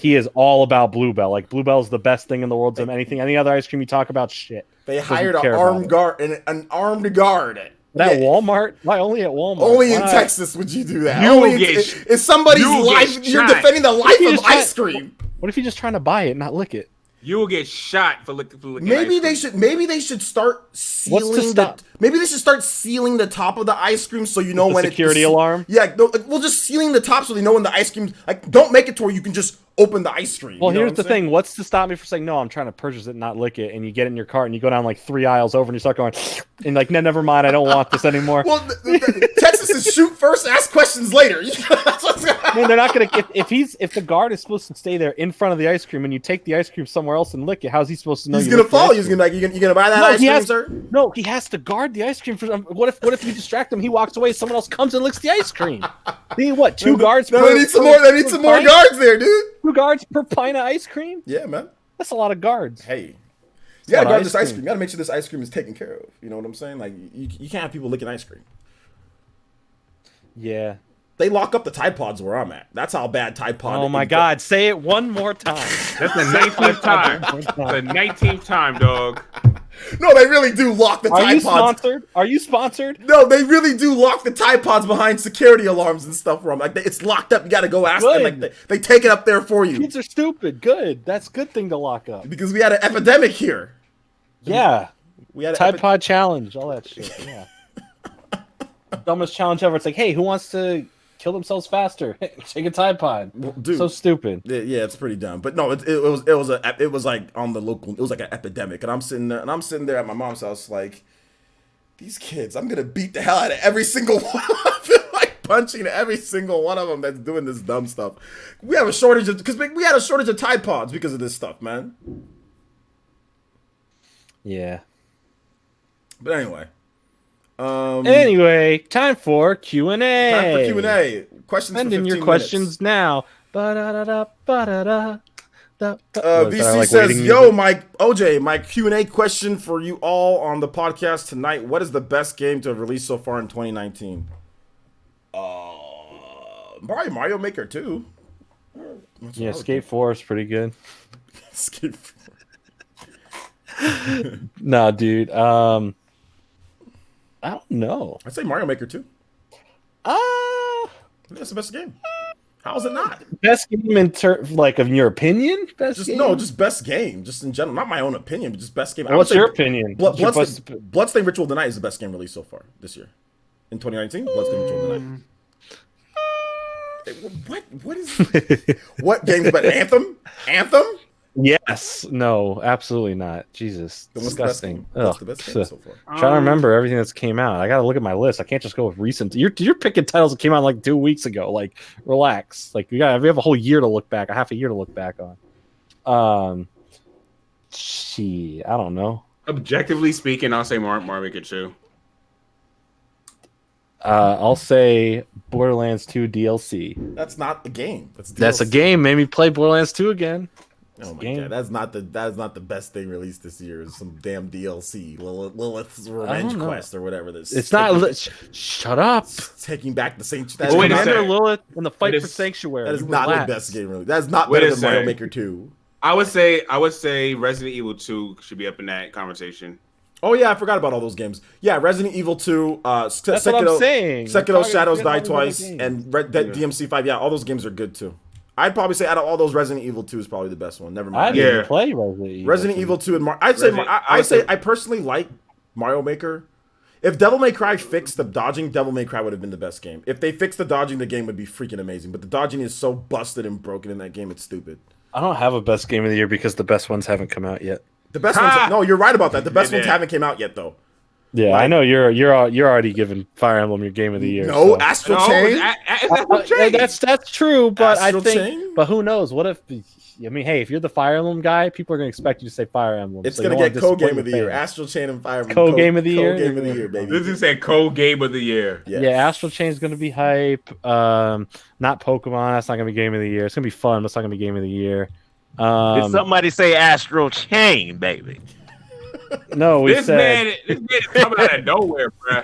C: is all about Bluebell. Like Bluebell is the best thing in the world. Any other ice cream you talk about, shit.
B: They hired an armed guard.
C: At Walmart? Why only at Walmart?
B: Only in Texas would you do that. It's somebody's life. You're
A: shot.
B: Defending the life of ice cream.
C: What if you're just trying to buy it and not lick it?
A: You will get shot for licking.
B: Maybe they should start sealing maybe they should start sealing the top of the ice cream so you know when
C: security alarm.
B: Yeah, well, just sealing the top so they know when the ice cream. Like, don't make it to where you can just open the ice cream.
C: Well, here's the thing. What's to stop me from saying no? I'm trying to purchase it, and not lick it. And you get in your cart and you go down like 3 aisles over and you start going, and like, never mind. I don't want this anymore.
B: Well, Texas is shoot first, ask questions later.
C: Man, they're not gonna. If the guard is supposed to stay there in front of the ice cream and you take the ice cream somewhere else and lick it, how's he supposed to know?
B: He's gonna follow you. He's gonna be like, you gonna buy that ice cream, sir?
C: No, he has to guard the ice cream. What if you distract him? He walks away. Someone else comes and licks the ice cream. They need what? 2 guards?
B: No, they need some more guards there, dude.
C: 2 guards per pint of ice cream?
B: Yeah, man.
C: That's a lot of guards.
B: Hey, you gotta guard this ice cream. You gotta make sure this ice cream is taken care of. You know what I'm saying? Like, you can't have people licking ice cream.
C: Yeah.
B: They lock up the Tide Pods where I'm at. That's how bad Tide Pod.
C: Oh my God! Say it one more time.
A: That's the 19th time. The 19th time, dog.
B: No, they really do lock the Tide Pods.
C: Are you sponsored?
B: No, they really do lock the Tide Pods behind security alarms and stuff for them. Like, it's locked up. You got to go ask them. Like, they take it up there for you.
C: Kids are stupid. Good. That's a good thing to lock up.
B: Because we had an epidemic here.
C: Yeah.
B: We had
C: Tide Pod challenge. All that shit. Yeah. Dumbest challenge ever. It's like, hey, who wants to kill themselves faster? Take a Tide Pod. Well, dude, so stupid.
B: Yeah, it's pretty dumb. But no, it was like on the local. It was like an epidemic, and I'm sitting there at my mom's house, like, these kids. I'm gonna beat the hell out of every single one. I feel like punching every single one of them that's doing this dumb stuff. We have a shortage of Tide Pods because of this stuff, man.
C: Yeah.
B: But anyway.
C: Time for Q&A.
B: Time for Q&A. Questions.
C: Send in your questions now.
B: VC says, "Yo, OJ, my Q&A question for you all on the podcast tonight. What is the best game to have released so far in 2019? Probably Mario Maker 2.
C: Yeah, Skate 4 is pretty good.
B: Skate 4.
C: Nah, dude. I don't know.
B: I'd say Mario Maker 2. That's the best game. How is it not?
C: Best game in your opinion?
B: Just best game. Just in general. Not my own opinion, but just best game.
C: What's your opinion?
B: Bloodstained Ritual of the Night is the best game released so far this year. In 2019, Bloodstained Ritual of the Night. What is what game's better? Anthem?
C: Yes. No, absolutely not. Jesus. Disgusting.
B: What's the best game so far?
C: Trying to remember everything that's came out. I got to look at my list. I can't just go with recent. You're picking titles that came out like 2 weeks ago. Like, relax. Like, we have a whole year to look back, a half a year to look back on. I don't know.
A: Objectively speaking, I'll say Mario Maker 2.
C: I'll say Borderlands 2 DLC.
B: That's not a game.
C: That's a game. Made me play Borderlands 2 again.
B: Oh my God, that's not the best thing released this year. It's some damn DLC, Lilith's Revenge Quest or whatever this.
C: It's not. Shut up.
B: Taking back the Sanctuary.
C: Lilith in the fight for Sanctuary.
B: That is not the best game released. That is not better than Mario Maker 2.
A: I would say Resident Evil 2 should be up in that conversation.
B: Oh yeah, I forgot about all those games. Yeah, Resident Evil 2,
C: That's what I'm saying.
B: Sekiro Shadows Die Twice, and Red Dead DMC 5. Yeah, all those games are good too. I'd probably say out of all those, Resident Evil 2 is probably the best one. Never
C: I
B: mind.
C: didn't play Resident Evil.
B: Resident Evil 2 and I personally like Mario Maker. If Devil May Cry fixed the dodging, Devil May Cry would have been the best game. If they fixed the dodging, the game would be freaking amazing. But the dodging is so busted and broken in that game, it's stupid.
C: I don't have a best game of the year because the best ones haven't come out yet.
B: The best ones. No, you're right about that. The best ones haven't came out yet, though.
C: Yeah, I know you're already giving Fire Emblem your game of the year.
B: No, so. Astral Chain.
C: That's true, but
B: Astral
C: I think.
B: Chain?
C: But who knows? What if? I mean, hey, if you're the Fire Emblem guy, people are gonna expect you to say Fire Emblem.
B: It's gonna get co-game of the year. Astral Chain and Fire Emblem.
C: Co-game of the year.
B: Co-game of the year, baby.
A: This is a co-game of the year.
B: Yes.
C: Yeah, Astral Chain's gonna be hype. Not Pokemon. That's not gonna be game of the year. It's gonna be fun. But it's not gonna be game of the year.
D: Did somebody say Astral Chain, baby?
C: No, we
A: this
C: said
A: man is coming out of nowhere, bro.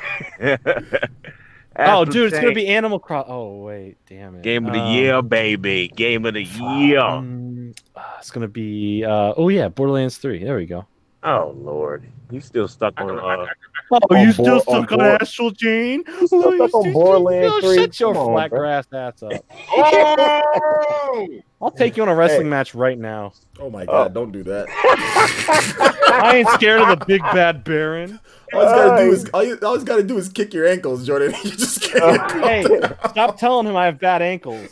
C: Oh, dude, it's gonna be Animal Crossing. Oh, wait, damn it.
D: Game of the year, baby. Game of the year.
C: It's gonna be. Oh yeah, Borderlands 3. There we go.
D: Oh Lord, you still stuck on?
C: You still stuck on Astral Chain?
D: You still stuck on Borderlands 3?
C: Shut your flat grass ass up.
A: Oh!
C: I'll take you on a wrestling match right now.
B: Oh my God! Don't do that.
C: I ain't scared of the big bad Baron.
B: All you gotta do is kick your ankles, Jordan. You just can't.
C: Hey, stop telling him I have bad ankles.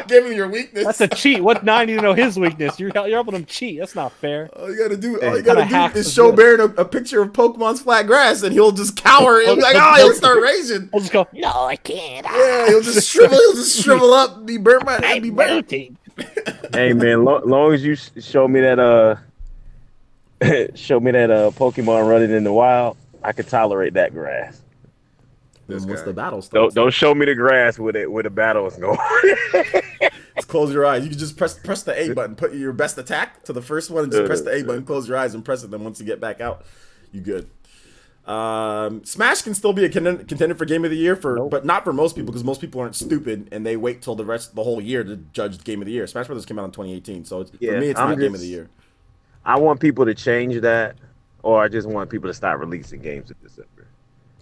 B: Give him your weakness.
C: That's a cheat. What 90 to know his weakness? You're helping him cheat. That's not fair.
B: All you gotta do is show Baron a picture of Pokemon's flat grass, and he'll just cower and be like, he'll start raging.
C: He'll just go, no, I can't.
B: Yeah, he'll just shrivel up, be burnt by that. Be burnt.
D: Hey man, long as you show me that Pokemon running in the wild, I can tolerate that grass.
B: Once the battle starts.
D: Don't show me the grass where the battle is going.
B: Just close your eyes. You can just press the A button. Put your best attack to the first one and just press the A button. Close your eyes and press it. Then once you get back out, you good. Smash can still be a contender for Game of the Year but not for most people because most people aren't stupid and they wait till the whole year to judge Game of the Year. Smash Brothers came out in 2018, so for me it's not Game of the Year.
D: I want people to change that, or I just want people to start releasing games in December.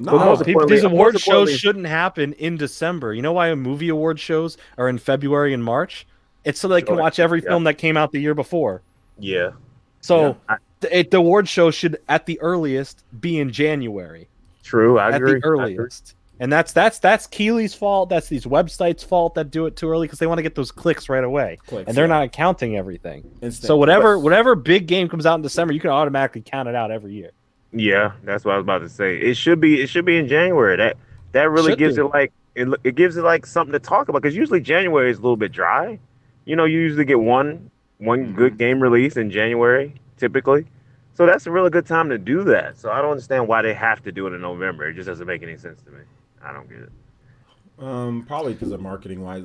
B: No,
C: these award shows shouldn't happen in December. You know why movie award shows are in February and March? It's so they can watch every film that came out the year before.
D: Yeah.
C: So the award show should, at the earliest, be in January.
D: True, I agree.
C: At the earliest. And that's Keely's fault. That's these websites' fault that do it too early because they want to get those clicks right away. And they're not counting everything. So whatever big game comes out in December, you can automatically count it out every year.
D: Yeah, that's what I was about to say. It should be in January. That really gives it like it gives it like something to talk about because usually January is a little bit dry. You usually get one good game release in January typically. So that's a really good time to do that. So I don't understand why they have to do it in November. It just doesn't make any sense to me. I don't get it.
B: Probably because of marketing wise,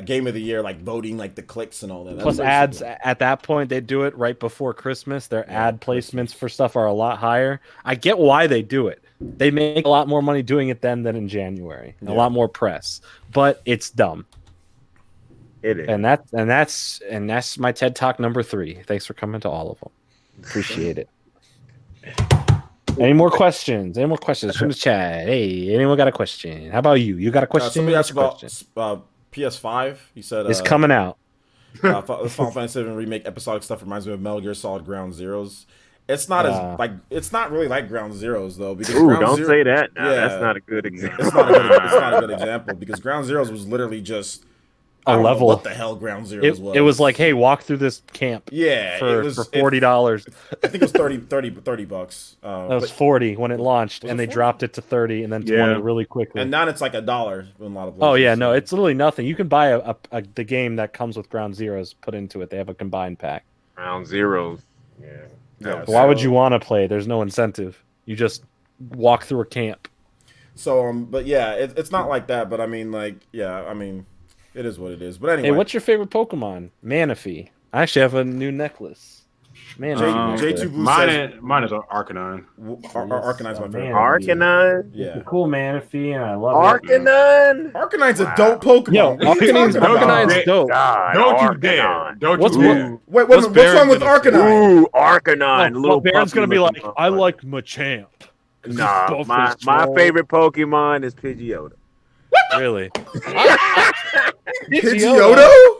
B: Game of the Year, voting, the clicks and all that.
C: Plus ads at that point, they do it right before Christmas. Their ad placements for stuff are a lot higher. I get why they do it. They make a lot more money doing it then than in January. A lot more press, but it's dumb.
D: It is,
C: and that's my TED Talk number 3. Thanks for coming to all of them. Appreciate it. Any more questions? Any more questions from the chat? Hey, anyone got a question? How about you? You got a question?
B: Somebody asked about PS5. He said
C: it's coming out.
B: Final Fantasy VII Remake Episodic stuff reminds me of Metal Gear Solid Ground Zeroes. It's not it's not really like Ground Zeroes though. Because
D: say that. No, that's not a good example.
B: It's not a good example because Ground Zeroes was literally just
C: a level.
B: What the hell Ground Zeroes was?
C: It was like, hey, walk through this camp.
B: Yeah,
C: for $40.
B: I think it was $30.
C: That was 40 when it launched, and they dropped it to 30 and then 20 really quickly.
B: And now it's like $1 in a lot of places.
C: Oh yeah, no, it's literally nothing. You can buy the game that comes with Ground Zeroes put into it. They have a combined pack.
D: Ground Zeroes. Yeah.
C: Why would you want to play? There's no incentive. You just walk through a camp.
B: So, but yeah, it's not like that. But I mean, it is what it is. But anyway.
C: Hey, what's your favorite Pokemon? Manaphy. I actually have a new necklace. Man,
B: J2 Blue
A: mine is Arcanine.
B: Arcanine's my favorite.
D: Arcanine?
C: It's a cool Manaphy, and I love
D: Arcanine?
B: Arcanine's a dope Pokemon.
C: Yo, Arcanine's dope.
D: God,
A: Don't you
D: Arcanine.
A: dare. Don't
C: What's
A: you dare.
B: Wait, what's wrong with Arcanine?
D: Ooh, Arcanine.
C: Well, Baron's gonna be like, I like Machamp.
D: Nah, my favorite Pokemon is Pidgeotto.
C: Really?
B: Pidgeotto?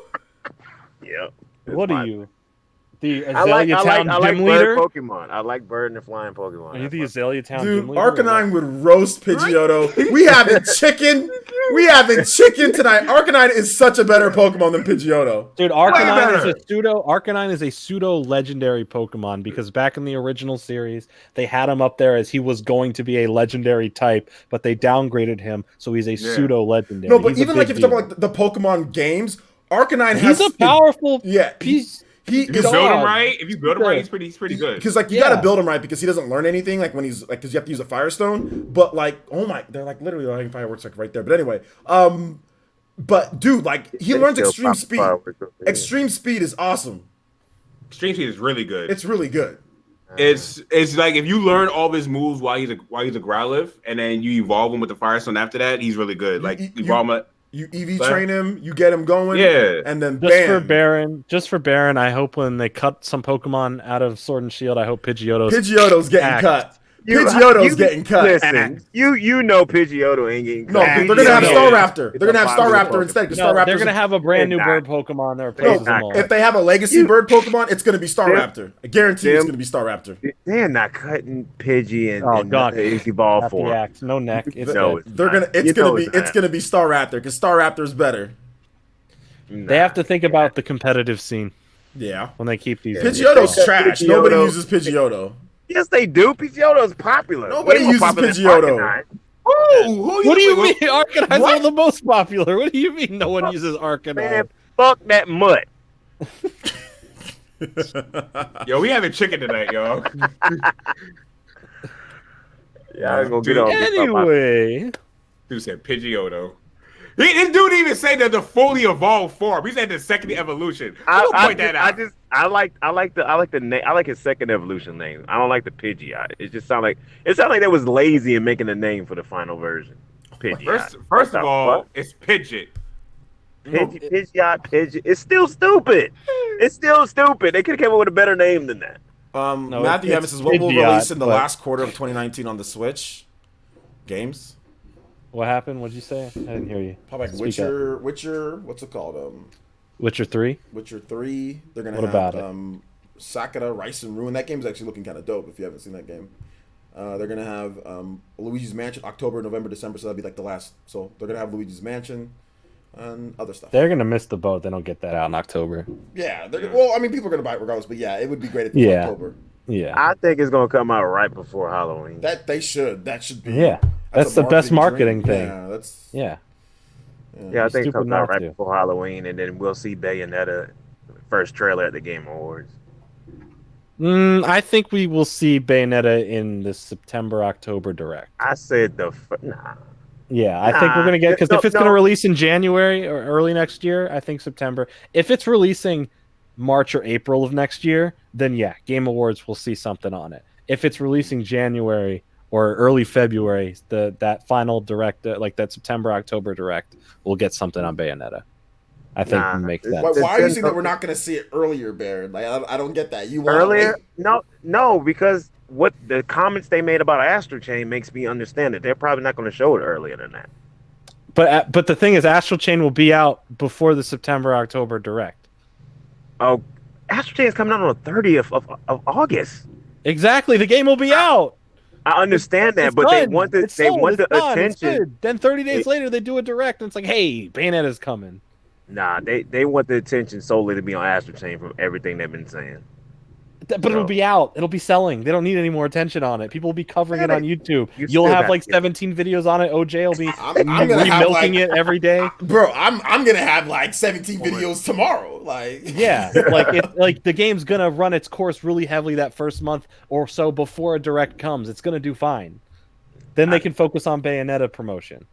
D: Yep.
C: What are you? The
D: I like
C: Azalea Town
D: bird
C: gym leader?
D: Pokemon. I like bird and flying Pokemon.
C: Are you the Azalea Town
B: Dude,
C: gym leader?
B: Arcanine would roast Pidgeotto. We having chicken. We having chicken tonight. Arcanine is such a better Pokemon than Pidgeotto.
C: Dude, Arcanine is a pseudo legendary Pokemon because back in the original series, they had him up there as he was going to be a legendary type, but they downgraded him, so he's a pseudo legendary.
B: No, but even like if you're talking about like the Pokemon games, Arcanine has
C: a powerful
B: piece.
A: If you build him right, he's pretty good.
B: Because like you gotta build him right because he doesn't learn anything like when he's like because you have to use a Firestone. But like they're like literally lighting fireworks like right there. But anyway, but dude, like he learns extreme speed. Extreme speed is awesome.
A: Extreme speed is really good.
B: It's really good.
A: It's like if you learn all of his moves while he's a Growlithe, and then you evolve him with the Firestone after that, he's really good. Like
B: You EV train him, you get him going, and then
C: Just for Baron, I hope when they cut some Pokemon out of Sword and Shield, I hope
B: Pidgeotto's getting cut. Pidgeotto's getting cut.
D: Listen, you know Pidgeotto ain't getting cut.
B: No, they're gonna have Staraptor. They're gonna have Staraptor instead.
C: No, they're gonna have a brand new bird Pokemon that replaces them all.
B: If they have a legacy bird Pokemon, it's gonna be Staraptor. I guarantee it's gonna be Staraptor.
D: They're not cutting Pidgey and his evolve form.
C: No neck.
B: It's gonna be Staraptor because Staraptor's better.
C: They have to think about the competitive scene.
B: Yeah,
C: when they keep these.
B: Pidgeotto's trash. Nobody uses Pidgeotto.
D: Yes, they do. Pidgeotto is popular.
B: Nobody uses Pidgeotto.
C: What do you mean? Arcanine's one of the most popular. What do you mean no one uses Arcanine?
D: Man, fuck that mutt.
A: Yo, we having chicken tonight, yo.
D: Yeah, I'm gonna get on.
C: Anyway,
A: dude said Pidgeotto. This dude even say that the fully evolved form. He said the second evolution. I like his second evolution name. I don't like the Pidgeot. It just sounds like they was lazy in making a name for the final version. Pidgeot. First of all, it's Pidgeot.
D: Pidgeot. It's still stupid. It's still stupid. They could have came up with a better name than that.
B: Matthew Evans says, what will release in the last quarter of 2019 on the Switch? Games?
C: What happened? What'd you say? I didn't hear you.
B: Probably like Witcher, what's it called?
C: Witcher 3?
B: Witcher 3. They're going to have Sakura, Rice and Ruin. That game's actually looking kind of dope if you haven't seen that game. They're going to have Luigi's Mansion, October, November, December, so that'll be like the last. So they're going to have Luigi's Mansion and other stuff.
C: They're going to miss the boat. They don't get that out in October.
B: Yeah. Well, I mean, people are going to buy it regardless, but yeah, it would be great if it was October.
C: Yeah.
D: I think it's going to come out right before Halloween.
B: That should be.
C: Yeah. That's the best marketing thing.
B: Yeah,
D: I think it comes out right before Halloween, and then we'll see Bayonetta first trailer at the Game Awards.
C: I think we will see Bayonetta in the September-October Direct.
D: I said
C: nah. Yeah, I think we're going to get... Because if it's going to release in January or early next year, I think September. If it's releasing March or April of next year, then yeah, Game Awards will see something on it. If it's releasing January or early February, that final direct, like that September-October direct, we'll get something on Bayonetta. I think it makes sense.
B: Why are you saying that we're not going to see it earlier, Baron? Like, I don't get that. You want
D: earlier? No, because what the comments they made about Astral Chain makes me understand that they're probably not going to show it earlier than that.
C: But the thing is, Astral Chain will be out before the September-October direct.
D: Oh, Astral Chain is coming out on the 30th of August.
C: Exactly, the game will be out.
D: I understand that, but they want the attention.
C: Then 30 days later, they do a direct, and it's like, hey, Bayonetta's coming.
D: Nah, they want the attention solely to be on Astral Chain from everything they've been saying.
C: But it'll be out. It'll be selling. They don't need any more attention on it. People will be covering it on YouTube. You'll have like 17 videos on it. OJ will be remilking it every day.
B: Bro, I'm gonna have like 17 videos tomorrow. Like
C: yeah, like the game's gonna run its course really heavily that first month or so before a direct comes. It's gonna do fine. Then they can focus on Bayonetta promotion.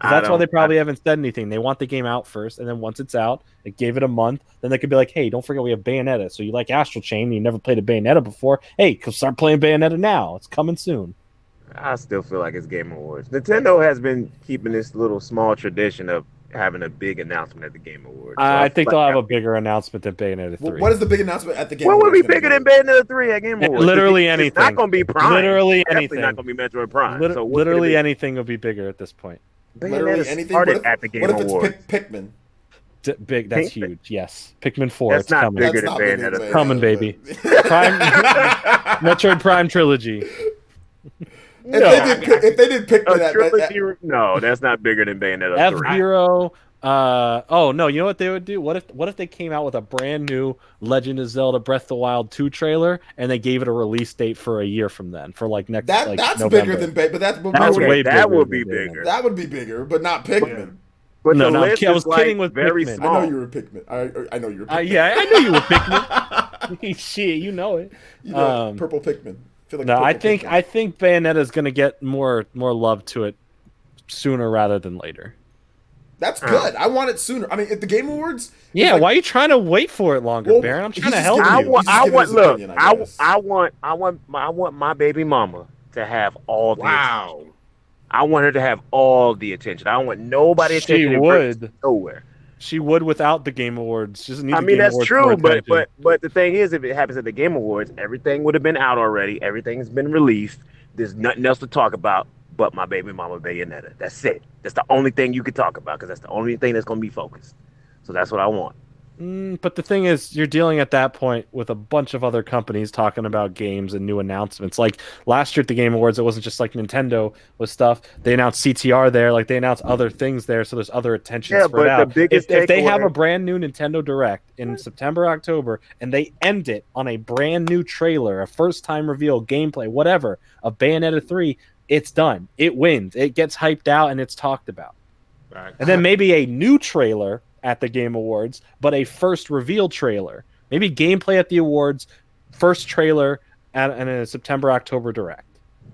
C: That's why they probably haven't said anything. They want the game out first, and then once it's out, it gave it a month. Then they could be like, "Hey, don't forget we have Bayonetta. So you like Astral Chain? And you never played a Bayonetta before? Hey, start playing Bayonetta now. It's coming soon."
D: I still feel like it's Game Awards. Nintendo has been keeping this little small tradition of having a big announcement at the Game Awards. So
C: I think they'll have a bigger announcement than Bayonetta 3.
B: What is the big announcement at the Game
D: What
B: Awards?
D: would be bigger than Bayonetta 3 at Game Awards?
C: Literally anything.
D: It's not going to be Prime.
C: Literally
D: It's
C: anything.
D: Definitely not going to be Metroid Prime.
C: Literally anything will be bigger at this point.
B: Literally anything.
D: Started at the Game
B: what if
D: Awards.
B: it's Pikmin?
C: Big. That's huge. Yes. Pikmin 4.
D: That's
C: it's
D: not
C: coming.
D: bigger
B: That's
D: than
B: not bigger
D: Bayonetta.
B: than
C: Coming, baby. Prime, Metroid Prime trilogy.
B: If they did Pikmin,
D: no, that's not bigger than Bayonetta 3.
C: F-Zero. Oh no, you know what they would do? What if they came out with a brand new Legend of Zelda Breath of the Wild 2 trailer and they gave it a release date for a year from then, for like next
B: that's
C: November.
B: bigger than but that's
C: way
D: that
C: bigger
D: would be
C: than
D: bigger.
B: That would be bigger, but not Pikmin.
D: But
C: No,
D: the list
C: I was
D: is,
C: kidding
D: like,
C: with
D: very
C: Pikmin.
D: small.
B: I know you were Pikmin. I know you were Pikmin.
C: Yeah, I knew you were Pikmin. Shit, you know it.
B: You know, purple Pikmin.
C: I think Bayonetta is going to get more love to it sooner rather than later.
B: That's good. I want it sooner. I mean, at the Game Awards.
C: Yeah, why are you trying to wait for it longer, Baron? I'm trying to help you.
D: I want my baby mama to have all the attention. I want her to have all the attention. I don't want nobody attention.
C: She would
D: nowhere.
C: She would without the Game Awards. She doesn't need.
D: I mean, that's true, but the thing is, if it happens at the Game Awards, everything would have been out already. Everything's been released. There's nothing else to talk about but my baby mama Bayonetta. That's it. That's the only thing you could talk about because that's the only thing that's going to be focused. So that's what I want.
C: But the thing is, you're dealing at that point with a bunch of other companies talking about games and new announcements. Like last year at the Game Awards, it wasn't just like Nintendo with stuff. They announced CTR there, like they announced other things there, so there's other attention spread out. If they have a brand new Nintendo Direct in September, October, and they end it on a brand new trailer, a first time reveal, gameplay, whatever, of Bayonetta 3, it's done. It wins. It gets hyped out and it's talked about. Right. And then maybe a new trailer at the Game Awards, but a first reveal trailer. Maybe gameplay at the awards, first trailer, and a September, October Direct.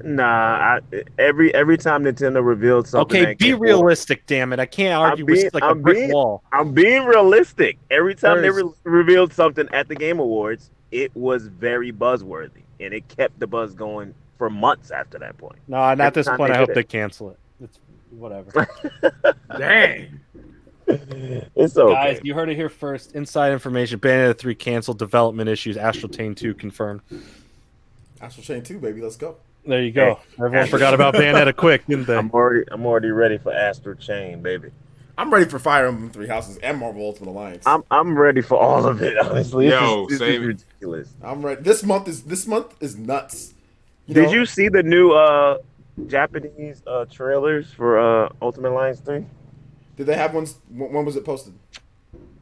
D: Nah, every time Nintendo reveals something.
C: Okay, be realistic, damn it. I can't argue with like a brick wall.
D: I'm being realistic. Every time they revealed something at the Game Awards, it was very buzzworthy, and it kept the buzz going for months after that point.
C: No, not at this point. I hope they cancel it. It's whatever.
A: Dang.
D: It's okay.
C: Guys, you heard it here first. Inside information. Bayonetta 3 canceled. Development issues. Astral Chain 2 confirmed.
B: Astral Chain 2, baby. Let's go.
C: There you go. Hey, everyone forgot about Bayonetta quick, didn't they?
D: I'm already ready for Astral Chain, baby.
B: I'm ready for Fire Emblem 3 Houses and Marvel Ultimate Alliance.
D: I'm ready for all of it, honestly. This is ridiculous.
B: I'm ready. This month is nuts.
D: Did you see the new Japanese trailers for Ultimate Alliance 3?
B: Did they have ones? When was it posted?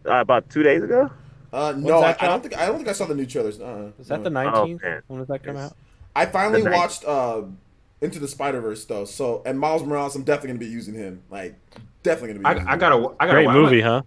D: About 2 days ago.
B: No, I don't think I saw the new trailers.
C: Is that the 19th? When does that come out?
B: I finally watched Into the Spider-Verse though. So and Miles Morales, I'm definitely gonna be using him. Like definitely gonna be.
A: I gotta
C: great movie, huh?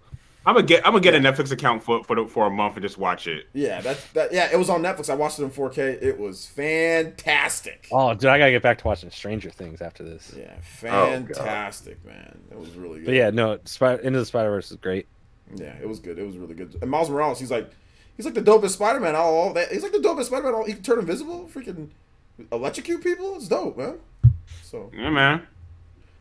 A: I'm gonna get a Netflix account for a month and just watch it.
B: Yeah, yeah, it was on Netflix. I watched it in 4K. It was fantastic.
C: Oh, dude, I gotta get back to watching Stranger Things after this.
B: Yeah, fantastic, man. It was really good.
C: But yeah, no, Into the Spider-Verse is great.
B: Yeah, it was good. It was really good. And Miles Morales, he's like the dopest Spider-Man. All that. He's like the dopest Spider-Man. He can turn invisible, freaking electrocute people. It's dope, man. So
A: yeah, man.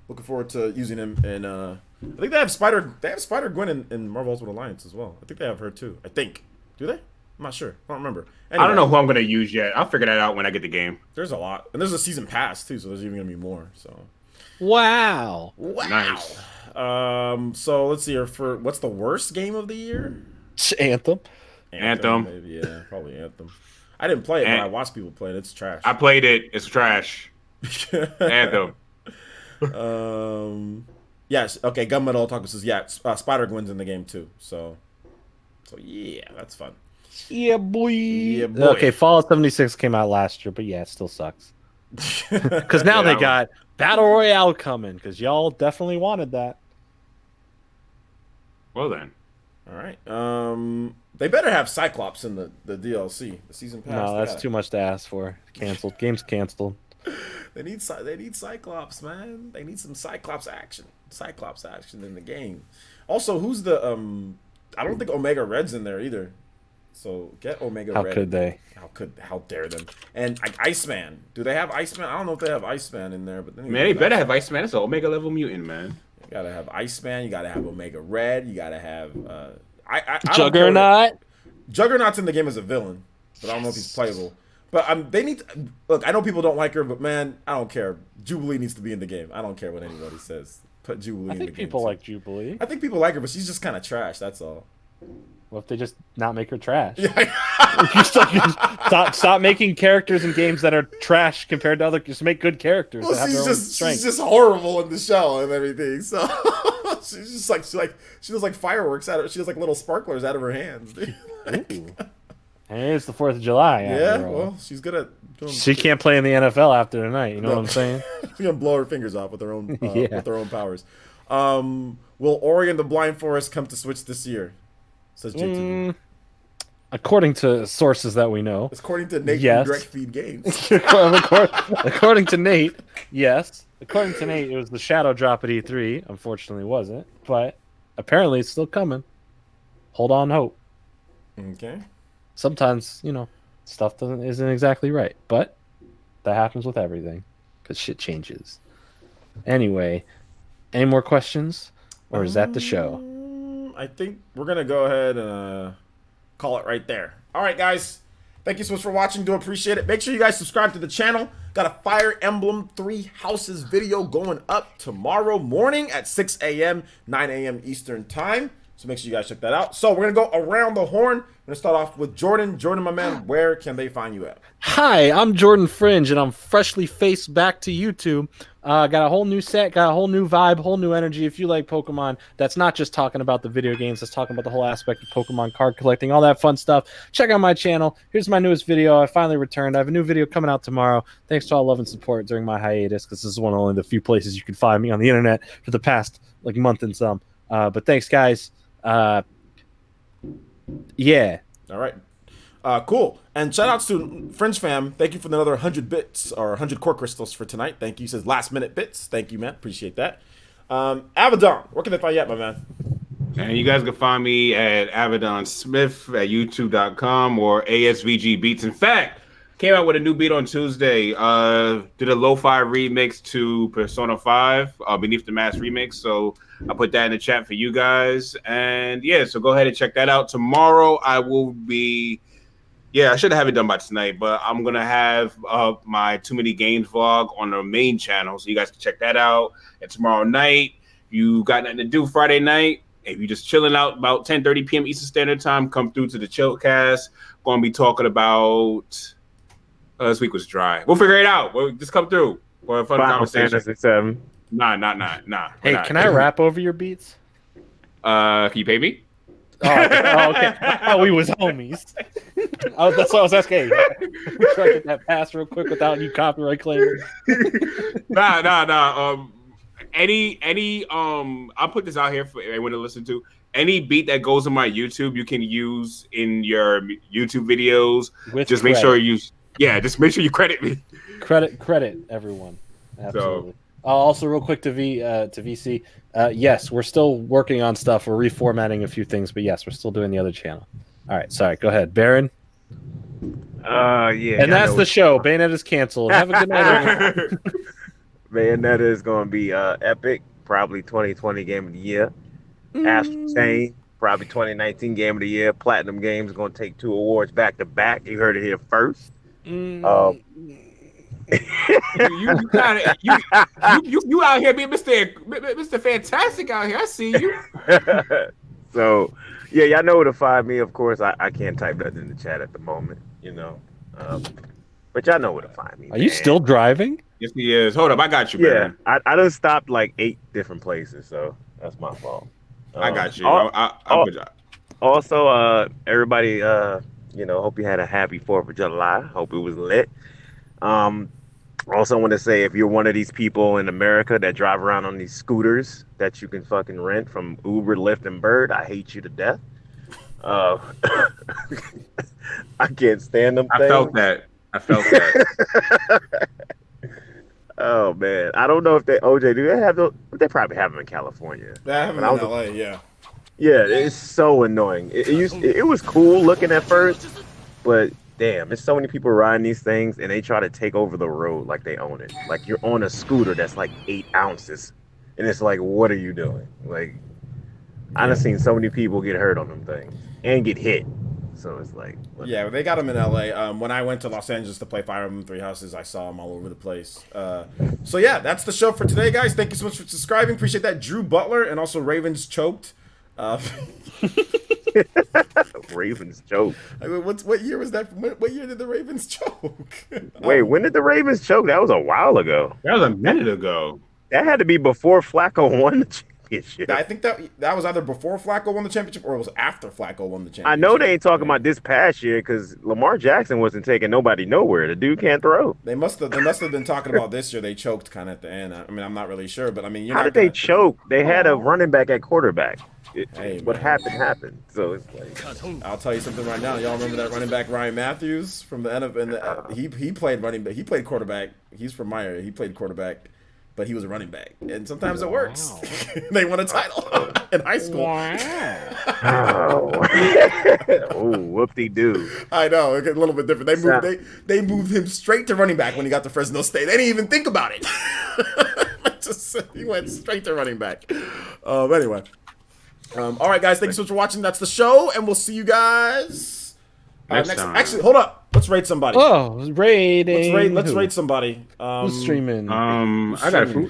B: Looking forward to using him in. I think they have Spider-Gwen in Marvel Ultimate Alliance as well. I think they have her too. I think. Do they? I'm not sure. I don't remember. Anyway,
A: I don't know who I'm gonna use yet. I'll figure that out when I get the game.
B: There's a lot, and there's a season pass too, so there's even gonna be more. So.
C: Wow.
A: Nice.
B: So let's see here for what's the worst game of the year?
C: Anthem.
B: Maybe, yeah, probably Anthem. I didn't play it, but I watched people play it. It's trash.
A: I played it. It's trash. Anthem.
B: Yes. Okay. Gunmetal Otaku says Spider-Gwen's in the game too. So yeah, that's fun.
C: Yeah, boy.
B: Yeah, boy.
C: Okay, Fallout 76 came out last year, but yeah, it still sucks. Because now they got Battle Royale coming, because y'all definitely wanted that.
A: Well then.
B: All right. They better have Cyclops in the DLC, the season pass.
C: No, that's too much to ask for. Canceled. Game's canceled.
B: They need Cyclops, man. They need some Cyclops action in the game. Also, who's the I don't think Omega Red's in there either. So get Omega Red.
C: How could they?
B: How dare them? And like Iceman. Do they have Iceman? I don't know if they have Iceman in there, but
A: man, they better have Iceman. It's an Omega level mutant, man.
B: You gotta have Iceman. You gotta have Omega Red. You gotta have
C: Juggernaut.
B: Juggernaut's in the game as a villain, but I don't know if he's playable. But they need to, look. I know people don't like her, but man, I don't care. Jubilee needs to be in the game. I don't care what anybody says. Put Jubilee in the game.
C: I think people like Jubilee.
B: I think people like her, but she's just kind of trash. That's all.
C: What if they just not make her trash?
B: Yeah.
C: stop making characters in games that are trash compared to other. Just make good characters.
B: Well, she's just horrible in the shell and everything. So she's just like she does like fireworks out of. She does like little sparklers out of her hands.
C: Hey, it's the 4th of July.
B: Yeah, well, she's good at doing.
C: She can't play in the NFL after tonight. You know what I'm saying?
B: She's gonna blow her fingers off with her own with her own powers. Will Ori and the Blind Forest come to Switch this year? Says JT.
C: According to sources that we know.
B: According to Nate
C: yes.
B: from Direct Feed Games.
C: According to Nate, yes. According to Nate, it was the Shadow Drop at E3. Unfortunately, it wasn't. But apparently, it's still coming. Hold on, hope.
B: Okay.
C: Sometimes, stuff isn't exactly right. But that happens with everything. Because shit changes. Anyway, any more questions? Or is that the show?
B: I think we're going to go ahead and call it right there. All right, guys. Thank you so much for watching. Do appreciate it. Make sure you guys subscribe to the channel. Got a Fire Emblem 3 Houses video going up tomorrow morning at 6 a.m., 9 a.m. Eastern Time. So make sure you guys check that out. So we're going to go around the horn. We're going to start off with Jordan. Jordan, my man, where can they find you at?
C: Hi, I'm Jordan Fringe, and I'm freshly faced back to YouTube. Got a whole new set, got a whole new vibe, whole new energy. If you like Pokemon, that's not just talking about the video games. That's talking about the whole aspect of Pokemon card collecting, all that fun stuff. Check out my channel. Here's my newest video. I finally returned. I have a new video coming out tomorrow. Thanks to all love and support during my hiatus, because this is one of only the few places you can find me on the internet for the past month and some. But thanks, guys. Yeah.
B: All right. Cool. And shout outs to Fringe Fam. Thank you for another 100 bits or 100 core crystals for tonight. Thank you. He says last minute bits. Thank you, man. Appreciate that. Abaddon, where can they find you at, my man?
A: And you guys can find me at Abaddon Smith at youtube.com or ASVG Beats. In fact, came out with a new beat on Tuesday. Did a lo-fi remix to Persona 5, Beneath the Mask remix. So I put that in the chat for you guys. And yeah, so go ahead and check that out. Tomorrow I will be, I should have it done by tonight, but I'm going to have my Too Many Games vlog on the main channel. So you guys can check that out. And tomorrow night, you got nothing to do Friday night. If you're just chilling out about 10:30 p.m. Eastern Standard Time, come through to the Chillcast. Going to be talking about... this week was dry. We'll figure it out. We'll just come through for a fun conversation. Nah.
C: Hey, can I rap over your beats?
A: Can you pay me?
C: Okay. We was homies. That's what I was asking. Try to get that pass real quick without you copyright claiming.
A: Nah. I'll put this out here for everyone to listen to. Any beat that goes on my YouTube, you can use in your YouTube videos. Just make sure you credit me.
C: Credit everyone. Absolutely. Also, real quick to VC. Yes, we're still working on stuff. We're reformatting a few things, but yes, we're still doing the other channel. All right, sorry. Go ahead, Baron.
D: Yeah.
C: And that's the show. Bayonetta is canceled. Have a good night.
D: Bayonetta is going to be epic. Probably 2020 Game of the Year. Astral Chain, probably 2019 Game of the Year. Platinum Games going to take 2 awards back to back. You heard it here first. You out here being Mr. Fantastic out here. I see you. So, yeah, y'all know where to find me. Of course, I can't type that in the chat at the moment, but y'all know where to find me.
C: Are you still driving?
A: Yes, he is. Hold up, I got you, man.
D: Yeah, I done stopped like 8 different places, so that's my fault.
A: I got you. I'll good job.
D: Also, everybody, hope you had a happy 4th of July. Hope it was lit. Also want to say, if you're one of these people in America that drive around on these scooters that you can fucking rent from Uber, Lyft, and Bird, I hate you to death. I can't stand them things.
A: I felt that.
D: Oh man, I don't know if they OJ do they have those? They probably have them in California.
B: I have them in LA, yeah.
D: Yeah, it's so annoying. It was cool looking at first, but damn, there's so many people riding these things and they try to take over the road like they own it. Like you're on a scooter that's like 8 ounces, and it's like, what are you doing? Like, I've seen so many people get hurt on them things and get hit. So it's like,
B: yeah, they got them in LA. When I went to Los Angeles to play Fire Emblem Three Houses, I saw them all over the place. So yeah, that's the show for today, guys. Thank you so much for subscribing. Appreciate that, Drew Butler, and also Ravens Choked.
D: Ravens choke.
B: What year was that? What year did the Ravens choke?
D: Wait, when did the Ravens choke? That was a while ago.
A: That was a minute ago.
D: That had to be before Flacco won the championship.
B: I think that was either before Flacco won the championship or it was after Flacco won the championship.
D: I know they ain't talking about this past year because Lamar Jackson wasn't taking nobody nowhere. The dude can't throw.
B: They must have been talking about this year. They choked kind of at the end. I mean, I'm not really sure, but I mean,
D: how did they choke? They had a running back at quarterback. What happened. So it's like,
B: I'll tell you something right now. Y'all remember that running back Ryan Matthews from the NFL? He played running back. He played quarterback. He's from my area. He played quarterback, but he was a running back. And sometimes it works. They won a title in high school.
D: Oh, whoop-de-doo.
B: I know. It's a little bit different. They moved him straight to running back when he got to Fresno State. They didn't even think about it. He went straight to running back. Anyway. All right, guys. Thank you so much for watching. That's the show, and we'll see you guys next time. Actually, hold up. Let's rate somebody.
C: Oh, rating.
B: Let's rate somebody.
C: Who's streaming?
A: I got a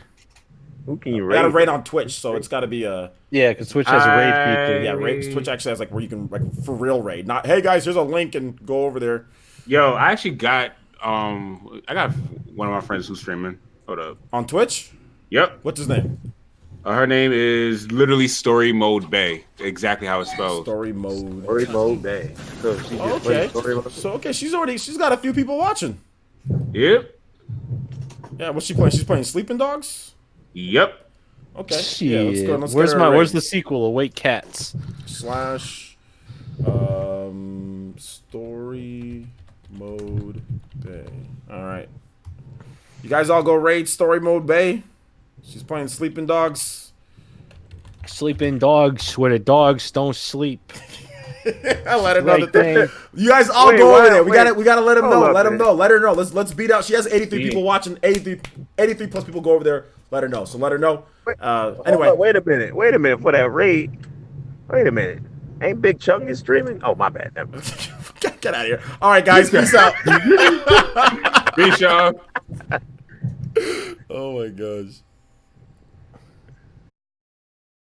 D: Who can you rate?
B: I got to rate on Twitch, so it's got to be a.
C: Yeah, because Twitch has a raid feature.
B: Yeah, Twitch actually has like where you can like for real raid. Not hey guys, here's a link and go over there.
A: Yo, I actually got I got one of my friends who's streaming. Hold up.
B: On Twitch?
A: Yep.
B: What's his name?
A: Her name is literally Story Mode Bay. Exactly how it's spelled.
B: Story Mode
D: Bay. So she just
B: okay. So she's got a few people watching.
A: Yep.
B: Yeah, what's she playing? She's playing Sleeping Dogs?
A: Yep.
B: Okay.
C: Shit.
B: Yeah, let's go.
C: Where's the sequel? Awake Cats.
B: / Story Mode Bay. All right. You guys all go raid Story Mode Bay. She's playing Sleeping Dogs.
C: Sleeping Dogs where the dogs don't sleep.
B: I let her know that. You guys all go over there. We gotta let them know. Let them know. Let her know. Let's beat out. She has 83 people watching. 83 plus people go over there. Let her know. So let her know. Anyway.
D: Wait a minute for that raid. Wait a minute. Ain't Big Chunky streaming? Oh, my bad.
B: Get out of here. All right, guys. Peace out.
A: Peace, y'all.
B: Oh my gosh.